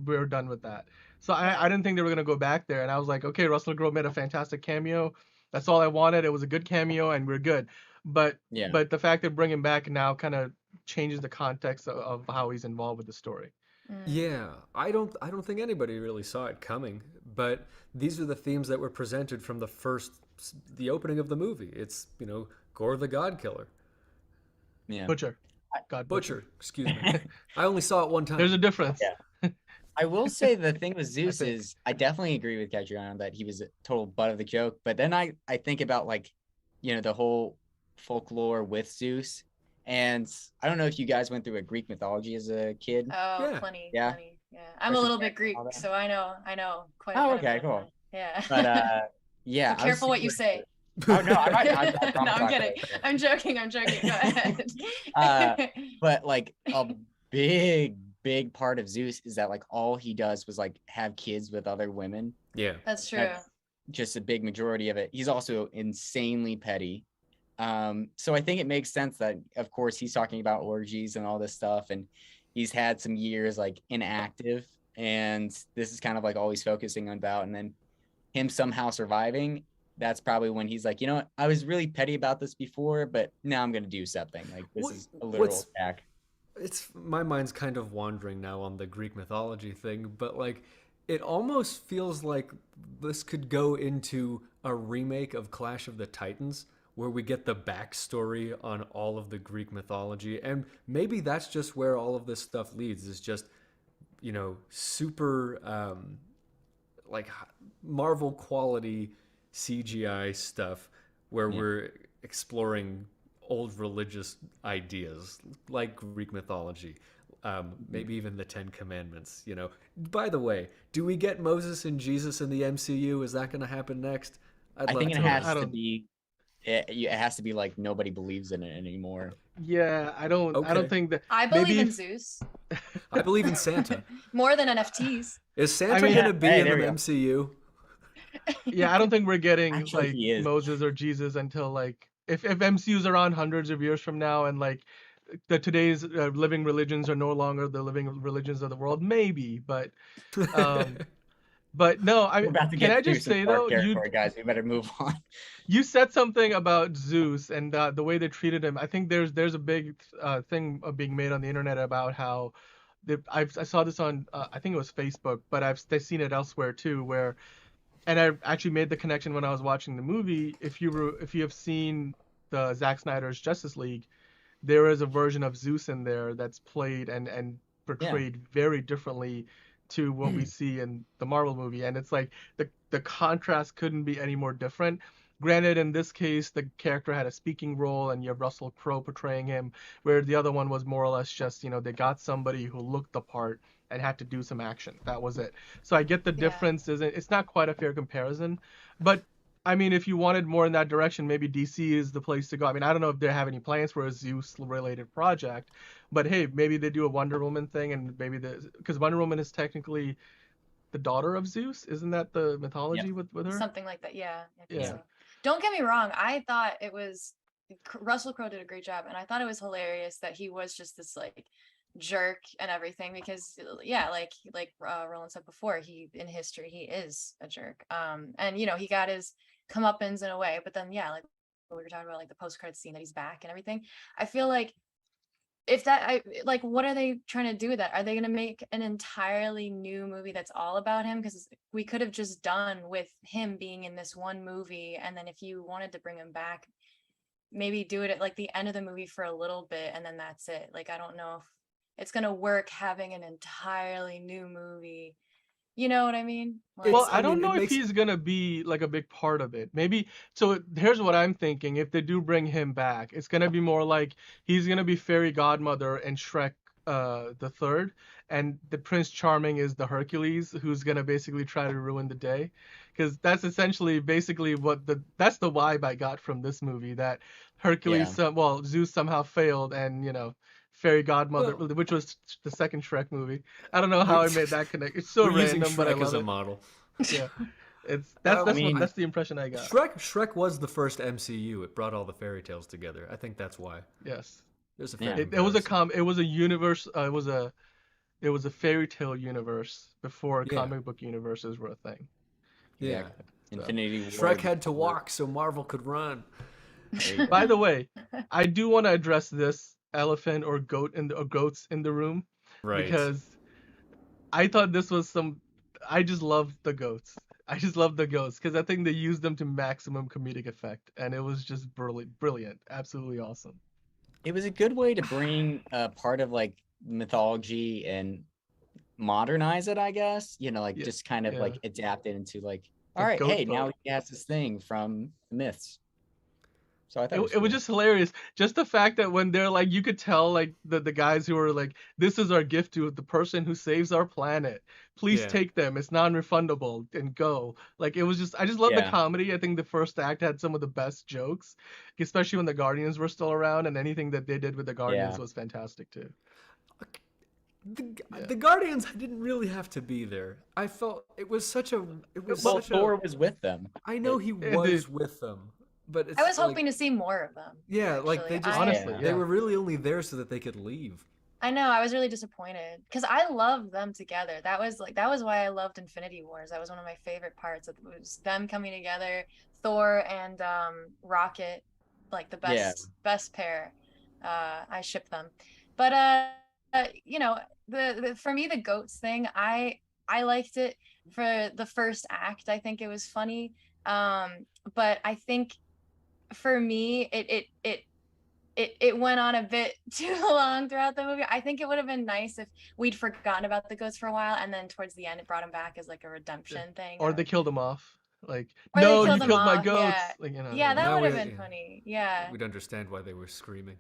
we were done with that. So I didn't think they were gonna go back there, and I was like, okay, Russell Crowe made a fantastic cameo. That's all I wanted. It was a good cameo, and we're good. But the fact that bringing him back now kind of changes the context of how he's involved with the story. Yeah, I don't think anybody really saw it coming, but these are the themes that were presented from the opening of the movie. It's, Gore the God Killer. Yeah. Butcher. Butcher, excuse me. I only saw it one time. There's a difference. Yeah. I will say the thing with Zeus is I definitely agree with Catriona that he was a total butt of the joke, but then I think about the whole folklore with Zeus. And I don't know if you guys went through a Greek mythology as a kid. Oh, yeah. Plenty. Yeah. Plenty. Yeah. I'm a little bit Greek, so I know quite a bit. Oh, okay, cool. Yeah. But yeah. Be careful what you say. Oh no, I'm no, I'm kidding. I'm joking. Go ahead. But a big big part of Zeus is that like all he does was like have kids with other women. Yeah. That's true. That's just a big majority of it. He's also insanely petty. So I think it makes sense that, of course, he's talking about orgies and all this stuff, and he's had some years like inactive, and this is kind of like all he's focusing on about. And then him somehow surviving, that's probably when he's like, you know what, I was really petty about this before, but now I'm gonna do something. Like this is a literal attack. It's my mind's kind of wandering now on the Greek mythology thing, but like it almost feels like this could go into a remake of Clash of the Titans, where we get the backstory on all of the Greek mythology. And maybe that's just where all of this stuff leads, is just, you know, super like Marvel quality CGI stuff where we're exploring old religious ideas like Greek mythology. Maybe even the 10 Commandments, you know. By the way, do we get Moses and Jesus in the MCU? Is that going to happen next? I think it has to be. It has to be like nobody believes in it anymore. Yeah, I don't think that. I believe maybe in Zeus I believe in Santa. more than NFTs. Is Santa going to be in the MCU? Yeah, I don't think we're getting Actually, like he is. Moses or Jesus until like if MCU's around hundreds of years from now, and like the today's living religions are no longer the living religions of the world, maybe. But no, We're about to can get I through just some say dark though, territory, guys. We better move on. you said something about Zeus and the way they treated him. I think there's a big thing being made on the internet about how I saw this on I think it was Facebook, but I've seen it elsewhere too, where, and I actually made the connection when I was watching the movie. If you have seen the Zack Snyder's Justice League, there is a version of Zeus in there that's played and portrayed very differently to what we see in the Marvel movie, and it's like the contrast couldn't be any more different. Granted, in this case, the character had a speaking role, and you have Russell Crowe portraying him, where the other one was more or less just, you know, they got somebody who looked the part and had to do some action. That was it. So I get the difference. It's not quite a fair comparison, but I mean, if you wanted more in that direction, maybe DC is the place to go. I mean, I don't know if they have any plans for a Zeus-related project, but hey, maybe they do a Wonder Woman thing, and maybe because Wonder Woman is technically the daughter of Zeus, isn't that the mythology with her? Something like that, yeah. I think Yeah. so. Don't get me wrong. I thought it was Russell Crowe did a great job, and I thought it was hilarious that he was just this like jerk and everything, because yeah, like Roland said before, he in history he is a jerk. And you know, he got his comeuppance in a way, but then yeah, like what we were talking about, like the post-credits scene that he's back and everything. I feel like if what are they trying to do with that? Are they going to make an entirely new movie that's all about him? Because we could have just done with him being in this one movie, and then if you wanted to bring him back, maybe do it at like the end of the movie for a little bit, and then that's it. Like, I don't know if it's going to work having an entirely new movie. You know what I mean? Like, Well, I don't know if he's gonna be like a big part of it. Maybe. So here's what I'm thinking: if they do bring him back, it's gonna be more like he's gonna be fairy godmother and Shrek the third, and the Prince Charming is the Hercules who's gonna basically try to ruin the day, because that's essentially basically that's the vibe I got from this movie, that Hercules, Zeus somehow failed, and you know, fairy godmother, which was the second Shrek movie. I don't know how I made that connect. It's so random, but I love as a it. model. Yeah, that's the impression I got. Shrek was the first MCU. It brought all the fairy tales together. I think that's why. Yes. There's a fair It was it was a universe. It was a fairy tale universe before comic book universes were a thing. Yeah. Infinity War. Shrek had to walk so Marvel could run. By the way, I do want to address this elephant or goats in the room, right? Because I thought this was I just love the goats. I just love the goats because I think they used them to maximum comedic effect, and it was just brilliant, absolutely awesome. It was a good way to bring part of like mythology and modernize it, I guess. You know, like just kind of like adapt it into like, all right, hey, now he has this thing from myths. So I thought it was just hilarious. Just the fact that when they're like, you could tell like the guys who were like, this is our gift to the person who saves our planet. Please take them. It's non-refundable, and go. Like, it was just, I just love the comedy. I think the first act had some of the best jokes, especially when the Guardians were still around, and anything that they did with the Guardians was fantastic too. The Guardians didn't really have to be there. I felt it was such a. Well, Thor was with them. I know he was with them, but it's I was like, hoping to see more of them. yeah, like actually. they just Honestly, they yeah. were really only there so that they could leave. I know, I was really disappointed because I loved them together. That was why I loved Infinity Wars. That was one of my favorite parts. It was them coming together, Thor and Rocket, like the best pair. I ship them. But you know, the for me the goats thing, I liked it for the first act. I think it was funny. But I think for me it went on a bit too long throughout the movie. I think it would have been nice if we'd forgotten about the goats for a while, and then towards the end it brought him back as like a redemption thing. Or they killed him off. Like, Or they no, you killed him killed my off, goats. yeah. Like, you know. Yeah, that Now would have we- been funny. Yeah. We'd understand why they were screaming.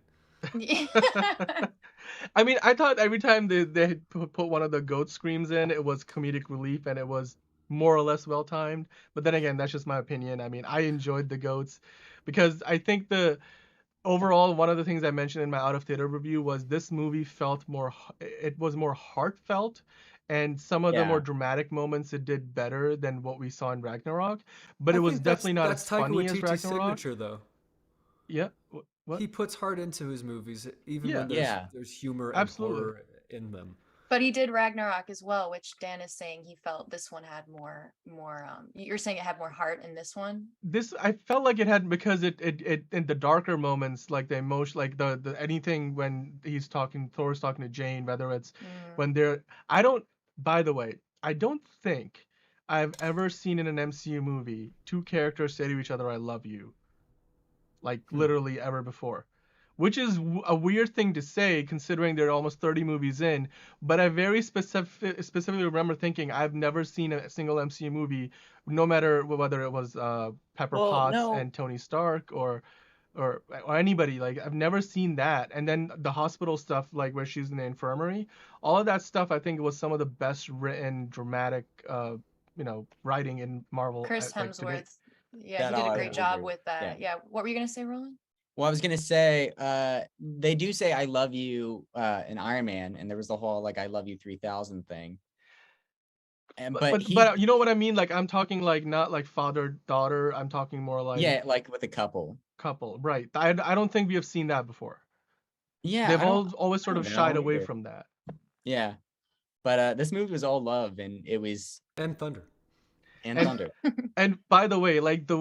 I mean, I thought every time they had put one of the goat screams in, it was comedic relief and it was more or less well timed. But then again, that's just my opinion. I mean, I enjoyed the goats because I think overall, one of the things I mentioned in my out of theater review was this movie felt it was more heartfelt, and some of the more dramatic moments it did better than what we saw in Ragnarok. But I it was think definitely not that's as funny as Taika Waititi's Ragnarok. signature, though. Yeah. What? He puts heart into his movies, even Yeah. when there's humor and Absolutely. horror in them. But he did Ragnarok as well, which Dan is saying he felt this one had more you're saying it had more heart in this one? This I felt like it had, because it in the darker moments, like the emotion, like the anything when Thor's talking to Jane, whether it's when they're by the way, I don't think I've ever seen in an MCU movie two characters say to each other, "I love you," like literally ever before. Which is a weird thing to say considering they're almost 30 movies in, but I very specifically remember thinking I've never seen a single MCU movie, no matter whether it was Pepper Potts and Tony Stark or anybody, like I've never seen that. And then the hospital stuff, like where she's in the infirmary, all of that stuff I think was some of the best written dramatic writing in Marvel. Chris like, to date. Hemsworth. Yeah, he did a great job with that. Yeah. Yeah. What were you gonna say, Roland? Well, I was gonna say, they do say "I love you" in Iron Man, and there was the whole like "I love you 3000" thing. And But you know what I mean? Like I'm talking like not like father daughter. I'm talking more like like with a couple. Right? I don't think we have seen that before. Yeah, they've always sort of shied away from that. Yeah, but this movie was all love, and it was thunder. And thunder. And by the way, like the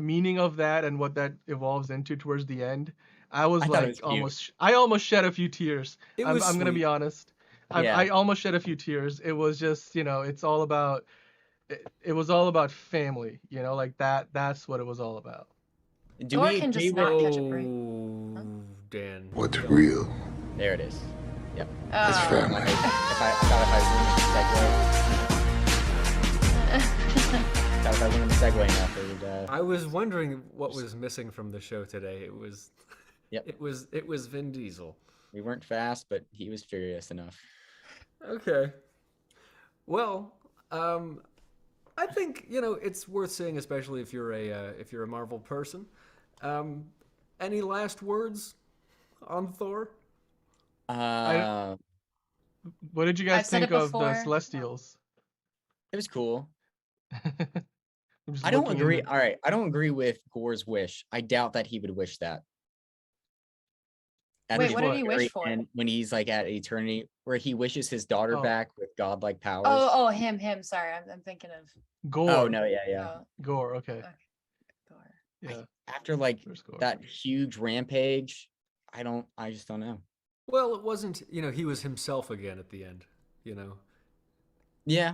meaning of that and what that evolves into towards the end, I almost shed a few tears. I'm gonna be honest. I almost shed a few tears. It was just, it's all about it was all about family, like that's what it was all about. Thor can just not catch a break. Dan. What's real? There it is. Yep. It's family. If I wouldn't segue enough, it would, I was wondering what was missing from the show today. It was, it was Vin Diesel. We weren't fast, but he was furious enough. Okay. Well, I think it's worth saying, especially if you're a Marvel person. Any last words on Thor? What did you guys think of the Celestials? It was cool. I don't agree. All right, I don't agree with Gore's wish. I doubt that he would wish that. Wait, what did he wish for? And when he's like at eternity, where he wishes his daughter back with godlike powers. Oh, him. Sorry, I'm thinking of Gore. Oh no, yeah. Gore. Okay. Gore. Yeah. After like that huge rampage, I just don't know. Well, it wasn't. He was himself again at the end. Yeah.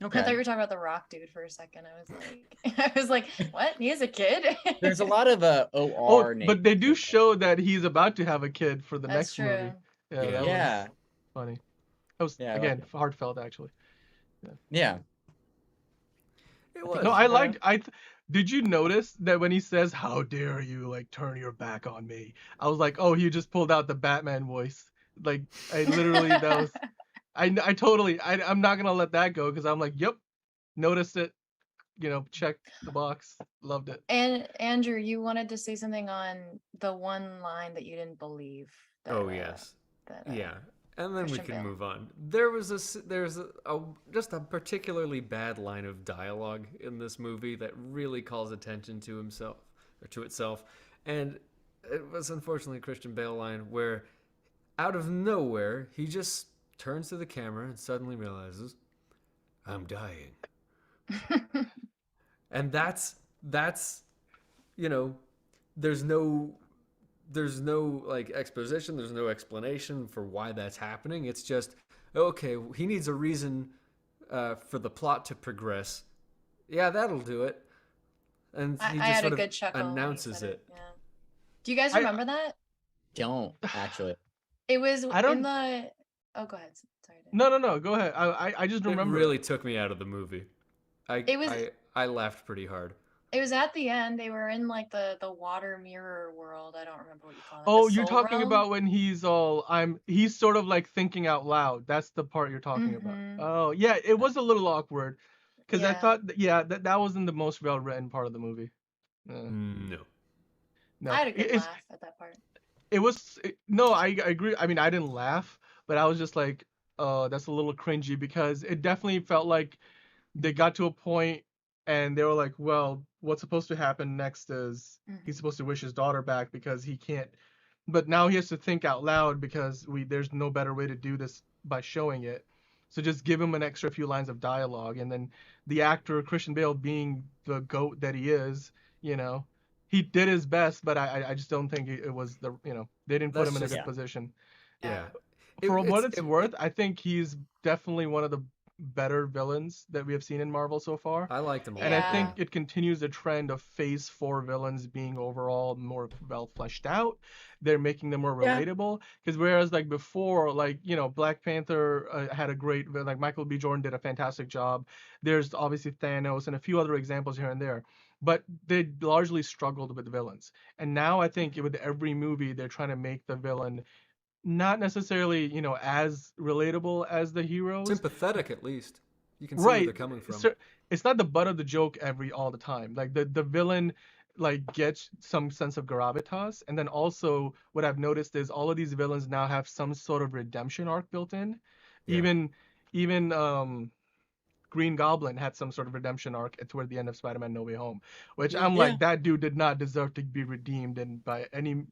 Okay. I thought you were talking about the Rock dude for a second. I was like, what? He has a kid? There's a lot of OR names. But they do show that he's about to have a kid for the That's next true. movie. Yeah. That was funny. That was again heartfelt, actually. Yeah. It was. No, I liked. Did you notice that when he says, "How dare you like turn your back on me?" I was like, "Oh, he just pulled out the Batman voice." Like I literally that was. I'm not gonna let that go because I'm like, yep, noticed it, check the box, loved it. And Andrew, you wanted to say something on the one line that you didn't believe. Yes. And then we Christian can Bale. move on. There's just a particularly bad line of dialogue in this movie that really calls attention to himself or to itself, and it was unfortunately a Christian Bale line where, out of nowhere, he just turns to the camera and suddenly realizes, "I'm dying," and that's you know, there's no like exposition, there's no explanation for why that's happening. It's just, okay, he needs a reason for the plot to progress. Yeah, that'll do it. And he I just had a sort of good chuckle when he announces said it. Yeah. Do you guys remember that? Don't actually. It was I don't- in the. Oh, go ahead. Sorry. Dan. No. Go ahead. I just It remember. really took me out of the movie. I laughed pretty hard. It was at the end. They were in like the water mirror world. I don't remember what you call it. Oh, the you're soul talking realm? about when he's sort of like thinking out loud. That's the part you're talking about. Mhm. Oh, yeah, it was a little awkward because I Yeah. thought, that wasn't the most well-written part of the movie. No. No, I had a good it's, laugh at that part. no, I agree. I mean, I didn't laugh, but I was just like, oh, that's a little cringy because it definitely felt like they got to a point and they were like, well, what's supposed to happen next is he's supposed to wish his daughter back because he can't, but now he has to think out loud because there's no better way to do this by showing it. So just give him an extra few lines of dialogue, and then the actor Christian Bale, being the goat that he is, he did his best, but I just don't think it was they didn't put That's him in a just- good position. Yeah. For what it's worth, I think he's definitely one of the better villains that we have seen in Marvel so far. I liked him a lot. And I think it continues the trend of Phase 4 villains being overall more well fleshed out. They're making them more relatable. Because whereas like before, Black Panther had a great, like Michael B. Jordan did a fantastic job. There's obviously Thanos and a few other examples here and there. But they largely struggled with villains. And now I think with every movie, they're trying to make the villain not necessarily, as relatable as the heroes. Sympathetic, at least. You can see where they're coming from. It's not the butt of the joke all the time. Like the villain gets some sense of gravitas, and then also what I've noticed is all of these villains now have some sort of redemption arc built in. Yeah. Even Green Goblin had some sort of redemption arc toward the end of Spider-Man No Way Home, which I'm like, that dude did not deserve to be redeemed and by any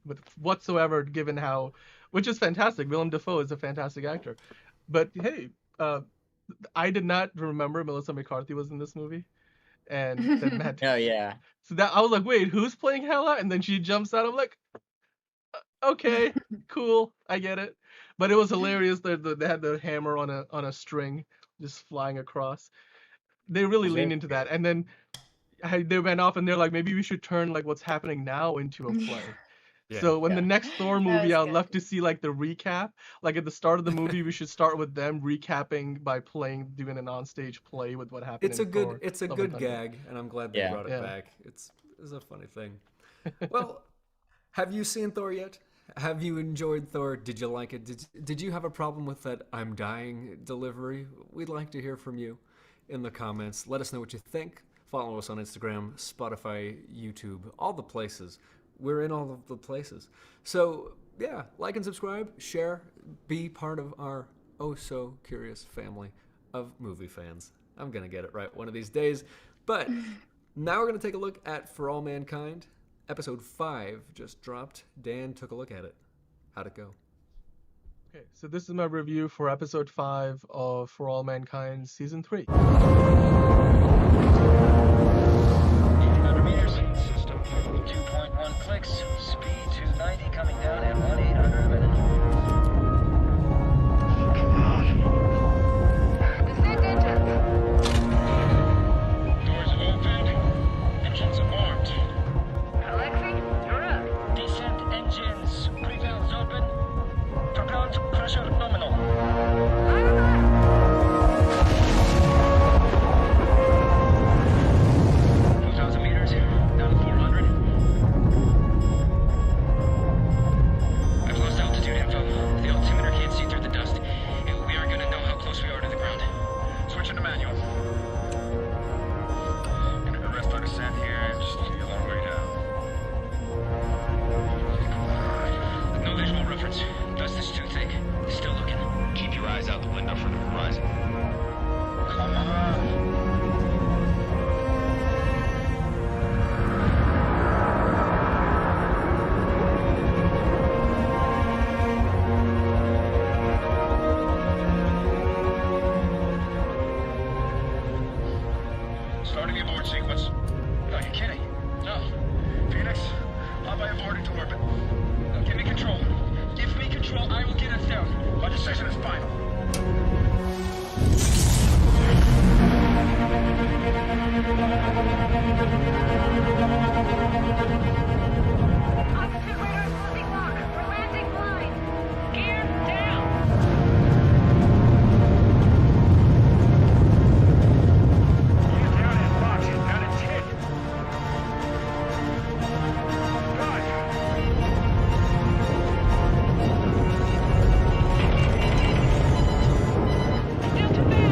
whatsoever, given how, which is fantastic. Willem Dafoe is a fantastic actor, but hey, I did not remember Melissa McCarthy was in this movie, and then Matt. Oh yeah. So that I was like, wait, who's playing Hela? And then she jumps out. I'm like, okay, cool, I get it. But it was hilarious that they had the hammer on a string just flying across. They really leaned into that, and then they went off and they're like, maybe we should turn what's happening now into a play. So when the next Thor movie, I'd love to see the recap. Like at the start of the movie, we should start with them recapping by doing an onstage play with what happened. It's a good gag, and I'm glad they brought it back. It's a funny thing. Well, have you seen Thor yet? Have you enjoyed Thor? Did you like it? Did you have a problem with that "I'm dying" delivery? We'd like to hear from you in the comments. Let us know what you think. Follow us on Instagram, Spotify, YouTube, all the places. We're in all of the places. So yeah, like and subscribe, share, be part of our oh so curious family of movie fans. I'm gonna get it right one of these days. But now we're gonna take a look at For All Mankind. Episode 5 just dropped. Dan took a look at it. How'd it go? Okay, so this is my review for episode 5 of For All Mankind Season 3. System 2.1 clicks, speed 290 coming down at 1/800 a minute. Doors open, engines armed. Alexei, you're up. Descent engines, pre-valves open. Propellant pressure nominal. Starting the abort sequence. No, you're kidding. No. Phoenix, hop by abort into orbit. Now give me control. Give me control. I will get us down. My decision is final. Oxygen radar losing lock. We're landing blind. Gear down. Get down and box it. Got a 10. Still too fast.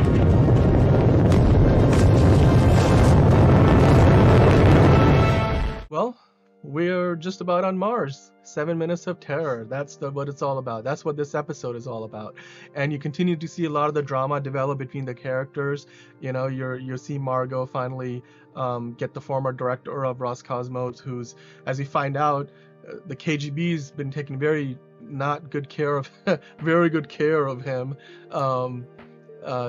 Well, we're just about on Mars. 7 minutes of terror. That's what it's all about. That's what this episode is all about. And you continue to see a lot of the drama develop between the characters. You know, you see Margot finally get the former director of Roscosmos, who's, as we find out, the KGB's been taking very good care of him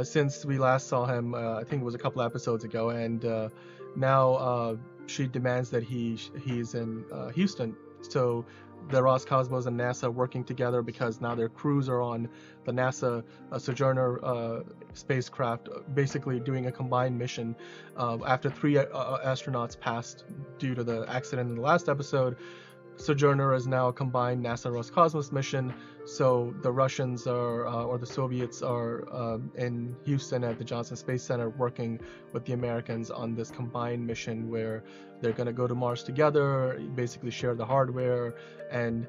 since we last saw him. I think it was a couple episodes ago, and now she demands that he's in Houston. So the Roscosmos and NASA are working together because now their crews are on the NASA Sojourner spacecraft, basically doing a combined mission. After 3 astronauts passed due to the accident in the last episode, Sojourner is now a combined NASA Roscosmos mission. So the Russians or the Soviets are in Houston at the Johnson Space Center working with the Americans on this combined mission where they're going to go to Mars together, basically share the hardware, and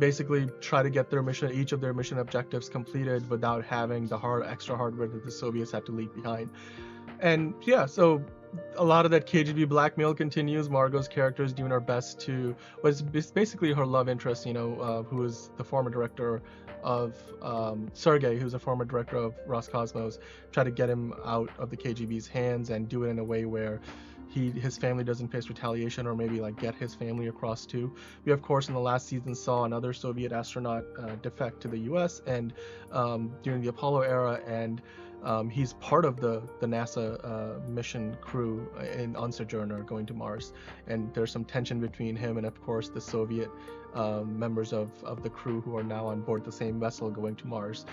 basically try to get each of their mission objectives completed without having the extra hardware that the Soviets had to leave behind. And yeah, so a lot of that KGB blackmail continues. Margot's character is doing her best to, it's basically her love interest, who is the former director of Sergei, who's a former director of Roscosmos, try to get him out of the KGB's hands and do it in a way where his family doesn't face retaliation, or maybe like get his family across too. We of course in the last season saw another Soviet astronaut defect to the US and during the Apollo era, and he's part of the NASA mission crew on Sojourner going to Mars, and there's some tension between him and of course the Soviet members of the crew who are now on board the same vessel going to Mars.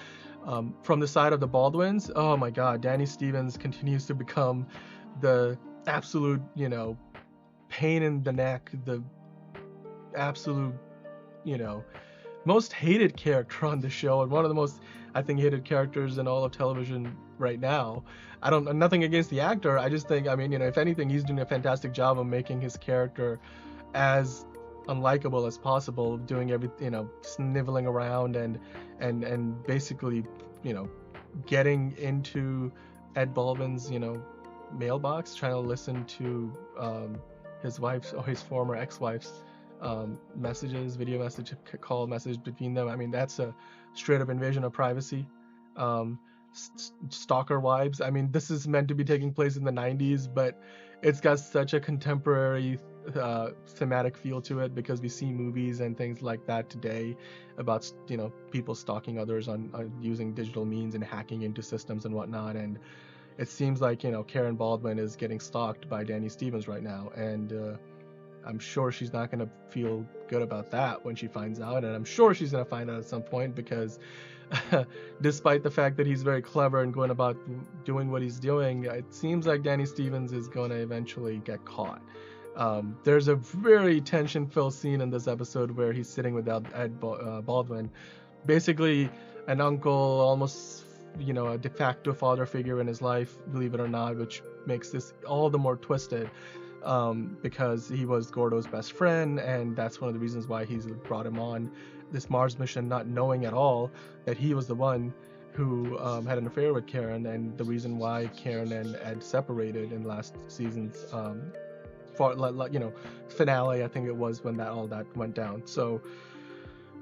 From the side of the Baldwins, oh my god, Danny Stevens continues to become the absolute, pain in the neck, the absolute, most hated character on the show, and one of the most, I think, hated characters in all of television right now. Nothing against the actor. I just think, if anything, he's doing a fantastic job of making his character as unlikable as possible, doing everything, sniveling around and basically, getting into Ed Baldwin's, mailbox, trying to listen to his wife's or his former ex-wife's video message, call message between them. That's a straight up invasion of privacy. Stalker vibes. This is meant to be taking place in the 90s, but it's got such a contemporary thematic feel to it because we see movies and things like that today about people stalking others on using digital means and hacking into systems and whatnot, and it seems like Karen Baldwin is getting stalked by Danny Stevens right now, and I'm sure she's not going to feel good about that when she finds out, and I'm sure she's going to find out at some point because despite the fact that he's very clever and going about doing what he's doing, it seems like Danny Stevens is going to eventually get caught. There's a very tension-filled scene in this episode where he's sitting with Ed Baldwin, basically an uncle, almost a de facto father figure in his life, believe it or not, which makes this all the more twisted because he was Gordo's best friend, and that's one of the reasons why he's brought him on this Mars mission, not knowing at all that he was the one who had an affair with Karen, and the reason why Karen and Ed separated in last season's finale, I think it was, when all that went down. So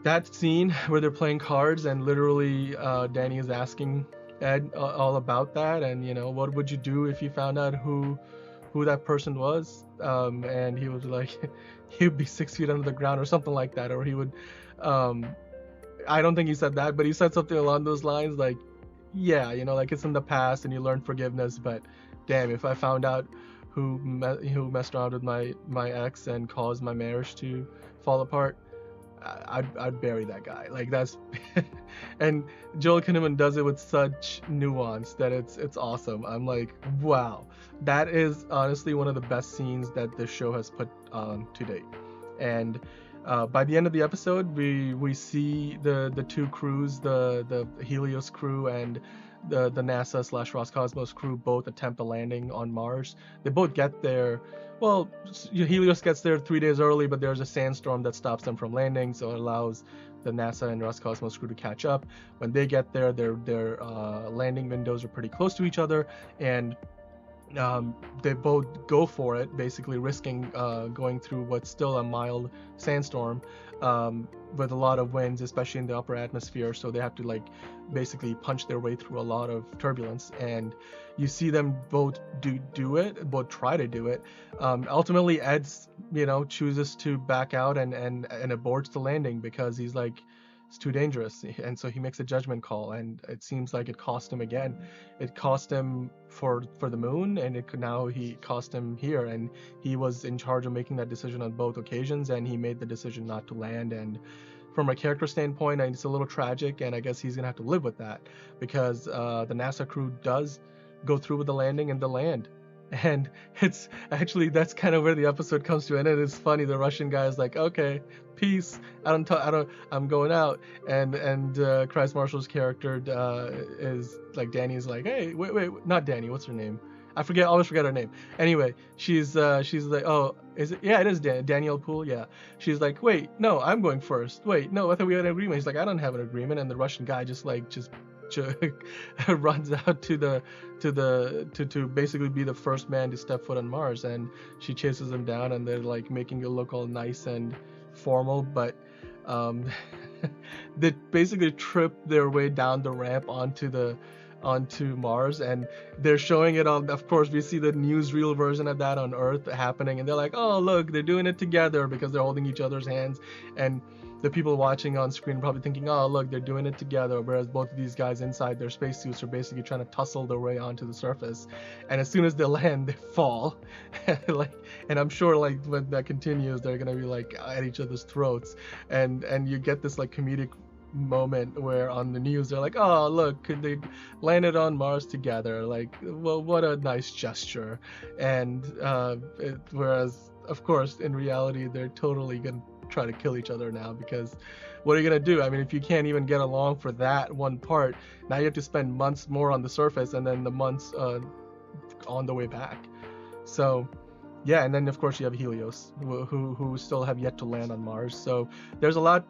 that scene where they're playing cards and literally Danny is asking Ed all about that, and what would you do if you found out who that person was, and he was like he would be 6 feet under the ground or something like that, or he would I don't think he said that, but he said something along those lines, like, yeah, like it's in the past and you learn forgiveness, but damn, if I found out who messed around with my ex and caused my marriage to fall apart, I'd bury that guy. Like, that's and Joel Kinnaman does it with such nuance that it's awesome. I'm like, wow, that is honestly one of the best scenes that this show has put on to date. And by the end of the episode, we see the two crews, the Helios crew and the NASA/Roscosmos crew, both attempt a landing on Mars. They both get there. Well, Helios gets there 3 days early, but there's a sandstorm that stops them from landing, so it allows the NASA and Roscosmos crew to catch up. When they get there, their landing windows are pretty close to each other, and they both go for it, basically risking going through what's still a mild sandstorm with a lot of winds, especially in the upper atmosphere. So they have to like basically punch their way through a lot of turbulence. And you see them both both try to do it. Ultimately, Ed's chooses to back out and aborts the landing because he's like, it's too dangerous, and so he makes a judgment call, and it seems like it cost him again. It cost him for the moon, and now he cost him here, and he was in charge of making that decision on both occasions, and he made the decision not to land. And from a character standpoint, it's a little tragic, and I guess he's gonna have to live with that because the NASA crew does go through with the landing and the land. And it's actually, that's kind of where the episode comes to an end. It's funny, the Russian guy is like, okay, peace, I'm going out, and Christ Marshall's character is like, Danny is like, hey, wait, not Danny, what's her name? Always forget her name. Anyway, she's like, oh, is it? Yeah, it is Danielle Poole. Yeah, she's like, wait, no, I'm going first. Wait, no, I thought we had an agreement. He's like, I don't have an agreement, and the Russian guy just runs out to basically be the first man to step foot on Mars, and she chases him down, and they're like making it look all nice and formal, but they basically trip their way down the ramp onto Mars, and they're showing it on, of course we see the newsreel version of that on Earth happening, and they're like, oh look, they're doing it together because they're holding each other's hands, and the people watching on screen probably thinking, oh look, they're doing it together, whereas both of these guys inside their spacesuits are basically trying to tussle their way onto the surface, and as soon as they land, they fall. And I'm sure like when that continues, they're gonna be like at each other's throats, and you get this like comedic moment where on the news they're like, oh look, they landed on Mars together, like, well, what a nice gesture. And whereas of course in reality they're totally gonna try to kill each other now, because what are you gonna do? I mean, if you can't even get along for that one part, now you have to spend months more on the surface and then the months on the way back. So yeah, and then of course you have Helios who still have yet to land on Mars. So there's a lot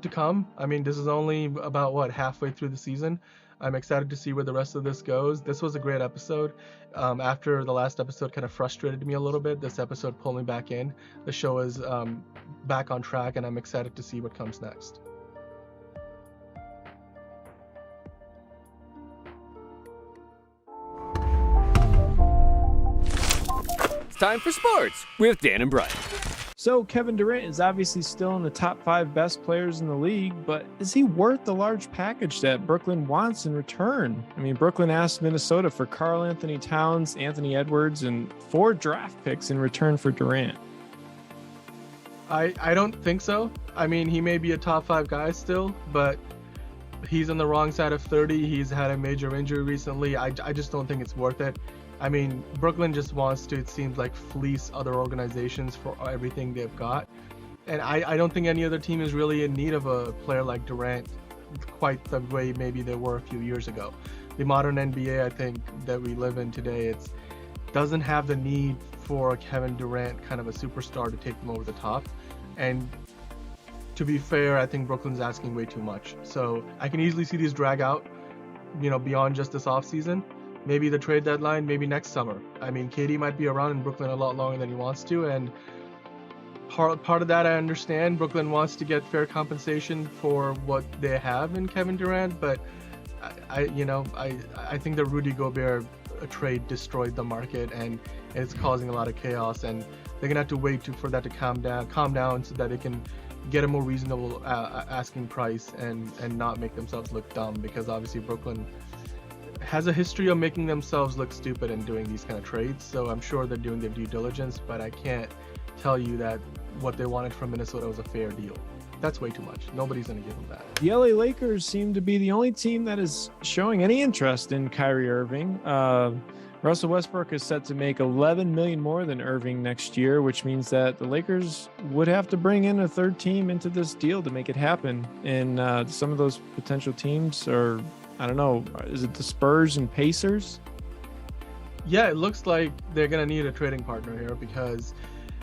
to come. I mean, this is only about halfway through the season. I'm excited to see where the rest of this goes. This was a great episode. After the last episode kind of frustrated me a little bit, this episode pulled me back in. The show is back on track, and I'm excited to see what comes next. It's time for sports with Dan and Brian. So Kevin Durant is obviously still in the top 5 best players in the league, but is he worth the large package that Brooklyn wants in return? I mean, Brooklyn asked Minnesota for Karl Anthony Towns, Anthony Edwards, and 4 draft picks in return for Durant. I don't think so. I mean, he may be a top 5 guy still, but he's on the wrong side of 30. He's had a major injury recently. I just don't think it's worth it. I mean, Brooklyn just wants to, it seems like, fleece other organizations for everything they've got. And I don't think any other team is really in need of a player like Durant quite the way maybe they were a few years ago. The modern NBA, I think, that we live in today, it doesn't have the need for a Kevin Durant kind of a superstar to take them over the top. And to be fair, I think Brooklyn's asking way too much. So I can easily see these drag out, beyond just this offseason. Maybe the trade deadline, maybe next summer. I mean, KD might be around in Brooklyn a lot longer than he wants to, and part of that I understand. Brooklyn wants to get fair compensation for what they have in Kevin Durant, but I think the Rudy Gobert trade destroyed the market, and it's causing a lot of chaos, and they're gonna have to wait for that to calm down so that they can get a more reasonable asking price and not make themselves look dumb, because obviously Brooklyn has a history of making themselves look stupid and doing these kind of trades. So I'm sure they're doing their due diligence, but I can't tell you that what they wanted from Minnesota was a fair deal. That's way too much. Nobody's going to give them that. The LA Lakers seem to be the only team that is showing any interest in Kyrie Irving. Russell Westbrook is set to make $11 million more than Irving next year, which means that the Lakers would have to bring in a third team into this deal to make it happen. And some of those potential teams are, I don't know, is it the Spurs and Pacers? Yeah, it looks like they're going to need a trading partner here because,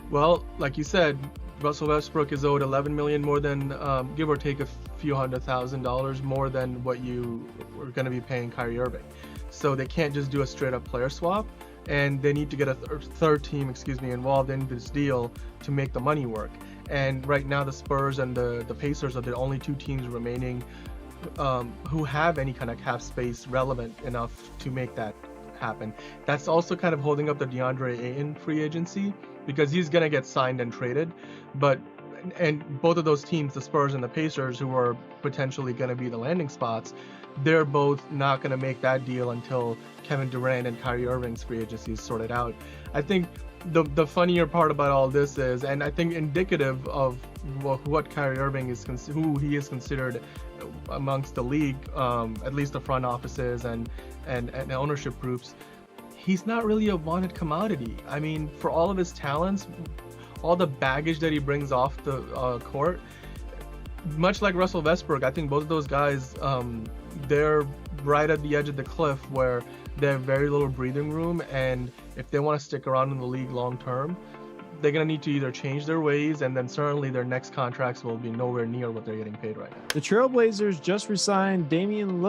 well, like you said, Russell Westbrook is owed $11 million more than, give or take a few $100,000 more than what you were going to be paying Kyrie Irving. So they can't just do a straight up player swap, and they need to get a third team, involved in this deal to make the money work. And right now the Spurs and the Pacers are the only two teams remaining who have any kind of cap space relevant enough to make that happen. That's also kind of holding up the DeAndre Ayton free agency because he's going to get signed and traded. And both of those teams, the Spurs and the Pacers, who are potentially going to be the landing spots, they're both not going to make that deal until Kevin Durant and Kyrie Irving's free agency is sorted out. I think the funnier part about all this is, and I think indicative of what Kyrie Irving is, who he is considered amongst the league, at least the front offices and ownership groups, he's not really a wanted commodity. I mean, for all of his talents, all the baggage that he brings off the court, much like Russell Westbrook, I think both of those guys, they're right at the edge of the cliff where they have very little breathing room, and if they want to stick around in the league long term, they're going to need to either change their ways, and then certainly their next contracts will be nowhere near what they're getting paid right now. The Trailblazers just resigned Damian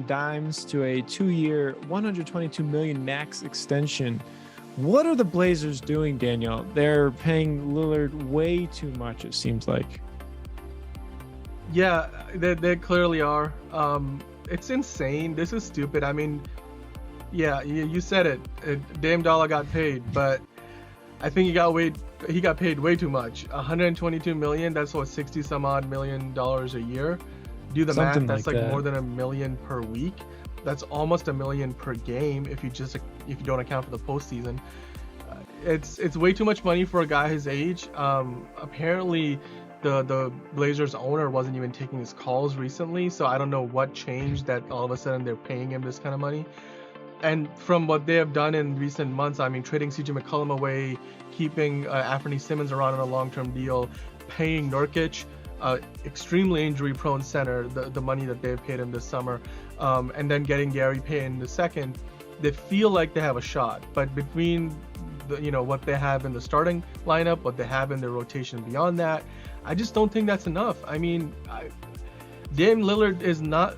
Dimes, to a 2-year, $122 million max extension. What are the Blazers doing, Daniel? They're paying Lillard way too much, it seems like. Yeah, they clearly are. It's insane. This is stupid. I mean, yeah, you said it. Dame Dollar got paid, but I think he got paid way too much. 122 million. That's what, 60 some odd $1 million a year. Do the math. That's like more than $1 million per week. That's almost $1 million per game if you don't account for the postseason. It's way too much money for a guy his age. Apparently, the Blazers owner wasn't even taking his calls recently, so I don't know what changed that all of a sudden they're paying him this kind of money. And from what they have done in recent months, I mean, trading CJ McCollum away, keeping Anthony Simmons around on a long-term deal, paying Nurkic, extremely injury-prone center, the money that they've paid him this summer, and then getting Gary Payton II, they feel like they have a shot. But between what they have in the starting lineup, what they have in their rotation beyond that, I just don't think that's enough. I mean, Dame Lillard is not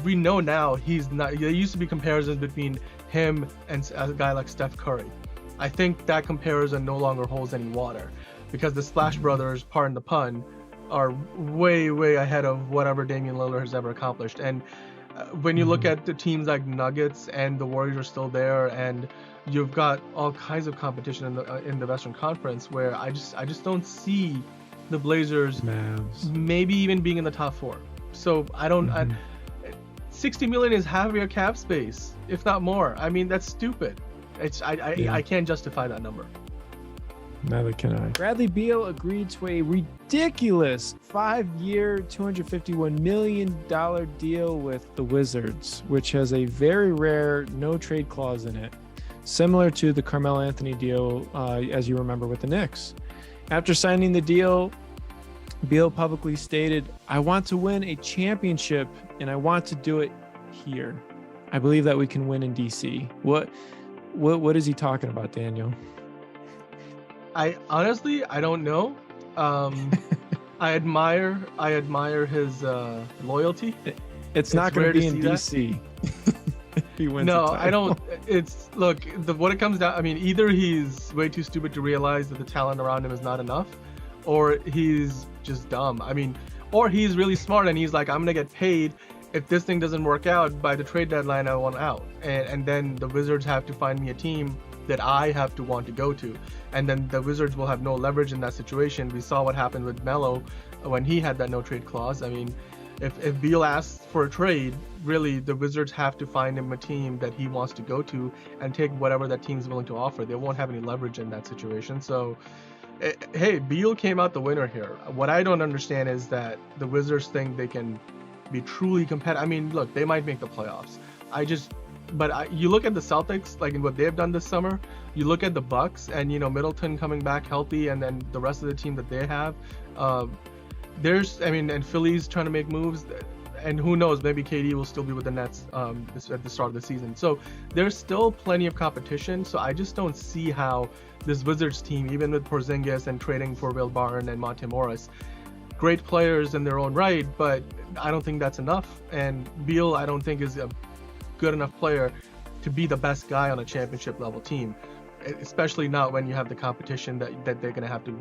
we know now he's not. There used to be comparisons between him and a guy like Steph Curry. I think that comparison no longer holds any water because the Splash Brothers, pardon the pun, are way, way ahead of whatever Damian Lillard has ever accomplished. And when you look at the teams like Nuggets and the Warriors are still there, and you've got all kinds of competition in the Western Conference, where I just don't see the Blazers maybe even being in the top 4. So I don't. $60 million is half of your cap space, if not more. I mean, that's stupid. I can't justify that number. Neither can I. Bradley Beal agreed to a ridiculous 5-year, $251 million deal with the Wizards, which has a very rare no-trade clause in it, similar to the Carmelo Anthony deal, as you remember, with the Knicks. After signing the deal, Beal publicly stated, "I want to win a championship, and I want to do it here. I believe that we can win in DC." What is he talking about, Daniel? I honestly don't know. I admire his loyalty. It's not going to be in DC. He wins. No, I don't. It's what it comes down. I mean, either he's way too stupid to realize that the talent around him is not enough, or he's just dumb. I mean, or he's really smart and he's like, I'm gonna get paid. If this thing doesn't work out by the trade deadline, I want out. And then the Wizards have to find me a team that I have to want to go to. And then the Wizards will have no leverage in that situation. We saw what happened with Melo when he had that no trade clause. I mean, if Beal asks for a trade, really the Wizards have to find him a team that he wants to go to and take whatever that team's willing to offer. They won't have any leverage in that situation. So, hey, Beal came out the winner here. What I don't understand is that the Wizards think they can be truly competitive. I mean, look, they might make the playoffs. You look at the Celtics, like in what they've done this summer. You look at the Bucks, and Middleton coming back healthy, and then the rest of the team that they have. And Philly's trying to make moves, and who knows, maybe KD will still be with the Nets at the start of the season. So there's still plenty of competition. So I just don't see how this Wizards team, even with Porzingis and trading for Will Barton and Monte Morris, great players in their own right, but I don't think that's enough. And Beal, I don't think is a good enough player to be the best guy on a championship level team, especially not when you have the competition that they're going to have to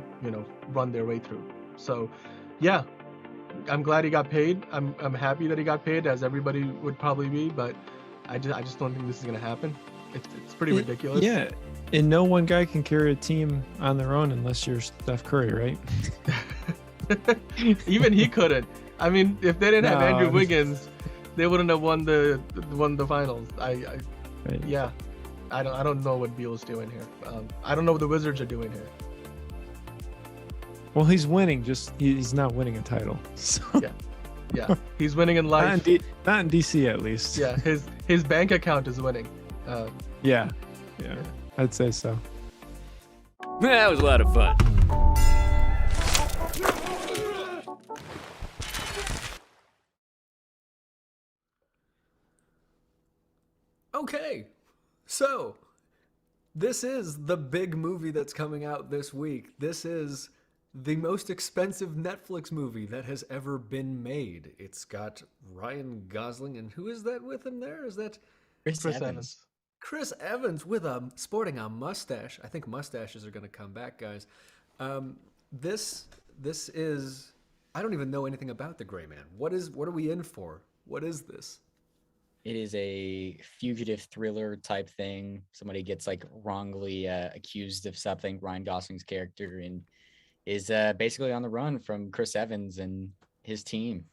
run their way through. So yeah, I'm glad he got paid. I'm happy that he got paid, as everybody would probably be, but I just don't think this is going to happen. It's pretty ridiculous. Yeah, and no one guy can carry a team on their own unless you're Steph Curry, right? Even he couldn't. I mean, if they didn't have Andrew Wiggins, they wouldn't have won the finals. Yeah, I don't know what Beal's doing here. I don't know what the Wizards are doing here. Well, he's winning. Just he's not winning a title. So. Yeah, he's winning in life. Not in DC, at least. Yeah, his bank account is winning. Yeah, I'd say so. That was a lot of fun. Okay, so this is the big movie that's coming out this week. This is the most expensive Netflix movie that has ever been made. It's got Ryan Gosling, and who is that with him there? Is that Chris Evans. Chris Evans with sporting a mustache. I think mustaches are going to come back, guys. This is, I don't even know anything about The Gray Man. What are we in for? What is this? It is a fugitive thriller type thing. Somebody gets wrongly accused of something, Ryan Gosling's character, and is basically on the run from Chris Evans and his team.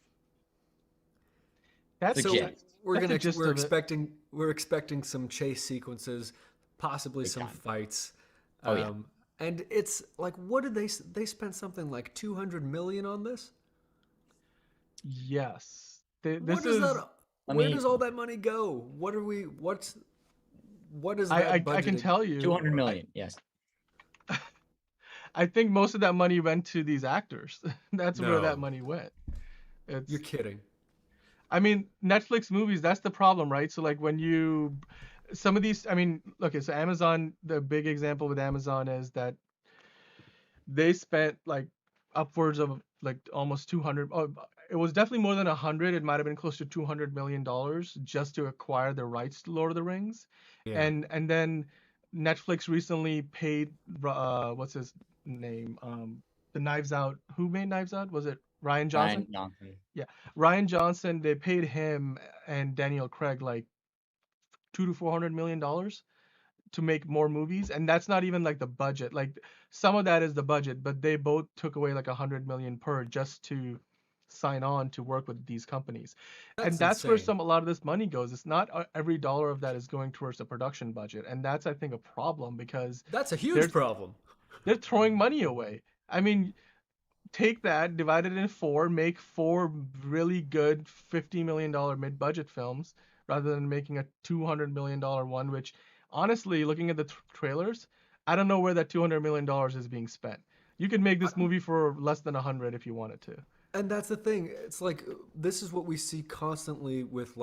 We're expecting some chase sequences, possibly some fights. And it's like, what did they spent something like $200 million on this? Yes. Where does all that money go? What is that? I can tell you. 200 million. Yes. I think most of that money went to these actors. That's where that money went. You're kidding. I mean, Netflix movies, that's the problem, right? So some of these, so Amazon, the big example with Amazon is that they spent upwards of almost 200. It was definitely more than 100. It might have been close to $200 million just to acquire the rights to Lord of the Rings. Yeah. And then Netflix recently paid, what's his name? The Knives Out. Who made Knives Out? Was it Ryan Johnson? Ryan Johnson. Yeah. Ryan Johnson, they paid him and Daniel Craig $200 to $400 million to make more movies. And that's not even the budget. Some of that is the budget, but they both took away $100 million per just to sign on to work with these companies. That's where a lot of this money goes. It's not every dollar of that is going towards the production budget. And that's, I think, a problem, because that's a huge problem. They're throwing money away. I mean, take that, divide it in 4, make 4 really good $50 million mid-budget films rather than making a $200 million one, which honestly, looking at the trailers, I don't know where that $200 million is being spent. You could make this movie for less than 100 if you wanted to. And that's the thing. It's this is what we see constantly with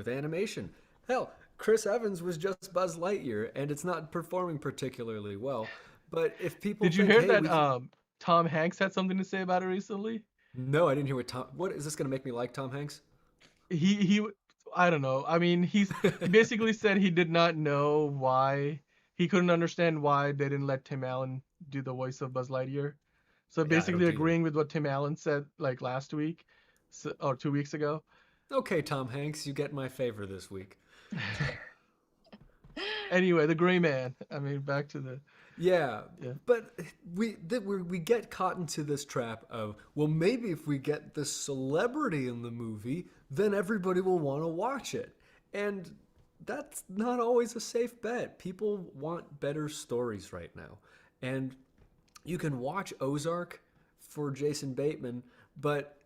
animation. Hell, Chris Evans was just Buzz Lightyear, and it's not performing particularly well. But if people did you hear that Tom Hanks had something to say about it recently? No, I didn't hear what is this going to make me like Tom Hanks? He I don't know. I mean, he basically said he did not know why. He couldn't understand why they didn't let Tim Allen do the voice of Buzz Lightyear. So basically agreeing with what Tim Allen said last week or 2 weeks ago. Okay, Tom Hanks, you get my favor this week. Anyway, the gray man. I mean, back to the. Yeah, Yeah. but we get caught into this trap of, well, maybe if we get this celebrity in the movie, then everybody will want to watch it. And that's not always a safe bet. People want better stories right now. And you can watch Ozark for Jason Bateman, but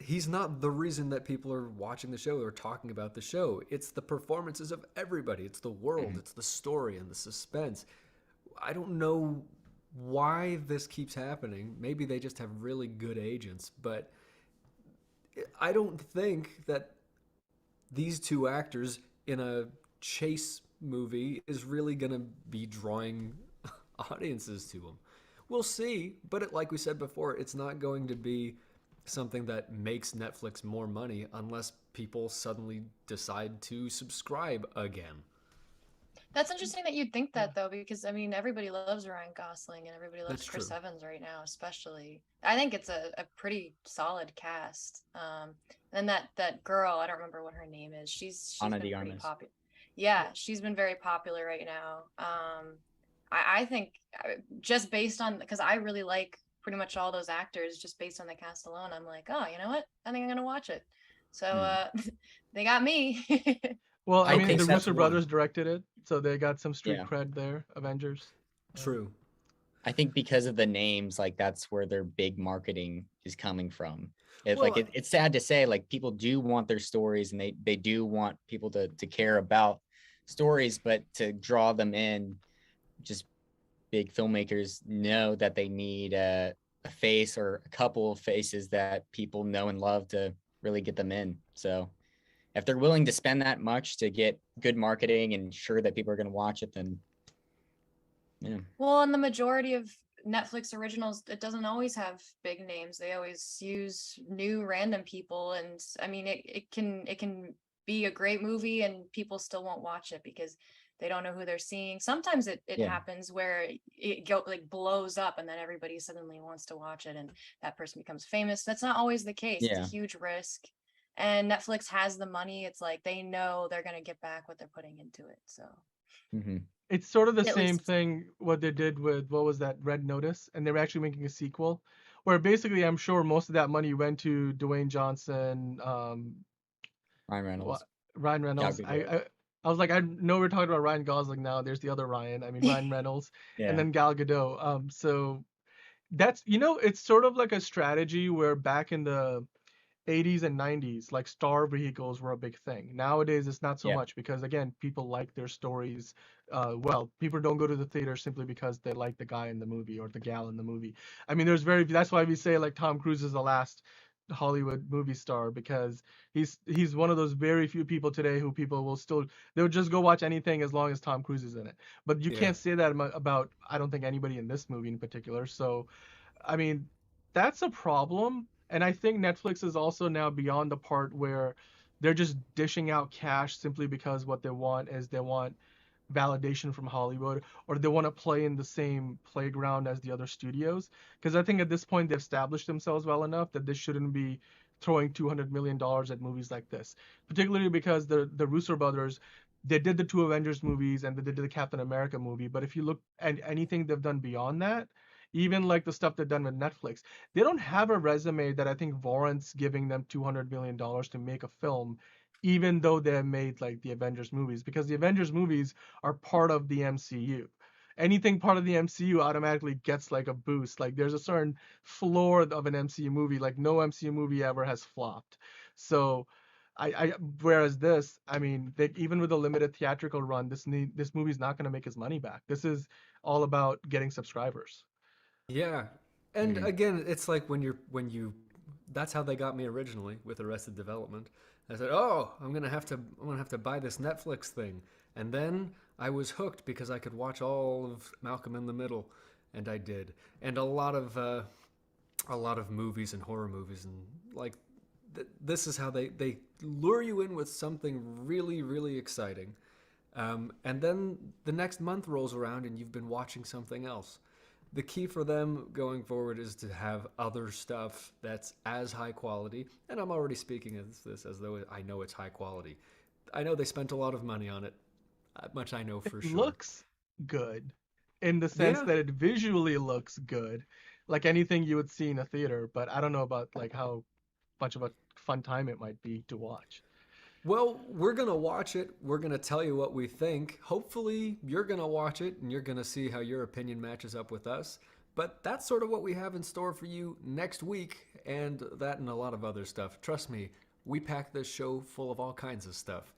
he's not the reason that people are watching the show or talking about the show. It's the performances of everybody. It's the world. It's the story and the suspense. I don't know why this keeps happening. Maybe they just have really good agents, but I don't think that these two actors in a chase movie is really going to be drawing audiences to them. We'll see, but like we said before, it's not going to be something that makes Netflix more money unless people suddenly decide to subscribe again. That's interesting that you'd think that though, because I mean everybody loves Ryan Gosling and everybody loves That's Chris true. Evans right now, especially. I think it's a pretty solid cast. And that girl, I don't remember what her name is. She's Ana been de pretty Armas. popular. Yeah, she's been very popular right now. I think just based on, because I really like pretty much all those actors, just based on the cast alone, I'm like, oh, you know what? I think I'm gonna watch it. So they got me. Well, I I mean, think the that's Russo one. brothers directed it, so they got some street Yeah. cred there. Avengers. True. I think because of the names, like that's where their big marketing is coming from. Well, It's sad to say, like people do want their stories and they do want people to care about stories, but to draw them in, just big filmmakers know that they need a face or a couple of faces that people know and love to really get them in. So if they're willing to spend that much to get good marketing and sure that people are going to watch it, then yeah. Well, and the majority of Netflix originals, it doesn't always have big names. They always use new random people, and I mean, it can be a great movie, and people still won't watch it because they don't know who they're seeing. Sometimes it Yeah. happens where it blows up, and then everybody suddenly wants to watch it, and that person becomes famous. That's not always the case. It's Yeah. a huge risk, and Netflix has the money. It's like they know they're gonna get back what they're putting into it. So. Mm-hmm. It's sort of the At same least- thing what they did with what was that Red Notice, and they were actually making a sequel, where basically I'm sure most of that money went to Dwayne Johnson, Ryan Reynolds. Ryan Reynolds. Gal Gadot. I was like, I know we're talking about Ryan Gosling now. There's the other Ryan. I mean Ryan Reynolds, Yeah. and then Gal Gadot. So that's it's sort of like a strategy where back in the 80s and 90s, like star vehicles were a big thing. Nowadays, it's not so Yeah. much because again, people like their stories. Well, people don't go to the theater simply because they like the guy in the movie or the gal in the movie. I mean, that's why we say like Tom Cruise is the last Hollywood movie star, because he's one of those very few people today who people will they'll just go watch anything as long as Tom Cruise is in it. But you Yeah. can't say that about I don't think anybody in this movie in particular. So, I mean, that's a problem. And I think Netflix is also now beyond the part where they're just dishing out cash simply because what they want is they want validation from Hollywood, or they want to play in the same playground as the other studios. Because I think at this point they've established themselves well enough that they shouldn't be throwing $200 million at movies like this. Particularly because the Russo brothers, they did the two Avengers movies and they did the Captain America movie. But if you look at anything they've done beyond that, even like the stuff they've done with Netflix, they don't have a resume that I think warrants giving them $200 million to make a film, even though they have made like the Avengers movies, because the Avengers movies are part of the MCU. Anything part of the MCU automatically gets like a boost. Like there's a certain floor of an MCU movie, like no MCU movie ever has flopped. So whereas this, I mean, even with a limited theatrical run, this movie's not going to make his money back. This is all about getting subscribers. Yeah. And again, it's like when you that's how they got me originally with Arrested Development. I said, "Oh, I'm going to have to buy this Netflix thing." And then I was hooked because I could watch all of Malcolm in the Middle, and I did. And a lot of movies and horror movies, and like this is how they lure you in with something really, really exciting. And then the next month rolls around and you've been watching something else. The key for them going forward is to have other stuff that's as high quality. And I'm already speaking of this as though I know it's high quality. I know they spent a lot of money on it. That much I know for It sure. looks good in the sense Yeah. that it visually looks good, like anything you would see in a theater. But I don't know about like how much of a fun time it might be to watch. Well, we're going to watch it. We're going to tell you what we think. Hopefully, you're going to watch it and you're going to see how your opinion matches up with us. But that's sort of what we have in store for you next week, and that and a lot of other stuff. Trust me, we pack this show full of all kinds of stuff.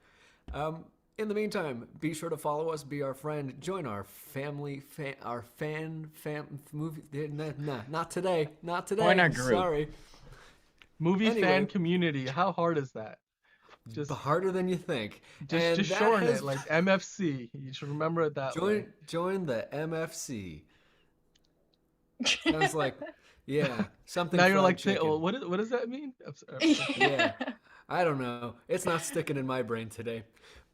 In the meantime, be sure to follow us, be our friend, join our family, our fan movie. Nah, not today. Not today. Join our group. Sorry. Movie Anyway. fan community. How hard is that? Just Harder than you think. just And that shorten has- it like MFC. You should remember it that way. Join the MFC. Sounds like, yeah, something. Now you're fried like, saying, chicken. oh, what does that mean? I'm sorry. Yeah, I don't know. It's not sticking in my brain today.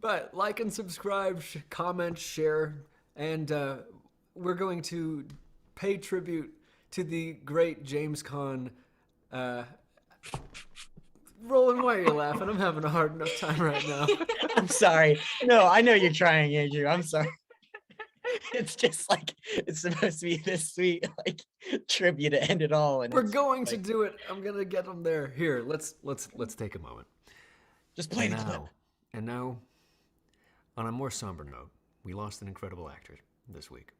But like and subscribe, comment, share, and we're going to pay tribute to the great James Caan. Roland, why are you laughing? I'm having a hard enough time right now. I'm sorry. No, I know you're trying, Andrew. I'm sorry. It's just like it's supposed to be this sweet like tribute to end it all, and We're it's going to like, do it. I'm gonna get them there. Here, let's take a moment. just play the And clip. now, and now, on a more somber note, we lost an incredible actor this week.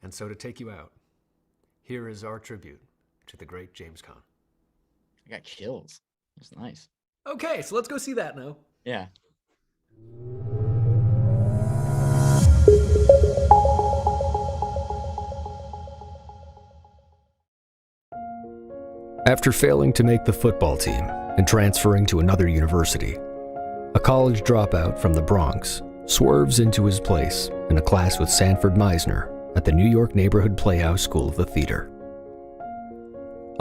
And so to take you out, here is our tribute to the great James Caan. I got chills. It's nice. Okay, so let's go see that now. Yeah. After failing to make the football team and transferring to another university, a college dropout from the Bronx swerves into his place in a class with Sanford Meisner at the New York Neighborhood Playhouse School of the Theater.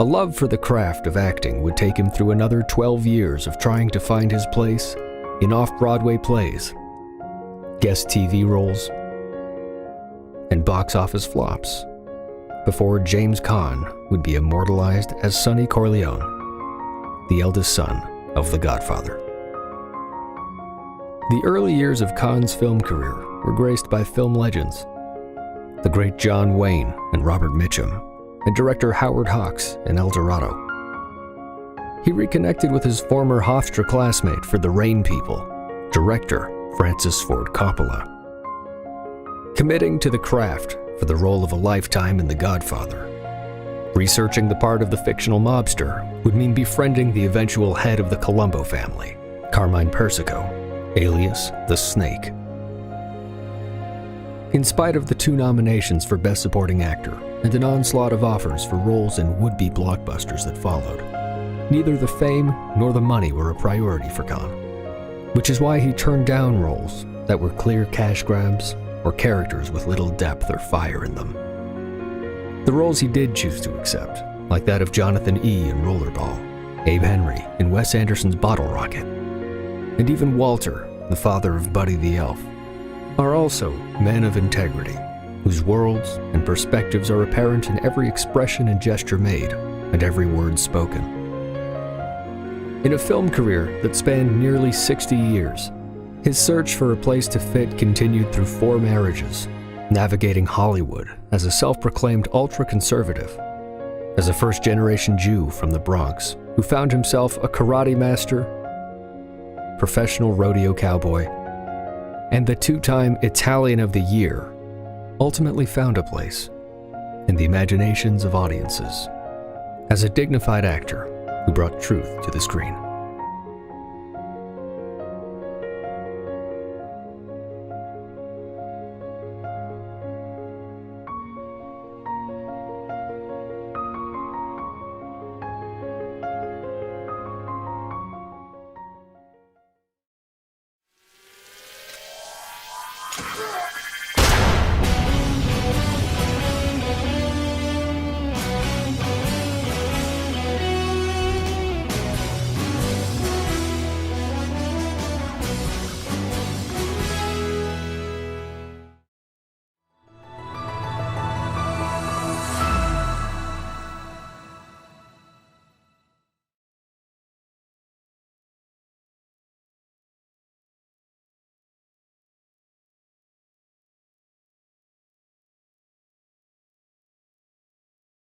A love for the craft of acting would take him through another 12 years of trying to find his place in off-Broadway plays, guest TV roles, and box office flops, before James Caan would be immortalized as Sonny Corleone, the eldest son of The Godfather. The early years of Caan's film career were graced by film legends, the great John Wayne and Robert Mitchum, and director Howard Hawks in El Dorado. He reconnected with his former Hofstra classmate for The Rain People, director Francis Ford Coppola. Committing to the craft for the role of a lifetime in The Godfather, researching the part of the fictional mobster would mean befriending the eventual head of the Colombo family, Carmine Persico, alias the Snake. In spite of the 2 nominations for Best Supporting Actor and an onslaught of offers for roles in would-be blockbusters that followed, neither the fame nor the money were a priority for Caan, which is why he turned down roles that were clear cash grabs or characters with little depth or fire in them. The roles he did choose to accept, like that of Jonathan E. in Rollerball, Abe Henry in Wes Anderson's Bottle Rocket, and even Walter, the father of Buddy the Elf, are also men of integrity, whose worlds and perspectives are apparent in every expression and gesture made, and every word spoken. In a film career that spanned nearly 60 years, his search for a place to fit continued through 4 marriages, navigating Hollywood as a self-proclaimed ultra-conservative, as a first-generation Jew from the Bronx who found himself a karate master, professional rodeo cowboy, and the 2-time Italian of the Year, ultimately found a place in the imaginations of audiences as a dignified actor who brought truth to the screen.